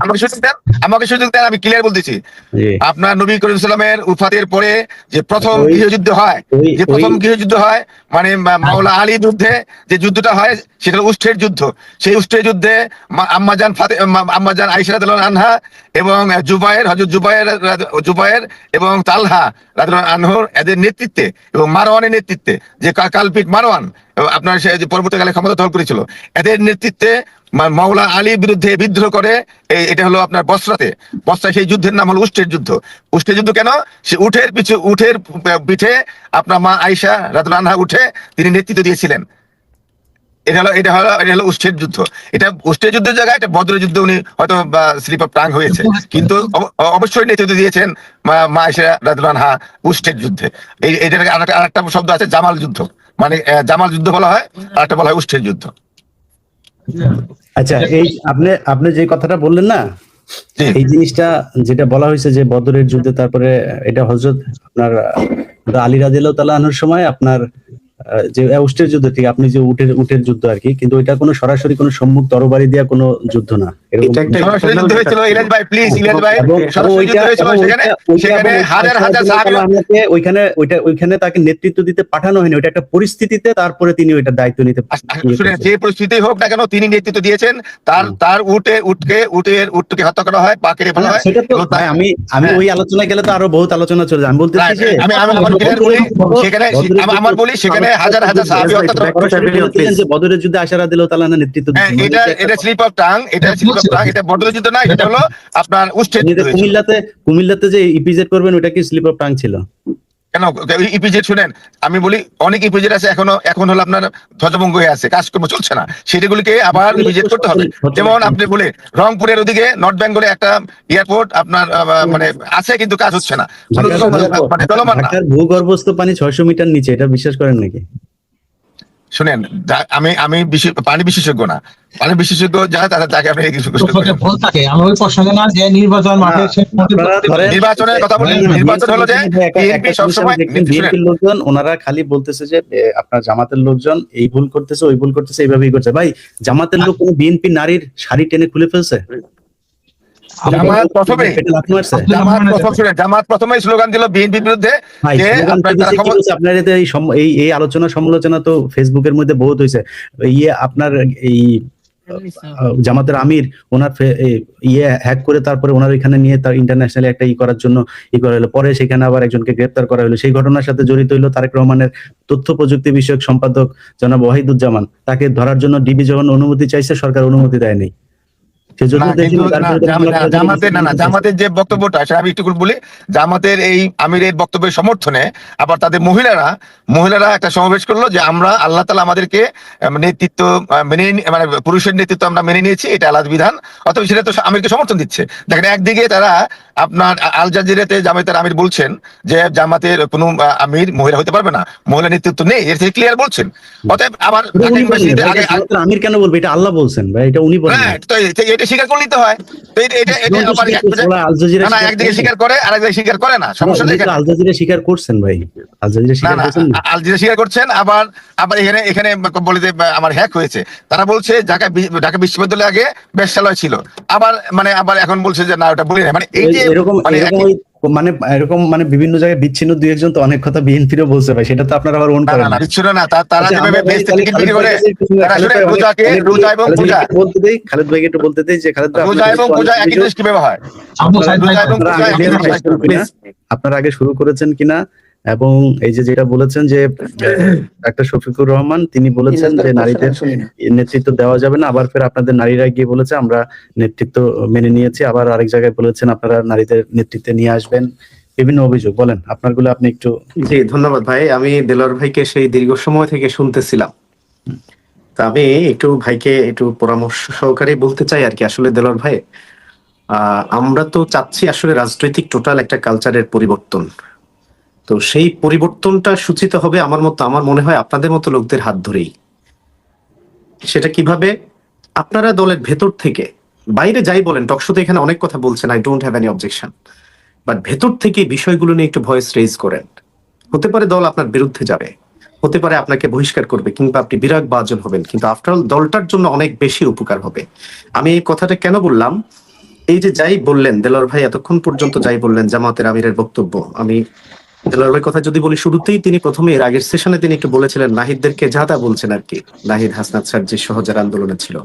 আমাকে সুযোগ দেন, আমি ক্লিয়ার বলতেছি। আপনার নবী করিম সাল্লামের উফাতের পরে যে প্রথম গৃহযুদ্ধ হয়, মানে মাওলা আলীর বিরুদ্ধে যে যুদ্ধটা হয় সেটা উষ্ঠের যুদ্ধ। সেই উষ্ঠের যুদ্ধে আম্মাজান আয়েশা রাদিয়াল্লাহু আনহা এবং হযরত জুবায়ের এবং তালহা রাদিয়াল্লাহু আনহুর এদের নেতৃত্বে এবং মারওয়ানের নেতৃত্বে, যে কালপিট মারওয়ান আপনার সে যে পরবর্তীকালে ক্ষমতা দখল করেছিল, এদের নেতৃত্বে মাওলা আলীর বিরুদ্ধে বিদ্রোহ করে। এটা হলো আপনার বসরায় সেই যুদ্ধের নাম হলো উষ্টের যুদ্ধ। উষ্টের যুদ্ধ কেন? সে উটের পিঠে আপনার মা আয়েশা রাদিয়াল্লাহু আনহা তিনি নেতৃত্ব দিয়েছিলেন। এটা হলো উষ্টের যুদ্ধ। এটা উষ্টের যুদ্ধের জায়গায় এটা বদরের যুদ্ধে উনি হয়তো স্লিপ অফ টাং হয়েছে, কিন্তু অবশ্যই নেতৃত্ব দিয়েছেন মা আয়েশা রাদিয়াল্লাহু আনহা উষ্টের যুদ্ধে। এটার আরেকটা শব্দ আছে জামাল যুদ্ধ, মানে জামাল যুদ্ধ বলা হয়, আরেকটা বলা হয় উষ্টের যুদ্ধ। আচ্ছা, এই আপনি যে কথাটা বললেন না, এই জিনিসটা যেটা বলা হয়েছে যে বদরের যুদ্ধে, তারপরে এটা হযরত আপনার আলী রাদিয়াল্লাহু তাআলা আনহুর সময় আপনার যে উষ্টের যুদ্ধ, ঠিক আপনি যে উটের যুদ্ধ আর কি, কিন্তু এটা কোনো সরাসরি কোনো সম্মুখ তরবারি দেওয়া কোনো যুদ্ধ না। সরাসরি যুদ্ধ হয়েছিল ইলিয়াস ভাই, প্লিজ ইলিয়াস ভাই, সরাসরি যুদ্ধ হয়েছিল। সেখানে হাজার সাহাবী, ওইখানে তাকে নেতৃত্ব দিতে পাঠানো হয়নি, ওইটা একটা পরিস্থিতিতে তারপরে তিনি ওইটা দায়িত্ব নিতে। শুনেন, যে পরিস্থিতি হোক না কেন তিনি নেতৃত্ব দিয়েছেন। তার উটকে হত্যা করা হয়, পা কেটে ফেলা হয়। সেটা তো আমি ওই আলোচনায় গেলে তো আরো বহুত আলোচনা চলে যায়। আমি বলতেছি যে সেখানে হাজার সাহাবী যে বদরের যুদ্ধে আয়েশা রাদিয়াল্লাহু তাআলা আনহা নেতৃত্ব দিয়েছেন। এটা স্লিপ অফ টাং, এটা বদরের যুদ্ধ না, এটা হলো আপনার উষ্টের যুদ্ধ। কুমিল্লাতে যে ইপিজেড করবেন, ওটা কি স্লিপ অফ টাং ছিল? কেন ইপিজেড? শুনেন, আমি বলি অনেক ইপিজেড আছে এখন হলো আপনার ধ্বজভঙ্গ হয়ে আছে, কাজকর্ম চলছে না, সেটাগুলিকে আবার ইপিজেড করতে হবে। যেমন আপনি বলে রংপুরের ওদিকে নর্থ বেঙ্গলে একটা এয়ারপোর্ট আপনার মানে আছে, কিন্তু কাজ হচ্ছে না, মানে চলমান না। ভূগর্ভস্থ পানি 600 মিটার নিচে, এটা বিশ্বাস করেন নাকি? শুনেন, আমি পানি বিশেষজ্ঞ না, পানি বিশেষজ্ঞ যারা তাকে আপনি কিছু নির্বাচনের কথা বলি। নির্বাচন হলো যে বিএনপি সবসময় লোকজন ওনারা খালি বলতেছে যে আপনার জামাতের লোকজন এই ভুল করতেছে, ওই ভুল করতেছে, এইভাবেই করছে। ভাই, জামাতের লোক কোন বিএনপি নারীর শাড়ি টেনে খুলে ফেলছে? জামাত প্রথমে স্লোগান দিল বিএনপির বিরুদ্ধে। আপনার এই আলোচনা সমালোচনা তো ফেসবুকের মধ্যে বহুত হয়েছে। আপনার এই জামাতের আমির ওনার হ্যাক করে তারপরে ওনার এখানে নিয়ে তার ইন্টারন্যাশনালি একটা করার জন্য করা হলো। পরে সেখানে আবার একজনকে গ্রেপ্তার করা হলো। সেই ঘটনার সাথে জড়িত হইলো তারেক রহমানের তথ্য প্রযুক্তি বিষয়ক সম্পাদক জনাব ওয়াহিদুজ্জামান। তাকে ধরার জন্য ডিবি যখন অনুমতি চাইছে, সরকার অনুমতি দেয়নি। জামাতের যে বক্তব্যটা সেটা আমি একটু বলি। জামাতের এই আমিরের বক্তব্যের সমর্থনে আবার তাদের মহিলারা একটা সমাবেশ করলো যে আমরা আল্লাহ তাআলা আমাদেরকে নেতৃত্ব মানে পুরুষের নেতৃত্ব আমরা মেনে নিয়েছি, এটা আল্লাহর বিধান, অথবা সেটা তো আমিরকে সমর্থন দিচ্ছে। দেখেন, একদিকে তারা আপনার আল জাজিরাতে জামাতের আমির বলছেন যে জামাতের কোনো আমির মহিলা হতে পারবে না, মহিলা নেতৃত্ব নেই, এর থেকে ক্লিয়ার বলছেন। অতএব আবার আমির কেন বলবে? এটা আল্লাহ বলছেন ভাই, এটা উনি বলেন। এটা স্বীকার করে নিতে হয়। একদিকে স্বীকার করে আর একদিকে স্বীকার করে না, সমস্যা দেখেন। আল জাজিরা স্বীকার করছেন ভাই, আল জাজিরা স্বীকার করছেন। আবার এখানে বলে যে আমার হ্যাক হয়েছে। তারা বলছে ঢাকা বিশ্ববিদ্যালয়ে আগে বেশ্যালয় ছিল, আবার এখন বলছে যে না, ওটা বলি না। মানে এই যে মানে এরকম মানে বিভিন্ন জায়গায় বিচ্ছিন্ন দুই একজন তো অনেক কথা বিএনপিরও বলছে ভাই, সেটা তো আপনারা আবার ওন না করেন না না না। বিচ্ছিন্ন না, তারা আচ্ছা, যেভাবে আমরা ভাই বেহেশতে তাহলে টিকিট খালেদ বিক্রি করে, ভাইয়ের কাছে একটু শুনে, তারা খালেদ আসলে ভাই রোজা এবং খালেদ পূজা, ভাইকে একটু বলতে দেই, খালেদ ভাইকে একটু বলতে দেই যে খালেদ ভাই রোজা এবং পূজা একই জিনিস কিভাবে হয়? আবু সাইদ ভাই রোজা এবং আপনারা পূজা আগে একই শুরু জিনিস করেছেন কিনা, আপনারা আগে শুরু করেছেন কিনা, এবং এই যে যেটা বলেছেন যে ডাক্তার শফিকুর রহমান তিনি বলেছেন ইলিয়াস যে ভাই নারীদের শুনি না। নেতৃত্ব দেওয়া যাবে না, আবার ফের আপনাদের নারীরা গিয়ে বলেছে আমরা নেতৃত্ব মেনে নিয়েছি, আবার আরেক জায়গায় বলেছেন আপনারা নারীদের নেতৃত্বে নিয়ে আসবেন, বিভিন্ন অভিযোগ। বলেন আপনারগুলো আপনি একটু। জি ধন্যবাদ ভাই, আমি দেলোয়ার ভাইকে সেই দীর্ঘ সময় থেকে শুনতেছিলাম। তা আমি একটু ভাইকে একটু পরামর্শ সহকারে বলতে চাই আর কি। আসলে দেলোয়ার ভাই, আমরা তো চাচ্ছি আসলে রাজনৈতিক টোটাল একটা কালচারের পরিবর্তন। তো সেই পরিবর্তনটা সূচিত হবে আমার মনে হয় আপনাদের মতো লোকদের হাত ধরেই। সেটা কিভাবে? আপনারা দলের ভেতর থেকে, বাইরে যাই বলেন, টকশোতে এখানে অনেক কথা বলছেন, I don't have any objection, but ভেতর থেকে বিষয়গুলো নিয়ে একটু ভয়েস রেজ করেন। হতে পারে দল আপনার বিরুদ্ধে যাবে, হতে পারে আপনাকে বহিষ্কার করবে, কিংবা আপনি বিরাগ বাজন হবেন, কিন্তু আফটার অল দলটার জন্য অনেক বেশি উপকার হবে। আমি এই কথাটা কেন বললাম? এই যে যাই বললেন দেলোয়ার ভাই, এতক্ষণ পর্যন্ত যাই বললেন জামাতের আমিরের বক্তব্য, আমি দেলোয়ার ভাইয়ের কথা যদি বলি, শুরুতেই তিনি প্রথমে এর আগের সেশনে তিনি একটু বলেছিলেন নাহিদদেরকে যা তা বলছেন আর কি, নাহিদ হাসনাত স্যার যে সহজার আন্দোলনে ছিল।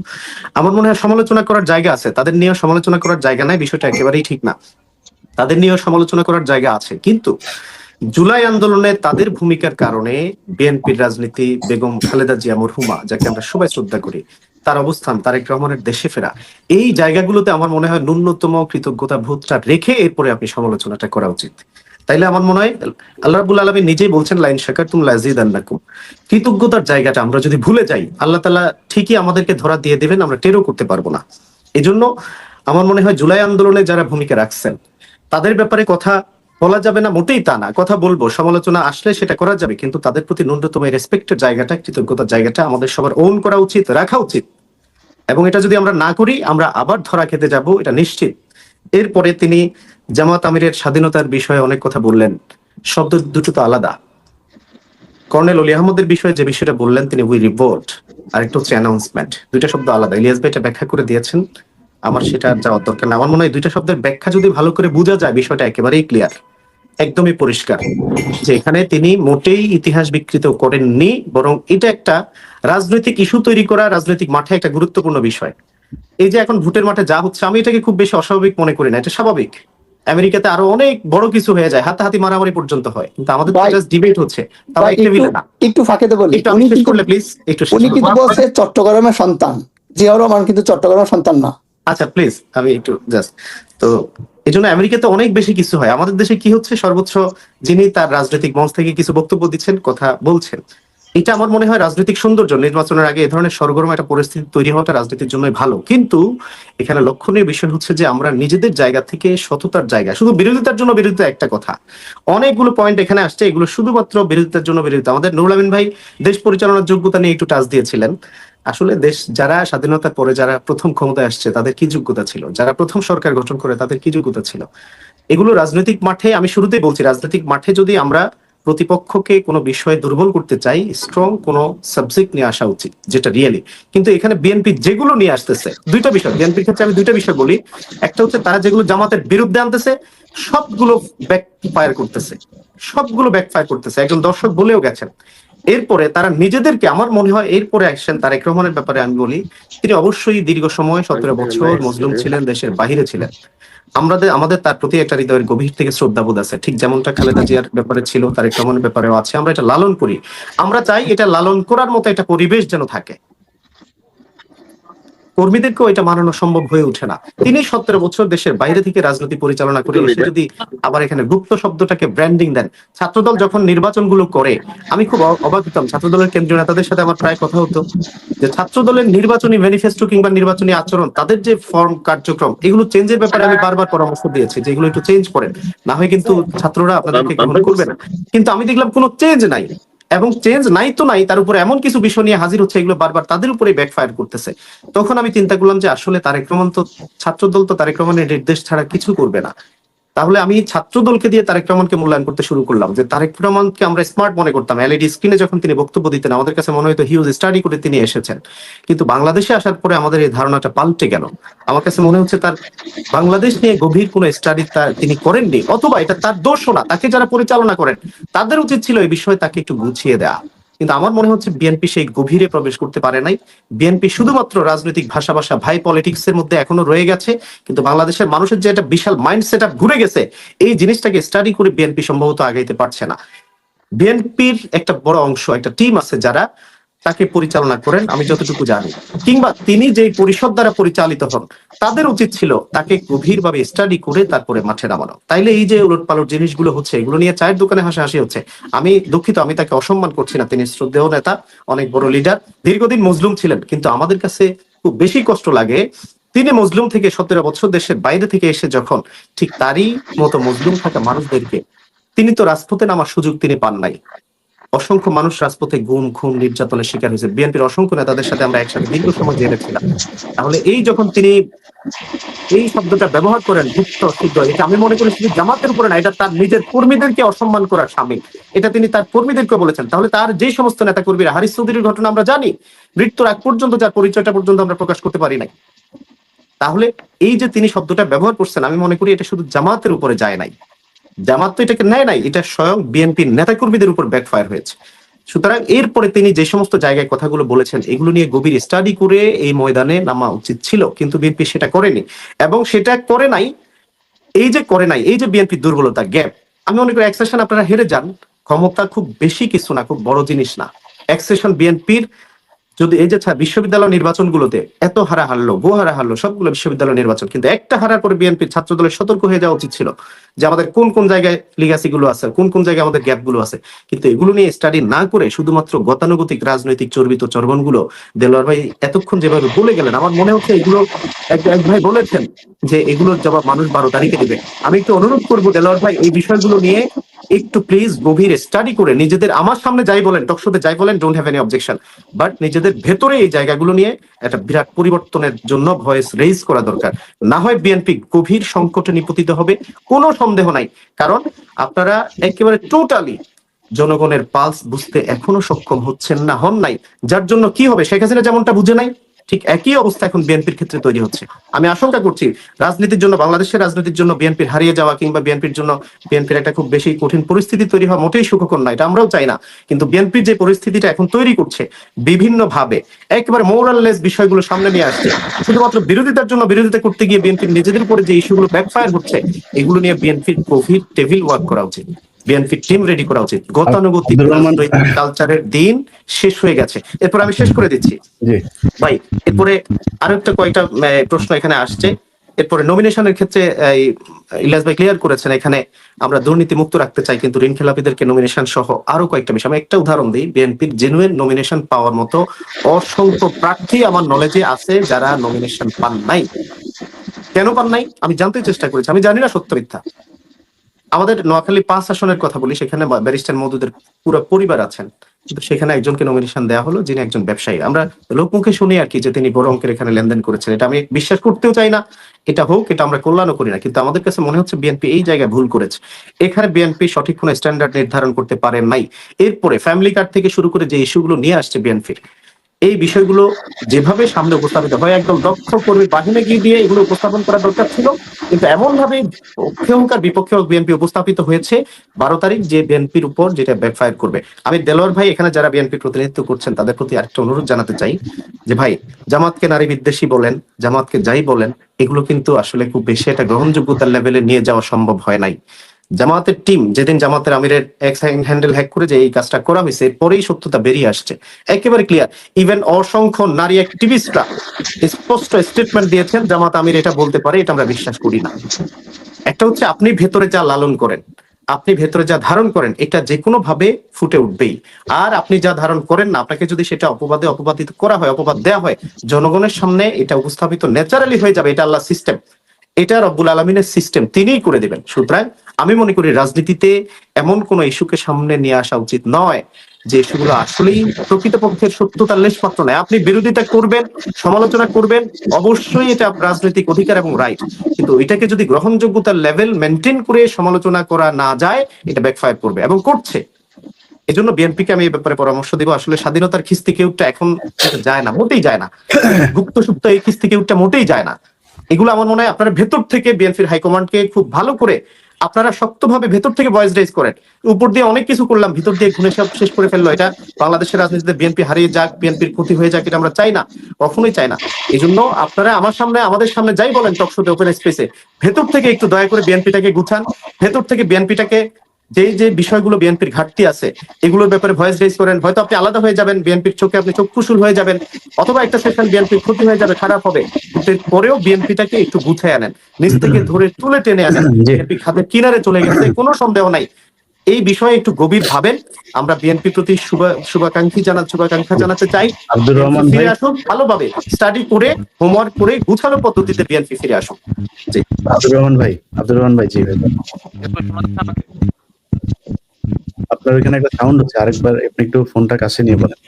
আমার মনে হয় সমালোচনা করার জায়গা আছে, তাদের নিয়েও সমালোচনা করার জায়গা নাই, বিষয়টা একেবারেই ঠিক না। তাদের নিয়েও সমালোচনা করার জায়গা আছে, কিন্তু জুলাই আন্দোলনে তাদের ভূমিকার কারণে বিএনপির রাজনীতি, বেগম খালেদা জিয়া মরহুমা, যাকে আমরা সবাই শ্রদ্ধা করি, তার অবস্থান, তারেক রহমানের দেশে ফেরা, এই জায়গাগুলোতে আমার মনে হয় ন্যূনতম কৃতজ্ঞতা বোধটা রেখে এরপরে আপনি সমালোচনাটা করা উচিত। তাইলে আমার মনে হয় আল্লাহ রাব্বুল আলামিন নিজেই বলছেন লাইন শাকারতুম লাযিদান্নাকুম, কৃতজ্ঞতার জায়গাটা আমরা যদি ভুলে যাই, আল্লাহ তাআলা ঠিকই আমাদেরকে ধরা দিয়ে দিবেন, আমরা টেরও করতে পারবো না। এজন্য আমার মনে হয় জুলাই আন্দোলনে যারা ভূমিকা রাখছেন তাদের ব্যাপারে কথা বলা যাবে না, মোটেই তা না, কথা বলবো, সমালোচনা আসলে সেটা করা যাবে, কিন্তু তাদের প্রতি ন্যূনতম রেসপেক্টের জায়গাটা, কৃতজ্ঞতার জায়গাটা আমাদের সবার ওন করা উচিত, রাখা উচিত। এবং এটা যদি আমরা না করি, আমরা আবার ধরা খেতে যাব, এটা নিশ্চিত। এরপরে তিনি জামাত আমিরের স্বাধীনতার বিষয়ে অনেক কথা বললেন, শব্দ দুটো তো আলাদা। কর্নেল অলি আহমদের বিষয়ে যে বিষয়টা বললেন তিনি উই রিভোল্ট, আর একটা হচ্ছে অ্যানাউন্সমেন্ট, দুইটা শব্দ আলাদা। ইলিয়াস ভাই এটা ব্যাখ্যা করে দিয়েছেন, আমার সেটা আর যাওয়ার দরকার না। আমার মনে হয় দুইটা শব্দের ব্যাখ্যা যদি ভালো করে বোঝা যায়, বিষয়টা একেবারেই ক্লিয়ার, একদমই পরিষ্কার, যে এখানে তিনি মোটেই ইতিহাস বিকৃত করেননি, বরং এটা একটা রাজনৈতিক ইস্যু তৈরি করা, রাজনৈতিক মাঠে একটা গুরুত্বপূর্ণ বিষয়। এই যে এখন ভোটের মাঠে যা হচ্ছে, আমি এটাকে খুব বেশি অস্বাভাবিক মনে করি না, এটা স্বাভাবিক। আমেরিকাতে আরো অনেক বড় কিছু হয়ে যায়, হাতাহাতি মারামারি পর্যন্ত হয়, কিন্তু আমাদের ভাই, জাস্ট ডিবেট হচ্ছে, তাও ভাই এক লেভেলে না। একটু ফাঁকেতে বলি, একটু আমি শেষ করলে প্লিজ, একটু শেষ উনি করবো। কিন্তু বলছে চট্টগ্রামের সন্তান, জিয়াউর রহমান কিন্তু চট্টগ্রামের সন্তান না। আচ্ছা প্লিজ, আমি একটু জাস্ট, তো এই জন্য আমেরিকাতে অনেক বেশি কিছু হয়, আমাদের দেশে কি হচ্ছে, সর্বোচ্চ যিনি তার রাজনৈতিক মঞ্চ থেকে কিছু বক্তব্য দিচ্ছেন, কথা বলছেন, এটা আমার মনে হয় রাজনৈতিক সৌন্দর্য। নির্বাচনের আগে এ ধরনের সরগরম একটা পরিস্থিতি তৈরি হওয়াটা রাজনীতির জন্য ভালো, কিন্তু এখানে লক্ষণীয় বিষয় হচ্ছে যে আমরা নিজেদের জায়গা থেকে, সততার জায়গা, শুধু বিরোধিতার জন্য বিরোধিতা একটা কথা, অনেকগুলো পয়েন্ট এখানে আসছে, এগুলো শুধুমাত্র বিরোধিতার জন্য বিরোধিতা। আমাদের নুরুল আমিন ভাই দেশ পরিচালনার যোগ্যতা নিয়ে একটু টাচ দিয়েছিলেন। আসলে দেশ যারা স্বাধীনতার পরে যারা প্রথম ক্ষমতায় আসছে তাদের কি যোগ্যতা ছিল, যারা প্রথম সরকার গঠন করে তাদের কি যোগ্যতা ছিল, এগুলো রাজনৈতিক মাঠে, আমি শুরুতেই বলছি, রাজনৈতিক মাঠে যদি আমরা প্রতিপক্ষকে কোনো বিষয়ে দুর্বল করতে চাই, স্ট্রং কোনো সাবজেক্ট নিয়ে আসা উচিত, যেটা রিয়েলি। কিন্তু এখানে বিএনপি যেগুলো নিয়ে আসতেছে, দুইটা বিষয় বিএনপির ক্ষেত্রে আমি দুইটা বিষয় বলি। একটা হচ্ছে তারা যেগুলো জামাতের বিরুদ্ধে আনতেছে, সবগুলো ব্যাকফায়ার করতেছে, সবগুলো ব্যাকফায়ার করতেছে, একজন দর্শক বলেও গেছেন। এরপরে তারা নিজেদেরকে, আমার মনে হয় এরপরে আসছেন তারেক রহমানের ব্যাপারে আমি বলি, তিনি অবশ্যই দীর্ঘ সময় 17 বছর মজলুম ছিলেন, দেশের বাহিরে ছিলেন। আমাদের তার প্রতি একটা হৃদয়ের গভীর থেকে শ্রদ্ধাবোধ আছে, ঠিক যেমনটা খালেদা জিয়ার ব্যাপারে ছিল, তারেক রহমানের ব্যাপারেও আছে। আমরা এটা লালন করি, আমরা চাই এটা লালন করার মতো একটা পরিবেশ যেন থাকে, কর্মীদেরকেও এটা মানানো সম্ভব হয়ে ওঠে না। তিনি 17 বছর দেশের বাইরে থেকে রাজনীতি পরিচালনা করে এসে যদি আবার এখানে গুপ্ত শব্দটাকে ব্র্যান্ডিং দেন। ছাত্রদল যখন নির্বাচনগুলো করে, আমি খুব অবাক হতাম, ছাত্রদলের কেন্দ্রীয় নেতাদের সাথে আমার প্রায় কথা হতো, যে ছাত্রদলের নির্বাচনী ম্যানিফেস্টো কিংবা নির্বাচনী আচরণ, তাদের যে ফর্ম কার্যক্রম, এগুলো চেঞ্জের ব্যাপারে আমি বারবার পরামর্শ দিয়েছি যে এগুলো একটু চেঞ্জ করেন, না হয় কিন্তু ছাত্ররা আপনাদেরকে গ্রহণ করবে না। কিন্তু আমি দেখলাম কোনো চেঞ্জ নাই, এবং চেঞ্জ নাই তো নাই, তার উপরে এমন কিছু বিষয় নিয়ে হাজির হচ্ছে, এগুলো বারবার তাদের উপরে ব্যাকফায়ার করতেছে। তখন আমি চিন্তা করলাম যে আসলে তারেক রহমান তো, ছাত্রদল তো তারেক রহমানের নির্দেশ ছাড়া কিছু করবে না, তাহলে আমি ছাত্র দলকে দিয়ে তারেক রহমানকে মূল্যায়ন করতে শুরু করলাম, যে তারেক রহমানকে আমরা স্মার্ট মনে করতাম। এলইডি স্ক্রিনে যখন তিনি বক্তব্য দিতেন আমাদের কাছে মনে হতো হিউজ স্টাডি করে তিনি এসেছেন, কিন্তু বাংলাদেশে আসার পরে আমাদের এই ধারণাটা পাল্টে গেল। আমার কাছে মনে হচ্ছে তার বাংলাদেশ নিয়ে গভীর কোনো স্টাডি তিনি করেননি, অথবা এটা তার দোষও না, তাকে যারা পরিচালনা করেন তাদের উচিত ছিল এই বিষয়ে তাকে একটু গুছিয়ে দেওয়া। কিন্তু আমার মনে হচ্ছে বিএনপি সেই গভীরে প্রবেশ করতে পারে নাই। বিএনপি শুধুমাত্র রাজনৈতিক ভাষা ভাই পলিটিক্স এর মধ্যে এখনো রয়ে গেছে, কিন্তু বাংলাদেশের মানুষের যে একটা বিশাল মাইন্ড সেট আপ ঘুরে গেছে, এই জিনিসটাকে স্টাডি করে বিএনপি সম্ভবত আগাইতে পারছে না। বিএনপির একটা বড় অংশ, একটা টিম আছে যারা তাকে পরিচালনা করেন আমি যতটুকু জানি, কিংবা তিনি যে পরিষদ দ্বারা পরিচালিত হন, তাদের উচিত ছিল তাকে গভীরভাবে স্টাডি করে তারপরে মাঠে নামানো। তাইলে এই যে উলটপালট জিনিসগুলো হচ্ছে, এগুলো নিয়ে চায়ের দোকানে হাসাহাসি হচ্ছে। আমি দুঃখিত, আমি তাকে অসম্মান করছি না, তিনি শ্রদ্ধেয় নেতা, অনেক বড় লিডার, দীর্ঘদিন মজলুম ছিলেন, কিন্তু আমাদের কাছে খুব বেশি কষ্ট লাগে তিনি মজলুম থেকে 17 বছর দেশের বাইরে থেকে এসে যখন ঠিক তারই মতো মজলুম থাকা মানুষদেরকে, তিনি তো রাজপথে নামার সুযোগ তিনি পান নাই। অসংখ্য মানুষ রাজপথে গুম খুন নির্যাতনের শিকার হয়েছে, বিএনপির অসংখ্য নেতাদের সাথে আমরা একসাথে দীর্ঘ সময় জেলে ছিলাম। তাহলে এই যখন তিনি এই শব্দটা ব্যবহার করেন গুপ্ত সিদ্ধ, এটা আমি মনে করি শুধু জামাতের উপরে না, এটা তার নিজের কর্মীদেরকে অসম্মান করার সামিল। এটা তিনি তার কর্মীদেরকে বলেছেন। তাহলে তার যে সমস্ত নেতা কর্মীরা, হারিস চৌধুরীর ঘটনা আমরা জানি, মৃত্যুর আগ পর্যন্ত যার পরিচয়টা পর্যন্ত আমরা প্রকাশ করতে পারি নাই। তাহলে এই যে তিনি শব্দটা ব্যবহার করছেন, আমি মনে করি এটা শুধু জামাতের উপরে যায় নাই, জামাত তো এটাকে নেয় নাই, এটা স্বয়ং বিএনপির নেতাকর্মীদের উপর ব্যাকফায়ার হয়েছে। সুতরাং এরপরে তিনি যে সমস্ত জায়গায় কথাগুলো বলেছেন, এগুলো নিয়ে গভীর স্টাডি করে এই ময়দানে নামা উচিত ছিল, কিন্তু বিএনপি সেটা করেনি। এবং সেটা করে নাই, এই যে বিএনপির দুর্বলতা, গ্যাপ, আমি মনে করি অ্যাকসেশন আপনারা হেরে যান, ক্ষমতা খুব বেশি কিছু না, খুব বড় জিনিস না। অ্যাকসেশন বিএনপির যদি এই যে বিশ্ববিদ্যালয় নির্বাচনগুলোতে এত হারা হারলো, হারা হারলো সবগুলো বিশ্ববিদ্যালয় নির্বাচন, কিন্তু একটা হারার পরে বিএনপির ছাত্র দলের সতর্ক হয়ে যাওয়া উচিত ছিল যে আমাদের কোন কোন জায়গায় লিগাসি গুলো আছে, কোন কোন জায়গায় আমাদের গ্যাপ গুলো আছে। কিন্তু এগুলো নিয়ে স্টাডি না করে শুধুমাত্র গতানুগতিক রাজনৈতিক চর্বিত চর্বণগুলো দেলোয়ার ভাই এতক্ষণ যেভাবে বলে গেলেন, আমার মনে হচ্ছে এগুলো এক ভাই বলেছেন যে এগুলোর জবাব মানুষ 12 তারিখে দিবে। আমি একটু অনুরোধ করবো দেলোয়ার ভাই, এই বিষয়গুলো নিয়ে একটু প্লিজ গভীর স্টাডি করে নিজেদের, আমার সামনে যাই বলেন, টকশোতে যাই বলেন, don't have any objection, but নিজেদের ভেতরে এই জায়গাগুলো নিয়ে একটা বিরাট পরিবর্তনের জন্য ভয়েস রেইজ করা দরকার। না হয় বিএনপি গভীর সংকটে নিপতিত হবে, কোনো সন্দেহ নাই। কারণ আপনারা একেবারে টোটালি জনগণের পালস বুঝতে এখনো সক্ষম হন নাই, যার জন্য কি হবে, শেখ হাসিনা যেমনটা বুঝে নাই, ঠিক একই অবস্থা এখন বিএনপির ক্ষেত্রে তৈরি হচ্ছে। আমি আশঙ্কা করছি রাজনীতির জন্য, বাংলাদেশের রাজনীতির জন্য বিএনপির হারিয়ে যাওয়া, কিংবা বিএনপির একটা খুব বেশি কঠিন পরিস্থিতি তৈরি হওয়া মোটেই সুখকর না, এটা আমরাও চাই না। কিন্তু বিএনপির যে পরিস্থিতিটা এখন তৈরি করছে, বিভিন্ন ভাবে একেবারে মোরাললেস বিষয়গুলো সামনে নিয়ে আসছে, শুধুমাত্র বিরোধিতার জন্য বিরোধিতা করতে গিয়ে বিএনপির নিজেদের উপরে যে ইস্যুগুলো ব্যাকফায়ার হচ্ছে, এগুলো নিয়ে বিএনপির গভীর টেবিল ওয়ার্ক করা উচিত, বিএনপির টিম রেডি করা উচিত। গতানুগতিক রাজনৈতিক কালচারের দিন শেষ হয়ে গেছে। এরপর আমি শেষ করে দিচ্ছি ভাই, এরপরে আরো একটা কয়েকটা প্রশ্ন এখানে আসছে। এরপরে নমিনেশনের ক্ষেত্রে ইলিয়াস ভাই ক্লিয়ার করেছেন, এখানে আমরা দুর্নীতি মুক্ত রাখতে চাই, কিন্তু ঋণ খেলাপিদেরকে নমিনেশন সহ আরো কয়েকটা বিষয়। আমি একটা উদাহরণ দিই, বিএনপির জেনুইন নমিনেশন পাওয়ার মতো অসংখ্য প্রার্থী আমার নলেজে আছে যারা নমিনেশন পান নাই। কেন পান নাই আমি জানতে চেষ্টা করেছি, আমি জানি না সত্য মিথ্যা। আমাদের নোয়াখালী 5 আসনের কথা বলি, সেখানে ব্যারিস্টার মওদুদের পুরো পরিবার আছেন, কিন্তু সেখানে একজনকে নমিনেশন দেওয়া হলো যিনি একজন ব্যবসায়ী। আমরা লোকমুখে শুনি আর কি যে তিনি বড় অঙ্কের এখানে লেনদেন করেছেন, এটা আমি বিশ্বাস করতেও চাই না, এটা হোক, এটা আমরা কল্যাণও করি না, কিন্তু আমাদের কাছে মনে হচ্ছে বিএনপি এই জায়গায় ভুল করেছে। এখানে বিএনপি সঠিক কোনো স্ট্যান্ডার্ড নির্ধারণ করতে পারেন নাই। এরপরে ফ্যামিলি কার্ড থেকে শুরু করে যে ইস্যুগুলো নিয়ে আসছে বিএনপির, এই বিষয়গুলো যেভাবে সামনে উপস্থাপিত হয়, একদম দক্ষ কর্মী বাহিনী গিয়ে দিয়ে এগুলো উপস্থাপন করা দরকার ছিল, কিন্তু এমন ভাবে পক্ষে বিপক্ষে বিএনপি উপস্থাপিত হয়েছে 12 তারিখ, যে বিএনপির উপর যেটা ব্যাকফায়ার করবে। আমি দেলোয়ার ভাই এখানে যারা বিএনপি প্রতিনিধিত্ব করছেন তাদের প্রতি আরেকটা অনুরোধ জানাতে চাই যে ভাই, জামাতকে নারী বিদ্বেষী বলেন, জামাতকে যাই বলেন, এগুলো কিন্তু আসলে খুব বেশি একটা গ্রহণযোগ্যতার লেভেলে নিয়ে যাওয়া সম্ভব হয় নাই। জামাতের টিম যেদিন জামাতের আমিরের এক্স হ্যান্ডেল হ্যাক করে যে এই কাজটা করা হয়েছে, এরপরেই সত্যতা বেরিয়ে আসছে একেবারে ক্লিয়ার। ইভেন অসংখ্য নারী অ্যাক্টিভিস্টরা স্পষ্ট স্টেটমেন্ট দিয়েছেন জামাত আমির এটা বলতে পারে, এটা আমরা বিশ্বাস করি না। একটা হচ্ছে আপনি ভেতরে যা লালন করেন, আপনি ভেতরে যা ধারণ করেন, এটা যে কোনো ভাবে ফুটে উঠবেই। আর আপনি যা ধারণ করেন না, আপনাকে যদি সেটা অপবাদিত করা হয়, অপবাদ দেওয়া হয়, জনগণের সামনে এটা উপস্থাপিত ন্যাচারালি হয়ে যাবে। এটা আল্লাহ সিস্টেম, এটা রব্বুল আলমিনের সিস্টেম, তিনিই করে দিবেন। সুতরাং আমি মনে করি রাজনীতিতে এমন কোন ইস্যুকে সামনে নিয়ে আসা উচিত নয় যে ইস্যুগুলো আসলেই প্রকৃতপক্ষের সত্যতার লেশমাত্র নয়। আপনি বিরোধিতা করবেন, সমালোচনা করবেন, অবশ্যই এটা রাজনৈতিক অধিকার এবং রাইট, কিন্তু এটাকে যদি গ্রহণযোগ্যতার লেভেল মেনটেন করে সমালোচনা করা না যায়, এটা ব্যাকফায়ার করবে এবং করছে। এজন্য বিএনপিকে আমি এই ব্যাপারে পরামর্শ দিব, আসলে স্বাধীনতার খিস্তি কেউটা এখন যায় না, মোটেই যায় না। গুপ্ত সুপ্ত এই খিস্তি কেউটা মোটেই যায় না। এগুলো আমার মনে হয় আপনারা ভেতর থেকে বিএনপির হাইকমান্ডকে খুব ভালো করে আপনারা শক্তভাবে ভেতর থেকে ভয়েস রেজ করেন। উপর দিয়ে অনেক কিছু করলাম, ভিতর দিয়ে ঘুরে সব শেষ করে ফেললো। এটা বাংলাদেশের রাজনীতিতে বিএনপি হারিয়ে যাক, বিএনপির ক্ষতি হয়ে যাক, এটা আমরা চাই না, কখনোই চাই না। এই জন্য আপনারা আমাদের সামনে যাই বলেন টকশোতে, ওপেন স্পেসে, ভেতর থেকে একটু দয়া করে বিএনপিটাকে গুছান, ভেতর থেকে বিএনপিটাকে যে বিষয়গুলো বিএনপির ঘাটতি আছে এগুলোর ব্যাপারে ভয়েস রেজ করেন। হয়তো আপনি আলাদা হয়ে যাবেন, বিএনপির চোখে আপনি চক্ষুশূল হয়ে যাবেন, অথবা একটা সেশন বিএনপির ক্ষতি হয়ে যাবে, খারাপ হবে, কিন্তু পরেও বিএনপিটাকে একটু গুছিয়ে আনেন, নিচ থেকে ধরে তুলে টেনে আনেন। বিএনপি খাদের কিনারে চলে গেছে, কোনো সন্দেহ নাই। এই বিষয়ে একটু গভীর ভাবেন। আমরা বিএনপির প্রতি শুভাকাঙ্ক্ষা জানাতে চাই। আব্দুর রহমান ভাই, ফিরে আসুন, ভালোভাবে স্টাডি করে, হোমওয়ার্ক করে, গুছানো পদ্ধতিতে বিএনপি ফিরে আসুন। জি আব্দুর রহমান ভাই, জি ভাই, আপনার ওখানে একটা সাউন্ড হচ্ছে, আরেকবার আপনি একটু ফোনটা কাছে নিয়ে বলেন।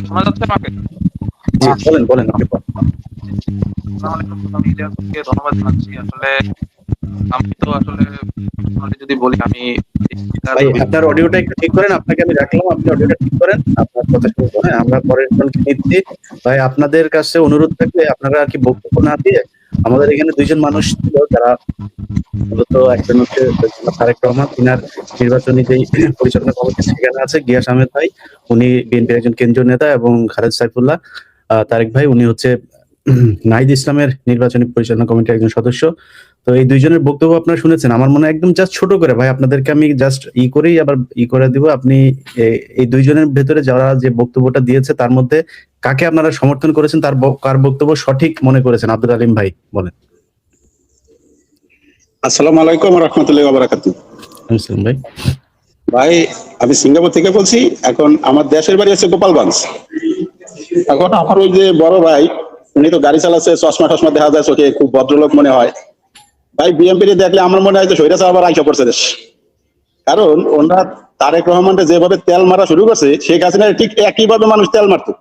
শোনা যাচ্ছে আমাকে? জি বলেন আপনি বলেন। আমি ইলিয়াসকে ধন্যবাদ জানাচ্ছি। আসলে আমি তো আসলে যদি বলি, আমি ভাই আপনার অডিওটা একটু ঠিক করেন, আপনাকে আমি রাখলাম, আপনি অডিওটা ঠিক করেন, আপনার কথা শুনবো। হ্যাঁ, আমরা পরের জনকে নিচ্ছি। ভাই আপনাদের কাছে অনুরোধ থাকবে আপনারা কি বক্তব্য না দিয়ে, আমাদের এখানে দুইজন মানুষ ছিল যারা মূলত, একজন হচ্ছে তারেক রহমান, তিনার নির্বাচনী যেই পরিচালনা কমিটি সেখানে আছে গিয়াস আহমেদ ভাই, উনি বিএনপির একজন কেন্দ্রীয় নেতা, এবং খালেদ সাইফুল্লাহ তারেক ভাই, উনি হচ্ছে নাহিদ ইসলামের নির্বাচনী পরিচালনা কমিটির একজন সদস্য। তো এই দুইজনের বক্তব্য আপনারা শুনেছেন। আমার মনে হয় একদম জাস্ট ছোট করে ভাই আপনাদেরকে আমি জাস্ট করে দিব। আপনি এই দুইজনের ভেতরে যারা যে বক্তব্যটা দিয়েছে তার মধ্যে কাকে আপনারা সমর্থন করেছেন, কার বক্তব্য সঠিক মনে করেছেন, আব্দুল আলিম ভাই বলেন। আসসালামু আলাইকুম ওয়া রাহমাতুল্লাহি ওয়া বারাকাতুহু। ভাই ভাই আমি সিঙ্গাপুর থেকে বলছি। এখন আমার দেশের বাড়ি হচ্ছে গোপালগঞ্জ। এখন আমার ওই যে বড় ভাই, উনি তো গাড়ি চালাচ্ছে, চশমা টশমা দেখা যায় চোখে, খুব ভদ্রলোক মনে হয়। ভাই বিএনপি দেখলে আমার মনে হয় যে সৈরাজ আবার আইসা পড়ছে দেশ। কারণ ওনারা তারেক রহমানকে যেভাবে তেল মারা শুরু করছে, শেখ হাসিনার ঠিক একইভাবে মানুষ তেল মারতো।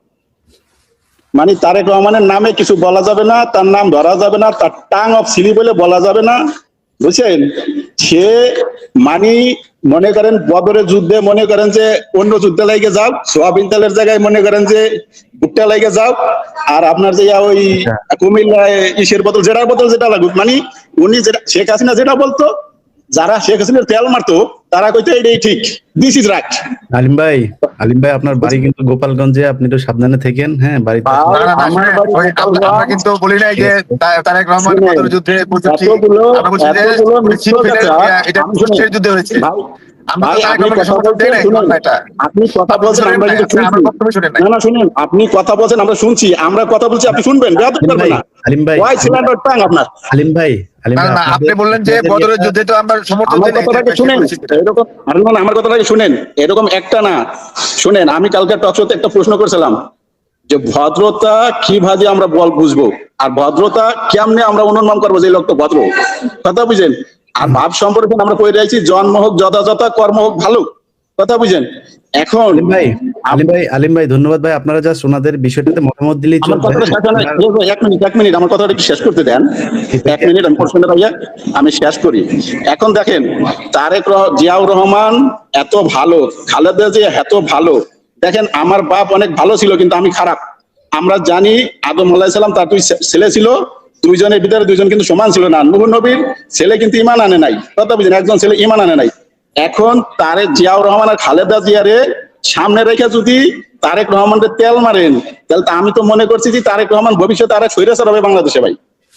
মানে তারেক রহমানের নামে কিছু বলা যাবে না, তার নাম ধরা যাবে না, তার টাং অফ সিলি বলে বলা যাবে না, বুঝছেন? সে মানি মনে করেন বদরের যুদ্ধে মনে করেন যে অন্য যুদ্ধে লাগে যাও, সোয়াবিন তেলের জায়গায় মনে করেন যে ভুট্টা লাগে যাও, আর আপনার যে ওই কুমিল্লায় ইসের বোতল যেটা লাগুক, মানে উনি যেটা শেখ হাসিনা যেটা বলতো, যারা শেখ হাসিনার তেল মারতো তারা কইতো এটাই ঠিক, দিস ইজ রাইট। আলিম ভাই আপনার বাড়ি কিন্তু গোপালগঞ্জে, আপনি একটু সাবধানে থাকেন। হ্যাঁ, বাড়িতে আমরা কিন্তু বলি নাই যে তারেক রহমান বদর যুদ্ধে আমরা বলছি যে এটা কুষ্টিয়ার যুদ্ধে হয়েছে। আপনি কথা বলছেন, আমরা কিন্তু শুনছি। না শুনেন, আপনি কথা বলছেন, আমরা শুনছি, আমরা কথা বলছি, আপনি শুনবেন। আলিম ভাই, আপনার আলিম ভাই, আপনি বললেন যে বদরের যুদ্ধে তো আমরা সমর্থন আমার কথাটাকে শুনেন, এরকম আমার কথাটাকে শুনেন, এরকম একটা না শুনেন। আমি কালকে টকশোতে একটা প্রশ্ন করেছিলাম যে ভদ্রতা কিভাবে আমরা বুঝবো, আর ভদ্রতা কেমনে আমরা অনুমান করবো যে লোক তো ভদ্র, কথা বুঝেন? আর ভাব সম্পর্কে আমরা কই রয়েছি, জন্ম হোক যথাযথ, কর্ম হোক ভালো, কথা বুঝেন? এখন আলিম ভাই ধন্যবাদ ভাই, আপনারা যা ওনাদের বিষয়টাতে মতামত দিলেই চলবে। এক মিনিট আমার কথাটা কি শেষ করতে দেন, 1 মিনিট আমি প্রশ্নটা ভাইয়া আমি শেষ করি। এখন দেখেন, জিয়াউর রহমান এত ভালো, খালেদা জিয়া এত ভালো। দেখেন আমার বাপ অনেক ভালো ছিল কিন্তু আমি খারাপ। আমরা জানি আদম আলাইহিস সালাম তার 2 ছেলে ছিল, দুইজনের ভিতরে দুইজন কিন্তু সমান ছিল না। নূহ নবীর ছেলে কিন্তু ঈমান আনে নাই, কথা বুঝেন? একজন ছেলে ঈমান আনে নাই। এখন জিয়াউর রহমান আর খালেদা জিয়ারে সামনে রেখে যদি তারেক রহমানের তেল মারেন, তাহলে আমি তো মনে করছি যে তারেক রহমান ভবিষ্যতে আরেক স্বৈরাচার হবে বাংলাদেশে। ভাই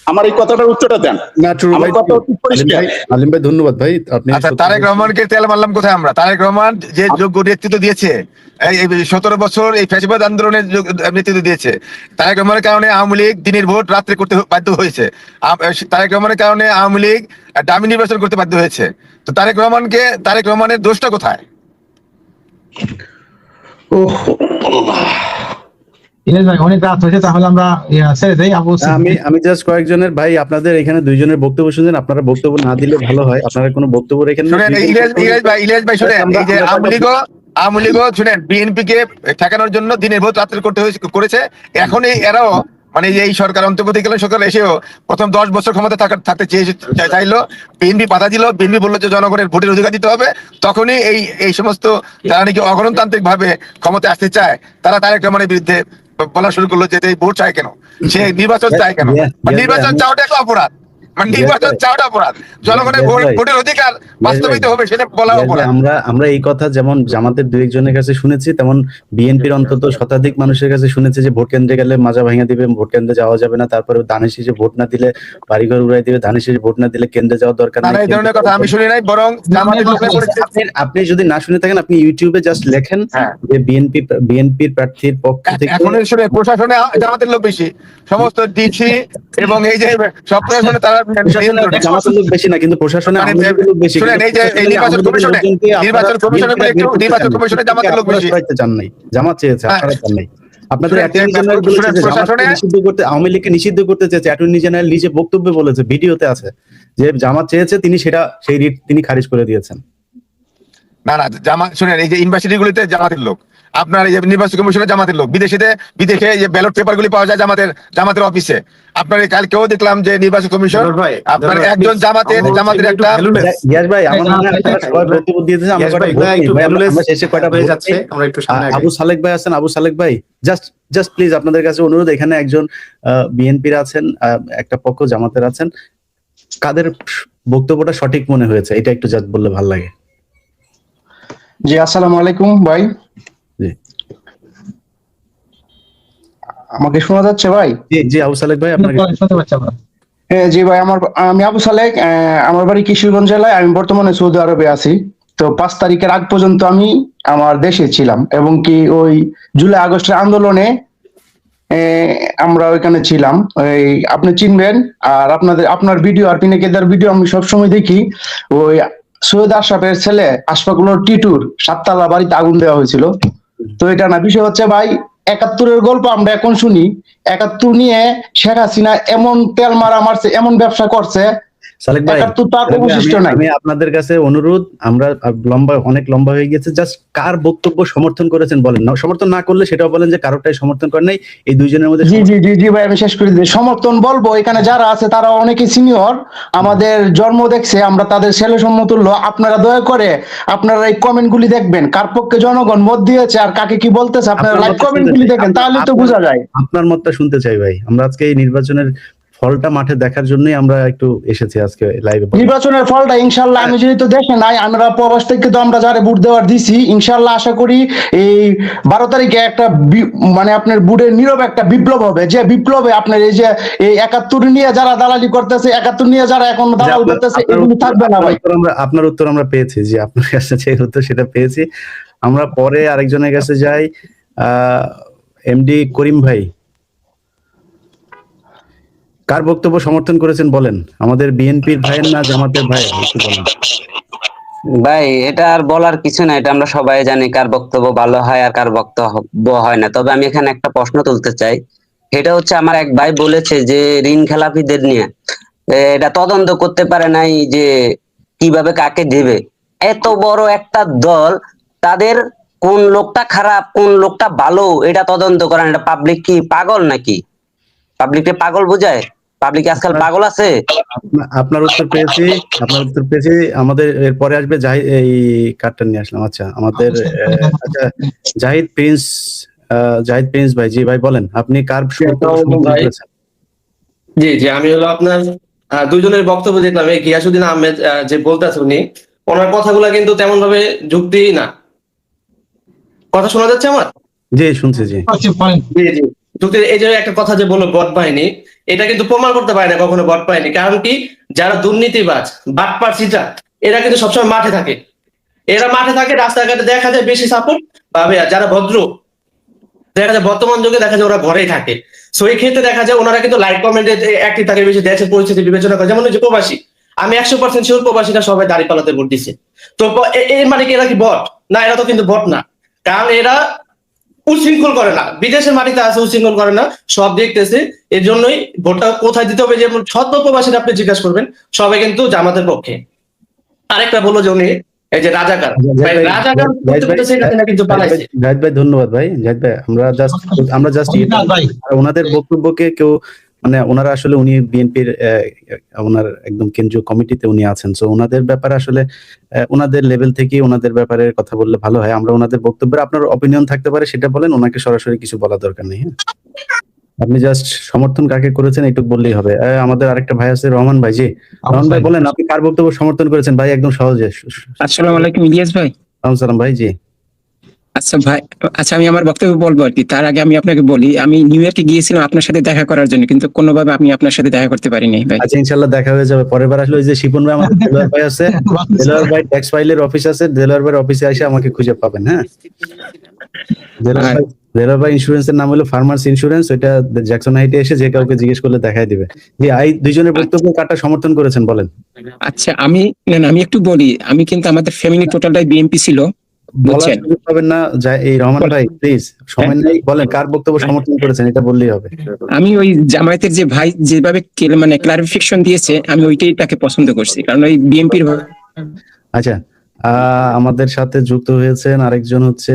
আমার এই কথাটার উত্তরটা দেন। আলিম ভাই ধন্যবাদ ভাই, আপনি তারেক রহমানকে তেল মারলাম কোথায় আমরা? তারেক রহমান যে যোগ্য নেতৃত্ব দিয়েছে, এই 17 বছর এই ফ্যাসিবাদ আন্দোলনের নেতৃত্ব দিয়েছে। তারেক রহমানের কারণে আওয়ামী লীগ দিনের ভোট রাত্রে করতে বাধ্য হয়েছে। তারেক রহমানের কারণে আওয়ামী লীগ ডামি নির্বাচন করতে বাধ্য হয়েছে। তো তারেক রহমানের দোষটা কোথায়? অনেক রাত হয়েছে, তাহলে আমরা ছেড়ে দেই। আমি জাস্ট কয়েকজনের ভাই, আপনাদের এখানে দুইজনের বক্তব্য শুনছেন, আপনারা বক্তব্য না দিলে ভালো হয়। আপনারা কোনো বক্তব্য রেখেন না। ইলিয়াস ভাই শুনেন, এই যে আওয়ামী লীগও শুনেন বিএনপি কে ঠেকানোর জন্য দিনের ভোট রাত্রে করেছে। এখন এরাও মানে এই সরকার অন্তর্বর্তীকালীন সরকার এসেও প্রথম 10 বছর ক্ষমতা থাকতে চাইলো, বিএনপি বাধা দিল, বিএনপি বললো যে জনগণের ভোটের অধিকার দিতে হবে। তখনই এই সমস্ত যারা নাকি অগণতান্ত্রিক ভাবে ক্ষমতায় আসতে চায় তারা তারেক রহমানের বিরুদ্ধে বলা শুরু করলো যে এই ভোট চায় কেন, সে নির্বাচন চায় কেন। নির্বাচন চাওয়াটা একটা অপরাধ, মানে নির্বাচন চাওয়াটা অপরাধ, জনগণের ভোটের অধিকার বাস্তবায়িত হবে সেটা বলা অপরাধ। আমরা এই কথা যেমন জামাতের দুই একজনের কাছে শুনেছি, তেমন বিএনপির অন্তত শতাধিক মানুষের কাছে শুনেছি যে ভোট কেন্দ্রে গেলে মাজা ভাঙা দিবে, ভোট কেন্দ্রে যাওয়া যাবে না, তারপরে ধানের শীষে ভোট না দিলে বাড়িঘর উড়াই দিবে, ধানের শীষে ভোট না দিলে কেন্দ্রে যাওয়ার দরকার না, নেই। এই ধরনের কথা আমি শুনি নাই, বরং জামাতের লোক করেছে। আপনি যদি না শুনে থাকেন আপনি ইউটিউবে জাস্ট লেখেন যে বিএনপির প্রার্থীর পক্ষ থেকে। এখন শুনে প্রশাসনে জামাতের লোক বেশি, সমস্ত ডিসি এবং এই যে সব প্রশাসনে তারা জামাতের লোক বেশি না, কিন্তু প্রশাসনে আওয়ামী লীগের লোক বেশি। শুনেন, এই যে এই নির্বাচন কমিশনে জামাতের লোক বেশি। চান নাই, জামাত চেয়েছে, আপনারা চান নাই। আপনাদের অ্যাটর্নি জেনারেল বলেছে যে জামাতকে নিষিদ্ধ করতে, আওয়ামী লীগকে নিষিদ্ধ করতে চেয়েছে। অ্যাটর্নি জেনারেল নিজে বক্তব্যে বলেছে, ভিডিওতে আছে, যে জামাত চেয়েছে, তিনি সেই রিট তিনি খারিজ করে দিয়েছেন। না জামাত, শুনেন, এই যে ইউনিভার্সিটি গুলিতে জামাতের লোক, আপনার এই যে নির্বাচন কমিশনে জামাতের লোক, বিদেশে যে ব্যালট পেপার গুলি পাওয়া যায় জামাতের অফিসে। আপনার কালকেও দেখলাম যে নির্বাচন কমিশন আপনার একজন জামাতের একটা ইয়াস ভাই, আমার মনে হয় আপনারা সবাই বক্তব্য দিয়েছেন, আমরা শেষে কয়টা হয়ে যাচ্ছে। আবু সালেক ভাই আছেন, আবু সালেক ভাই, জাস্ট প্লিজ আপনাদের কাছে অনুরোধ, এখানে একজন বিএনপির আছেন, একটা পক্ষ জামাতের আছেন, কাদের বক্তব্যটা সঠিক মনে হয়েছে এটা একটু জাস্ট বললে ভালো লাগে। জি, আসসালামু আলাইকুম ভাই। জি, আমাকে শোনা যাচ্ছে ভাই? জি আবু সালেক ভাই, আপনাকে শুনতে পাচ্ছি আমরা। জি ভাই, আমি আবু সালেক, আমার বাড়ি কিশোরগঞ্জ জেলায়। আমি বর্তমানে সৌদি আরবে আছি। তো 5 তারিখের আগ পর্যন্ত আমি আমার দেশে ছিলাম, এবং কি ওই জুলাই আগস্টের আন্দোলনে আমরা ওইখানে ছিলাম। ওই আপনি চিনবেন, আর আপনার ভিডিও আর পিনাকিদার ভিডিও আমি সবসময় দেখি। ওই সৈয়দ আশরাফের ছেলে আশফাকুল টিটুর 7তলা বাড়িতে আগুন দেওয়া হয়েছিল। তো এটা না, বিষয় হচ্ছে ভাই 71-এর গল্প আমরা এখন শুনি। 71 নিয়ে শেখ হাসিনা এমন তেল মারছে, এমন ব্যবসা করছে, সালেক ভাই, আমি আপনাদের কাছে অনুরোধ, আমরা অনেক লম্বা হয়ে গেছে, জাস্ট কার বক্তব্য সমর্থন করেছেন বলেন, সমর্থন না করলে সেটাও বলেন যে কারোটাই সমর্থন করেন নাই। এই দুইজনের মধ্যে জি ভাই, আমি শেষ করে দিই। সমর্থন বলবো, এখানে যারা আছে তারা অনেকে সিনিয়র, আমাদের জন্ম দেখছে, আমরা তাদের ছেলে সমতুল্য। আপনারা দয়া করে আপনারা এই কমেন্ট গুলি দেখবেন, কার পক্ষে জনগণ মত দিয়েছে আর কাকে কি বলতেছে, আপনারা লাইভ কমেন্ট গুলি দেখেন, তাহলে তো বোঝা যায়। আপনার মতটা শুনতে চাই ভাই, আমরা আজকে এই নির্বাচনের ফলটা মাঠে দেখার জন্যই আমরা একটু এসেছি আজকে লাইভে। নির্বাচনের ফলটা ইনশাল্লাহ আমি যেহেতু দেখে নাই, আমরা প্রবাস থেকে তো আমরা যারা ভোট দেওয়ার দিছি, ইনশাল্লাহ আশা করি এই 12 তারিখে একটা মানে আপনার বুড়ের নীরব একটা বিপ্লব হবে, যে বিপ্লবে আপনার এই যে এই 71 নিয়ে যারা দালালি করতেছে, 71 নিয়ে যারা এখন দালাল করতেছে, এগুলো থাকবে না ভাই। আপনার উত্তর আমরা পেয়েছি, যে আপনার কাছে যে উত্তর সেটা পেয়েছি। আমরা পরে আরেকজনের কাছে যাই, এমডি করিম ভাই, কার বক্তব্য সমর্থন করেছেন বলেন, আমাদের বিএনপির ভাইয়ের না জামাতের ভাই, একটু বলেন ভাই। এটা আর বলার কিছু না, এটা আমরা সবাই জানি কার বক্তব্য ভালো হয় আর কার বক্তব্য হয় না। তবে আমি এখানে একটা প্রশ্ন তুলতে চাই, এটা হচ্ছে আমার এক ভাই বলেছে যে ঋণ খেলাপিদের নিয়ে এটা তদন্ত করতে পারে নাই যে কিভাবে কাকে দেবে। এত বড় একটা দল, তাদের কোন লোকটা খারাপ কোন লোকটা ভালো এটা তদন্ত করেন, এটা পাবলিক কি পাগল নাকি? পাবলিককে পাগল বোঝায়? পাবলিক আজকাল পাগল আছে? আপনার উত্তর পেয়েছি, আমাদের এরপরে আসবে জাহিদ, এই কার্ডটা নিয়ে আসলাম। আচ্ছা, আমাদের আচ্ছা জাহিদ প্রিন্স ভাই। জি ভাই বলেন, আপনি কার সমর্থন করেছেন? জি আমি হলো আপনার দুইজনের বক্তব্য দেখলাম। এই গিয়াসউদ্দিন আহমেদ যে বলতেছে, ওনার কথাগুলো কিন্তু তেমন ভাবে যুক্তি না। কথা শোনা যাচ্ছে আমার? জি শুনছি। জি যুক্তি, এই যে একটা কথা যে বললো বট বাহিনী, এটা কিন্তু প্রমাণ করতে পারে না কখনো বট বাহিনী। কারণ কি, যারা দুর্নীতিবাজ বাটপার চিটা, এরা কিন্তু সবসময় মাঠে থাকে। রাস্তাঘাটে দেখা যায় বেশি সাপোর্ট পাবে। আর যারা ভদ্র দেখা যায় বর্তমান যুগে দেখা যায় ওরা ঘরেই থাকে। সো এই ক্ষেত্রে দেখা যায় ওনারা কিন্তু লাইক কমেন্টে অ্যাক্টিভ থাকে, বেশি দেশের পরিস্থিতি বিবেচনা করে। যেমন যে প্রবাসী, আমি 100% শিওর প্রবাসীরা সবাই দাঁড়িপাল্লাতে ভোট দিচ্ছে। তো এর মানে কি এরা কি বট? না, এরা তো কিন্তু বট না, কারণ এরা উচ্ছৃঙ্খল করে না। বিদেশের মাটিতে আছে, উচ্ছৃঙ্খল করে না, সব দেখতেছে। এর জন্যই ভোটটা কোথায় দিতে হবে, যেমন সদ্য প্রবাসীরা আপনি জিজ্ঞাসা করবেন, সবাই কিন্তু জামাতের পক্ষে। আরেকটা বললো যে উনি এই যে রাজাকার ভাই, জাহিদ ভাই, রাজাকার জাহিদ করতে ভাই, করতে শেখ হাসিনা কিন্তু পালাইছে। জাহিদ ভাই ধন্যবাদ ভাই। জাহিদ ভাই, আমরা জাস্ট ভাই ওনাদের বক্তব্যকে কেউ মানে ওনারা আসলে উনি বিএনপির ওনার একদম কেন্দ্রীয় কমিটিতে উনি আছেন, সো ওনাদের ব্যাপারে আসলে ওনাদের লেভেল থেকে ওনাদের ব্যাপারে কথা বললে ভালো হয়। আমরা ওনাদের বক্তব্যের আপনার অপিনিয়ন থাকতে পারে সেটা বলেন, ওনাকে সরাসরি কিছু বলা দরকার নেই। হ্যাঁ, আপনি জাস্ট সমর্থন কাকে করেছেন এইটুকু বললেই হবে। আমাদের আরেকটা ভাই আছে রহমান ভাই, জি রহমান ভাই বলেন আপনি কার বক্তব্য সমর্থন করেছেন ভাই, একদম সহজে। আসসালামু আলাইকুম ইলিয়াস ভাই। সালাম ভাই, জি। আচ্ছা ভাই, আচ্ছা আমি আমার বক্তব্য বলবো আর কি। তার আগে আমি আপনাকে বলি, আমি নিউ ইয়র্কে গিয়েছিলাম আপনার সাথে দেখা করার জন্য, কিন্তু কোনোভাবে আমি আপনার সাথে দেখা করতে পারিনি ভাই। আচ্ছা ইনশাআল্লাহ দেখা হয়ে যাবে পরের বার। আসলে ওই যে শিপন ভাই আমাদের দেলোয়ার ভাই আছে, দেলোয়ার ভাই ট্যাক্স ফাইলের অফিস আছে, দেলোয়ার ভাইয়ের অফিসে এসে আমাকে খুঁজে পাবেন। হ্যাঁ, দেলোয়ার ভাই ইন্স্যুরেন্সের নাম হলো ফার্মার্স ইন্স্যুরেন্স, ওইটা জ্যাকসন হাইটে এসে যে কাউকে জিজ্ঞেস করলে দেখাই দিবে। জি, দুইজনের বক্তব্য কাটা সমর্থন করেছেন বলেন। আচ্ছা আমি আমি একটু বলি, আমি কিন্তু আমাদের ফ্যামিলি টোটালটাই বিএনপি ছিল, বলার বুঝছেন? সুযোগ পাবেন না এই রহমান ভাই, প্লিজ সময় নেই, বলেন কার বক্তব্য সমর্থন করেছেন এটা বললেই হবে। আমি ওই জামায়াতের যে ভাই যেভাবে মানে ক্লারিফিকেশন দিয়েছে, আমি ওইটাই তাকে পছন্দ করছি, কারণ ওই বিএনপির। আচ্ছা, আমাদের সাথে যুক্ত হয়েছেন আরেকজন হচ্ছে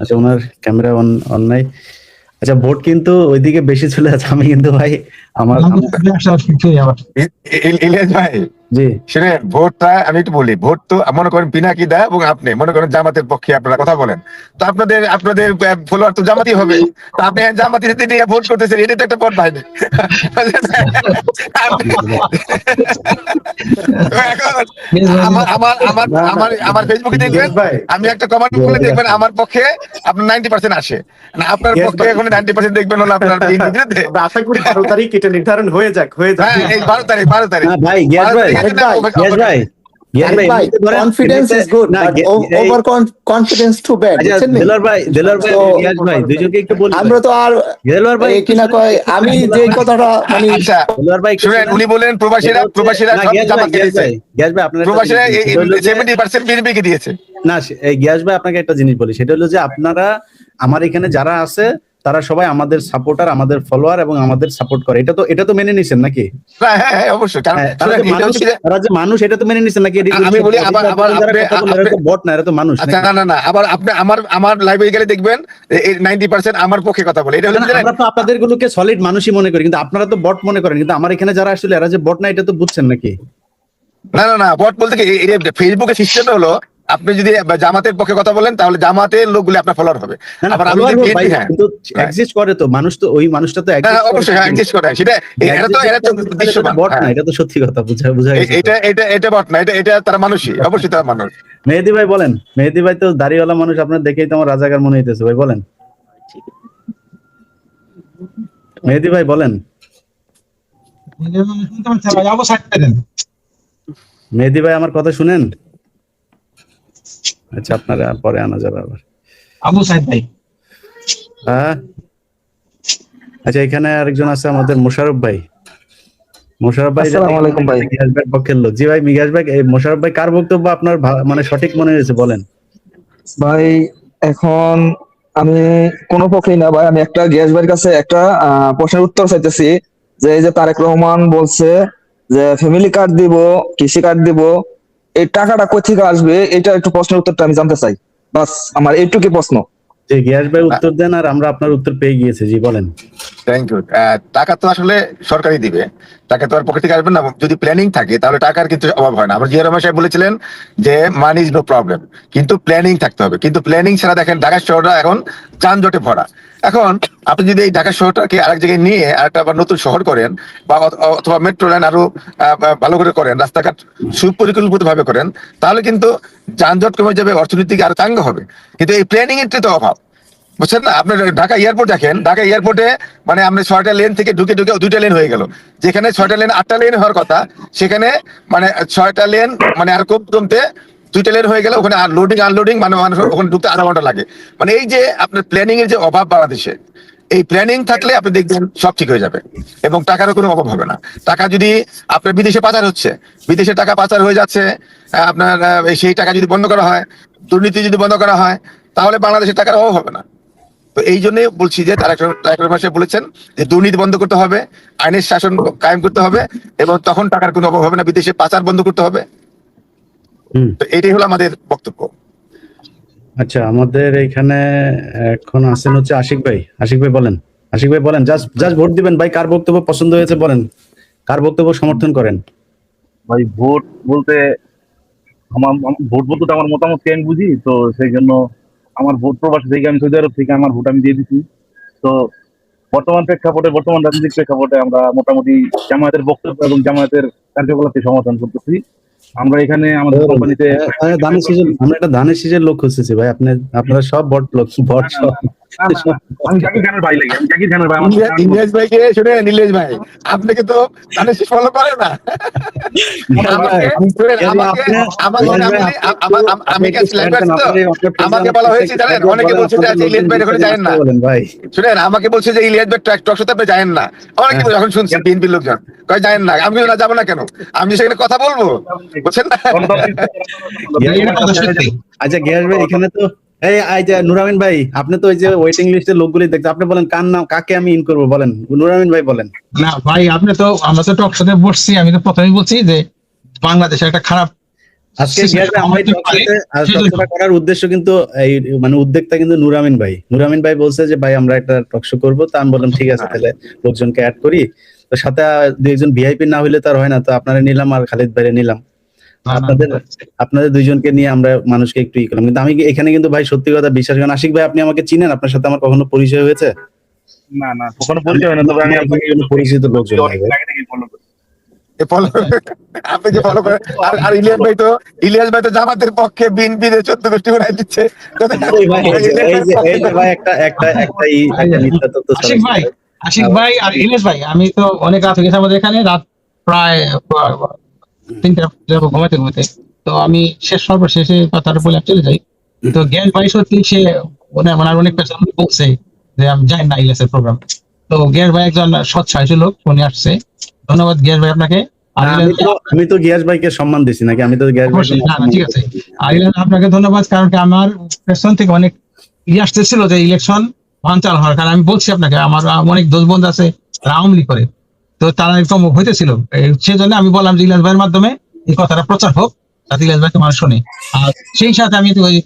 আচ্ছা ওনার ক্যামেরা অন নাই। আচ্ছা ভোট কিন্তু ওইদিকে বেশি চলে আছে, আমি কিন্তু ভাই আমার ইলিয়াস ভাই, জি শুনে ভোটটা আমি একটু বলি, ভোট তো মনে করেন পিনাকি দা এবং আপনি মনে করেন জামাতের পক্ষে আপনারা কথা বলেন, তো আপনাদের ফলোয়ার তো জামাতি হবে, তো আপনি জামাতি নিয়ে ভোট করতেছেন, এটা তো একটা ভোট ভাই। আমার ফেসবুকে দেখবেন, আমি একটা কমেন্ট করলে দেখবেন আমার পক্ষে আপনার 90% আসে, না আপনার পক্ষে এখন 90% দেখবেন হলো আপনার বিরুদ্ধে। আশা করি 12 তারিখ এটা নির্ধারণ হয়ে যাক। হ্যাঁ, এই 12 তারিখ ভাই গ্যাস ভাই, গ্যাস ভাই, confidence is good, but over confidence too bad. Delwar ভাই, গ্যাস ভাই দুইজনকে একটু বলি। আমরা তো আর দেলোয়ার ভাই কিনা কয়, আমি যে কথাটা মানে আচ্ছা দেলোয়ার ভাই শুনেন, উনি বলেন প্রবাসীরা সব জামাতকে দিয়েছে, গ্যাস ভাই আপনার প্রবাসীরা 70% বিএনপিকে দিয়েছে। না এই গ্যাস ভাই আপনাকে একটা জিনিস বলি, সেটা হলো যে আপনারা আমার এখানে যারা আছে তারা সবাই আমাদের সাপোর্টার, আমাদের ফলোয়ার এবং আমাদের সাপোর্ট করে, এটা তো মেনে নিছেন নাকি? হ্যাঁ হ্যাঁ অবশ্যই, কারণ তারা যে মানুষ এটা তো মেনে নিছেন নাকি? আমি বলি আবার বট না, এটা তো মানুষ। আচ্ছা না আবার আপনি আমার লাইভে গেলে দেখবেন 90% আমার পক্ষে কথা বলে। এটা হলো আমরা তো আপনাদের গুলোকে সলিড মানুষই মনে করি, কিন্তু আপনারা তো বট মনে করেন, কিন্তু আমার এখানে যারা আসলে এরা যে বট না এটা তো বুঝছেন নাকি? না বট বলতে কি, ফেসবুকে সিস্টেম হলো আপনি যদি জামাতের পক্ষে কথা বলেন তাহলে জামাতের লোকগুলি আপনার ফলোয়ার হবে। আবার আমি যদি বিএনপি, হ্যাঁ কিন্তু এক্সিস্ট করে তো মানুষ, তো ওই মানুষটা তো অবশ্যই এক্সিস্ট করে, সেটা এরা তো দৃশ্যমান বট না, এটা তো সত্যি কথা, বুঝা গেছে। এটা বট না, এটা তারা মানুষই, অবশ্যই তারা মানুষ। মেহেদী ভাই বলেন, মেহেদী ভাই তো দাড়িওয়ালা মানুষ, আপনার দেখেই তো আমার রাজাকার মনে হইতেছে ভাই, বলেন মেহেদী ভাই বলেন। মেহেদী ভাই আমার কথা শুনেন? আচ্ছা আপনারা পরে আনা যাবে আবার। আবু সাইদ ভাই, হ্যাঁ আচ্ছা এখানে আরেকজন আছে আমাদের মোশাররফ ভাই। মোশাররফ ভাই আসসালামু আলাইকুম ভাই। মিগাস ভাই পক্ষের লোক। জি ভাই মিগাস ভাই, এই মোশাররফ ভাই কার বক্তব্য আপনার মানে সঠিক মনে হয়েছে বলেন ভাই। এখন আমি কোনো পক্ষেই না ভাই, আমি একটা গ্যাস ভাইয়ের কাছে একটা প্রশ্নের উত্তর চাইতেছি, যে এই যে তারেক রহমান বলছে যে ফ্যামিলি কার্ড দিব, কৃষি কার্ড দিব, এই টাকাটা কোথা থেকে আসবে, এটা একটু প্রশ্নের উত্তরটা আমি জানতে চাই, বাস আমার এইটুকুই প্রশ্ন। যে গ্যাস ভাই উত্তর দেন, আর আমরা আপনার উত্তর পেয়ে গিয়েছি। জি বলেন। Thank you. টাকা তো আসলে সরকারই দিবে, টাকা তো আর পকেট থেকে আসবে না। যদি প্ল্যানিং থাকে তাহলে টাকার কিন্তু অভাব হয় না। আমার জিয়া রহমান সাহেব বলেছিলেন যে মানি ইজ নো প্রবলেম, কিন্তু প্ল্যানিং থাকতে হবে। কিন্তু প্ল্যানিং ছাড়া দেখেন ঢাকা শহরটা এখন যানজটে ভরা। এখন আপনি যদি এই ঢাকা শহরটাকে আরেক জায়গায় নিয়ে আরেকটা আবার নতুন শহর করেন, বা অথবা মেট্রো লাইন আরো ভালো করে করেন, রাস্তাঘাট সুপরিকল্পিত ভাবে করেন, তাহলে কিন্তু যানজট কমে যাবে, অর্থনীতি আরো চাঙ্গা হবে। কিন্তু এই প্ল্যানিং এর তো অভাব, বুঝছেন না? আপনার ঢাকা এয়ারপোর্ট দেখেন, ঢাকা এয়ারপোর্টে মানে আমরা 6টা লেন থেকে ঢুকে 2টা লেন হয়ে গেল। যেখানে 6টা লেন 8টা লেন হওয়ার কথা, সেখানে মানে 6টা লেন মানে আর খুব কমতে 2টা লেন হয়ে গেল। ওখানে লোডিং আনলোডিং মানে মানুষ ওখানে ঢুকতে আধা ঘন্টা লাগে। মানে এই যে আপনার প্ল্যানিং এর যে অভাব বাংলাদেশে, এই প্ল্যানিং থাকলে আপনি দেখবেন সব ঠিক হয়ে যাবে এবং টাকারও কোনো অভাব হবে না। টাকা যদি আপনার বিদেশে পাচার হচ্ছে, বিদেশে টাকা পাচার হয়ে যাচ্ছে, আপনার সেই টাকা যদি বন্ধ করা হয়, দুর্নীতি যদি বন্ধ করা হয়, তাহলে বাংলাদেশের টাকার অভাব হবে না। তো এই জন্যই বলছি যে তারেক রহমান সাহেব বলেছেন যে দুর্নীতি বন্ধ করতে হবে, আইনের শাসন কায়েম করতে হবে, এবং তখন টাকার কোনো অভাব হবে না, বিদেশে পাচার বন্ধ করতে হবে। তো এটাই হলো আমাদের বক্তব্য। আচ্ছা, আমাদের এখানে এখন আছেন হচ্ছে আশিক ভাই। আশিক ভাই বলেন, আশিক ভাই বলেন, জাস্ট জাস্ট ভোট দিবেন ভাই, কার বক্তব্য পছন্দ হয়েছে বলেন, কার বক্তব্য সমর্থন করেন। ভাই ভোট বলতে ভোট বলতে তো আমার মতামতকে আমি বুঝি, তো সেই জন্য আমার ভোট প্রবাসী থেকে, আমি সৌদি আরব থেকে আমার ভোট আমি দিয়ে দিচ্ছি। তো বর্তমান রাজনৈতিক প্রেক্ষাপটে আমরা মোটামুটি জামায়াতের বক্তব্য এবং জামায়াতের কার্যকলাপকে সমর্থন করতেছি। আমরা এখানে আমাদের কোম্পানিতে আমরা একটা ধানের শীষের লোক খুঁজতেছি ভাই, আপনারা সব বট লোক, বট সব। আমি জাকির খানের ভাই লাগে, আমি জাকির খানের ভাই। ইলিয়াস ভাইকে শুনে, ইলিয়াস ভাই আপনাকে তো ধানের শীষ ফলো করে না। আমাকে বলা হয়েছে জানেন, অনেকে বলছে যে ইলিয়াস ভাই ওখানে যায়েন না। শুনেন, আমাকে বলছে যে ইলিয়াস ভাই টক শোতে আপনি যায়েন না। অনেকে যখন শুনছেন বিএনপির লোকজন কয় যায়েন না, আমি না যাবো না কেন, আমি সেখানে কথা বলবো, বুঝছেন না? আচ্ছা গিয়াস ভাই, এখানে তো এই যে নুরামিন ভাই, আপনি তো ওই যে ওয়েটিং লিস্টের লোকগুলি দেখতে, আপনি বলেন কার নাম, কাকে আমি ইন করবো বলেন, নুরামিন ভাই বলেন। না ভাই, আমরা তো টক শোতে বসছি, আমি তো প্রথমেই বলছি যে বাংলাদেশের একটা খারাপ আজকে করার উদ্দেশ্য কিন্তু এই মানে উদ্যোক্তা কিন্তু নুরামিন ভাই বলছে যে ভাই আমরা একটা টক শো করবো, তা আমি বললাম ঠিক আছে তাহলে লোকজনকে অ্যাড করি, তো সাথে দুইজন ভিআইপি না হইলে তার হয় না, তো আপনারা নিলাম আর খালিদ ভাইরে নিলাম, আপনাদের দুইজনকে নিয়ে আমরা মানুষকে একটু ই করলাম। কিন্তু আমি এখানে কিন্তু ভাই সত্যি কথা বিশ্বাস করেন, আশিক ভাই আপনি আমাকে চিনেন, আপনার সাথে আমার কখনো পরিচয় হয়েছে? না না, কখনো পরিচয় হয় না, তবে আমি আপনাকে পরিচিত লোকজন আপনি যে ফলো করেন। আর ইলিয়াস ভাই তো জামাতের পক্ষে বিএনপির 14 গোষ্ঠী বানাই দিচ্ছে। আশিক ভাই আর ইলিয়াস ভাই, আমি তো অনেক রাত হয়ে গেছে আমাদের এখানে, রাত প্রায় 3টা ঘুমাতে, তো আমি সর্বশেষে কথাটা বলে চলে যাই। তো জ্ঞান ভাই সত্যি সে ওনার অনেক পেছন বলছে যে আমি যাই না ইলিয়াসের প্রোগ্রাম। তো গিয়াস ভাই একজন সৎ সাহসী লোক, উনি আসছে, ধন্যবাদ গিয়াস ভাই আপনাকে। আমি তো গিয়াস ভাইকে সম্মান দিছি নাকি? আমি তো গিয়াস ভাই, ঠিক আছে, আপনাকে ধন্যবাদ, কারণ কি আমার পেছন থেকে অনেক আসতেছিল যে ইলেকশন বানচাল হওয়ার, কারণ আমি বলছি আপনাকে আমার অনেক দোষ বন্ধু আছে আওয়ামী লীগ করে, তো তারা এরকম হইতেছিল, সেজন্য আমি বললাম যে ইলিয়াস ভাইয়ের মাধ্যমে এই কথাটা প্রচার হোক, যাতে ইলিয়াস ভাইকে মানুষ শোনে। আর সেই সাথে আমি ওই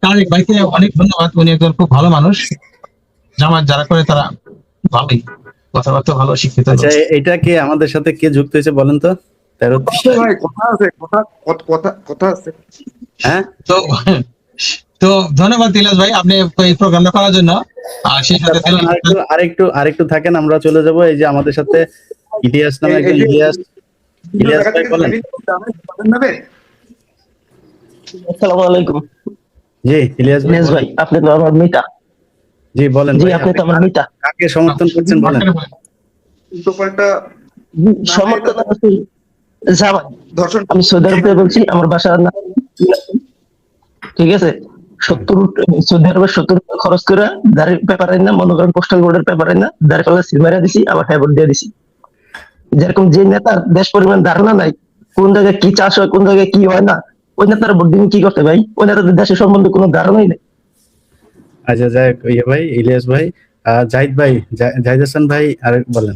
তারেক ভাইকে অনেক ধন্যবাদ, উনি একজন খুব ভালো মানুষ, জামাত যারা করে তারা ভালোই, কথাবার্তা ভালো, শিক্ষিত। আচ্ছা, এটা কে আমাদের সাথে কে যুক্ত হয়েছে বলেন তো? 13 কথা আছে। হ্যাঁ, তো ধন্যবাদ ইলিয়াস ভাই আপনি এই প্রোগ্রামটা করার জন্য। আর সেই সাথে আরেকটু থাকেন, আমরা চলে যাব। এই যে আমাদের সাথে ইলিয়াস নামে একজন, ইলিয়াস ভাই বলেন। আসসালামু আলাইকুম। জি ইলিয়াস ভাই, আপনি তো আমার মিতা। জি বলেন জি, আপনি তো আমার মিতা। কাকে সমর্থন করছেন বলেন? সমর্থন জামাত। আমি সৌদি আরব থেকে বলছি, আমার বাসার নাম, ঠিক আছে। 70 সৌদি আরবের 70 খরচ করে দাঁড়ির পেপার আইন না, মনে করেন পোস্টাল বোর্ডের পেপার আইন না, দাঁড়ি পাল্লা সিল মারা দিছি, আবার হ্যাঁ ভোট দিয়ে দিছি। যেরকম যে নেতার দেশ পরিমাণ ধারণা নাই, কোন জায়গায় কি চাষ হয়, কোন জায়গায় কি হয় না, ওই নেতার ভোট দিন কি করতে ভাই? ওই নেতাদের দেশের সম্বন্ধে কোনো ধারণাই নেই। আচ্ছা যাই হোক, ভাই ইলিয়াস ভাই, জাহিদ ভাই, জাহিদ হাসান ভাই আর বলেন।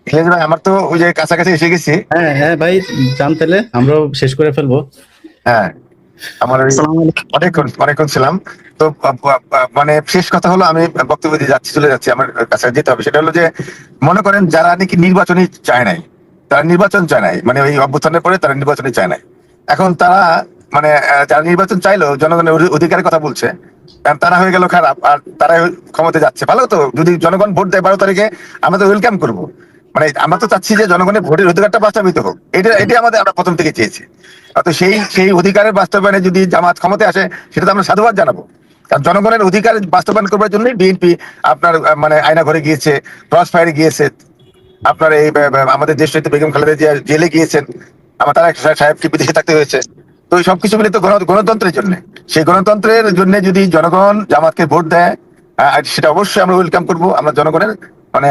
ইলিয়াস ভাই, আমার তো ওই যে কাছাকাছি এসে গেছি। হ্যাঁ ভাই, জান তাহলে আমরাও শেষ করে ফেলবো। হ্যাঁ, আমার অনেকক্ষণ ছিলাম তো, মানে শেষ কথা হলো, আমি বক্তব্য দিয়ে চলে যাচ্ছি, আমার কাছে যেতে হবে। সেটা হলো যে, মনে করেন যারা নাকি নির্বাচনই চায় নাই, তারা নির্বাচন চায় নাই, মানে ওই অভ্যুত্থানের পরে তারা নির্বাচনই চায় নাই। এখন তারা মানে যারা নির্বাচন চাইলো, জনগণের অধিকারের কথা বলছে, তারা হয়ে গেল খারাপ, আর তারা ক্ষমতা যাচ্ছে। ভালো তো, যদি জনগণ ভোট দেয় 12 তারিখে, আমরা তো ওয়েলকাম করবো। মানে আমরা তো চাচ্ছি যে জনগণের ভোটের অধিকারটা বাস্তবায়িত হোক, এটা আমাদের, আমরা প্রথম থেকে চেয়েছি। তো সেই অধিকারের বাস্তবায়নে যদি জামাত ক্ষমতায় আসে, সেটা তো আমরা সাধুবাদ জানাবো। কারণ জনগণের অধিকার বাস্তবায়ন করবার জন্যই বিএনপি আপনার মানে আয়না ঘরে গিয়েছে, ক্রস ফায়ারে গিয়েছে, আপনার এই আমাদের দেশ নেত্রী বেগম খালেদা জিয়া জেলে গিয়েছেন, আমার তারা সাহেবকে বিদেশে থাকতে হয়েছে। তো এই সবকিছু মিলে তো গণতন্ত্রের জন্য, সেই গণতন্ত্রের জন্য যদি জনগণ জামাতকে ভোট দেয়, সেটা অবশ্যই আমরা ওয়েলকাম করবো। আমরা জনগণের মানে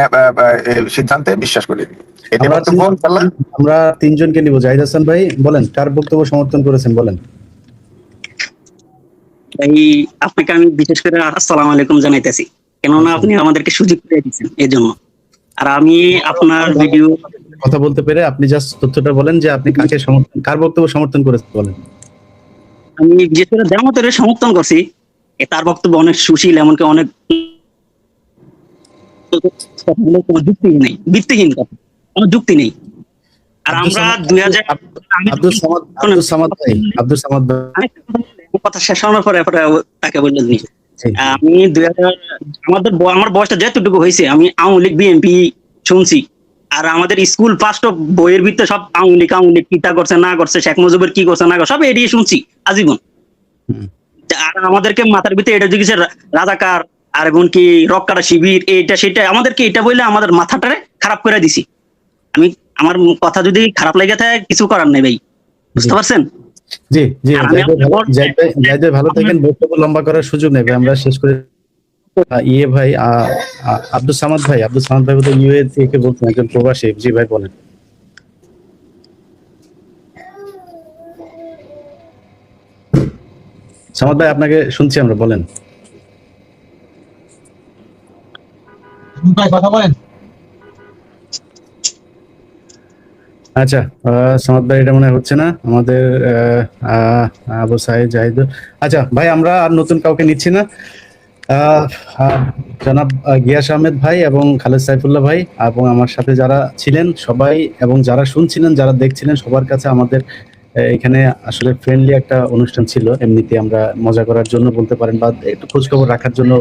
সিদ্ধান্তে বিশ্বাস করি। আমরা 3 জনকে নিব। জাহিদ হাসান ভাই বলেন, কার বক্তব্য সমর্থন করেছেন বলেন। আপনাকে আমি বিশেষ করে আসসালামু আলাইকুম জানাইতেছি, কেননা আপনি আমাদেরকে সুযোগ করে দিচ্ছেন, এই জন্য। আর আমি আপনার ভিডিও কথা বলতে পেরে আপনি জাস্ট তথ্যটা বলেন যে আপনি কাকে সমর্থন, কার বক্তব্য সমর্থন করেছেন বলেন। আমি যে জামাতের সমর্থন করছি, তার বক্তব্য অনেক সুশীল, এমনকি অনেক যুক্তিহীন নেই, ভিত্তিহীন কথা, কোনো যুক্তি নেই। আর আমরা 2000 আব্দুল সামাদ ভাই কথা শেষ হওয়ার পরে তাকে বললেন আমি 2000 আমার বয়সটা যেতটুকু হয়েছে আমি আওয়ামী লীগ বিএনপি শুনছি। আর আমাদের স্কুল ফার্স্ট বইয়ের ভিতরে সব আওয়ামী লীগ কিটা করছে না করছে, শেখ মুজিবের কি করছে না করছে সব এড়িয়ে শুনছি আজীবন। আর আমাদেরকে মাথার ভিতরে এটা জিজ্ঞেস রাজাকার আর এমনকি রক্কাটা শিবির এইটা সেটা আমাদেরকে এটা বললে আমাদের মাথাটারে খারাপ করে দিছি। আমি আমার কথা যদি খারাপ লেগে থাকে কিছু করার নেই ভাই, বুঝতে পারছেন? জি জি জাহিদ ভাই ভালো থাকেন, বক্তব্য লম্বা করার সুযোগ নেই ভাই, আমরা শেষ করে ইয়ে ভাই আব্দুল সামাদ ভাই বোধহয় ইউএ থেকে বলছেন, একজন প্রবাসী। জি ভাই বলেন। সামাদ ভাই আপনাকে শুনছি আমরা, বলেন। ভাই কথা বলেন। আচ্ছা সামাদ ভাই এটা মনে হচ্ছে না আমাদের আবু সাইদ জাহিদ। আচ্ছা ভাই আমরা আর নতুন কাউকে নিচ্ছি না। জনাব গিয়াস আহমেদ ভাই এবং খালেদ সাইফুল্লাহ ভাই এবং আমার সাথে যারা ছিলেন সবাই এবং যারা শুনছিলেন যারা দেখছিলেন সবার কাছে আমাদের এখানে আসলে ফ্রেন্ডলি একটা অনুষ্ঠান ছিল। এমনিতে আমরা মজা করার জন্য বলতে পারেন বা একটু খোঁজ খবর রাখার জন্য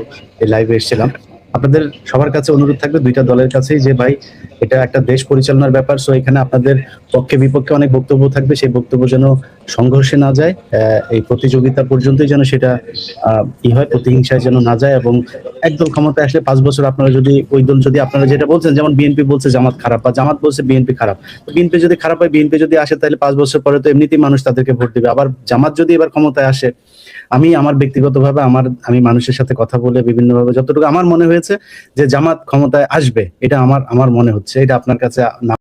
এই লাইভে এসেছিলাম। আপনাদের সবার কাছে অনুরোধ থাকবে দুইটা দলের কাছেই যে ভাই এটা একটা দেশ পরিচালনার ব্যাপার, সো এখানে আপনাদের পক্ষে বিপক্ষে অনেক বক্তব্য থাকবে, সেই বক্তব্য যেন সংঘর্ষে না যায়, এই প্রতিযোগিতা পর্যন্তই যেন সেটা হয়, প্রতিহিংসায় যেন না যায়। এবং একদল ক্ষমতায় আসলে 5 বছর আপনারা যদি ওই দল যদি আপনারা যেটা বলছেন, যেমন বিএনপি বলছে জামাত খারাপ বা জামাত বলছে বিএনপি খারাপ, বিএনপি যদি খারাপ হয় বিএনপি যদি আসে তাহলে 5 বছর পরে তো এমনিতেই মানুষ তাদেরকে ভোট দিবে। আবার জামাত যদি এবার ক্ষমতায় আসে, আমি আমার ব্যক্তিগতভাবে আমি মানুষের সাথে কথা বলে বিভিন্নভাবে যতটুকু আমার মনে হয়েছে যে জামাত ক্ষমতায় আসবে, এটা আমার মনে হচ্ছে। এটা আপনার কাছে না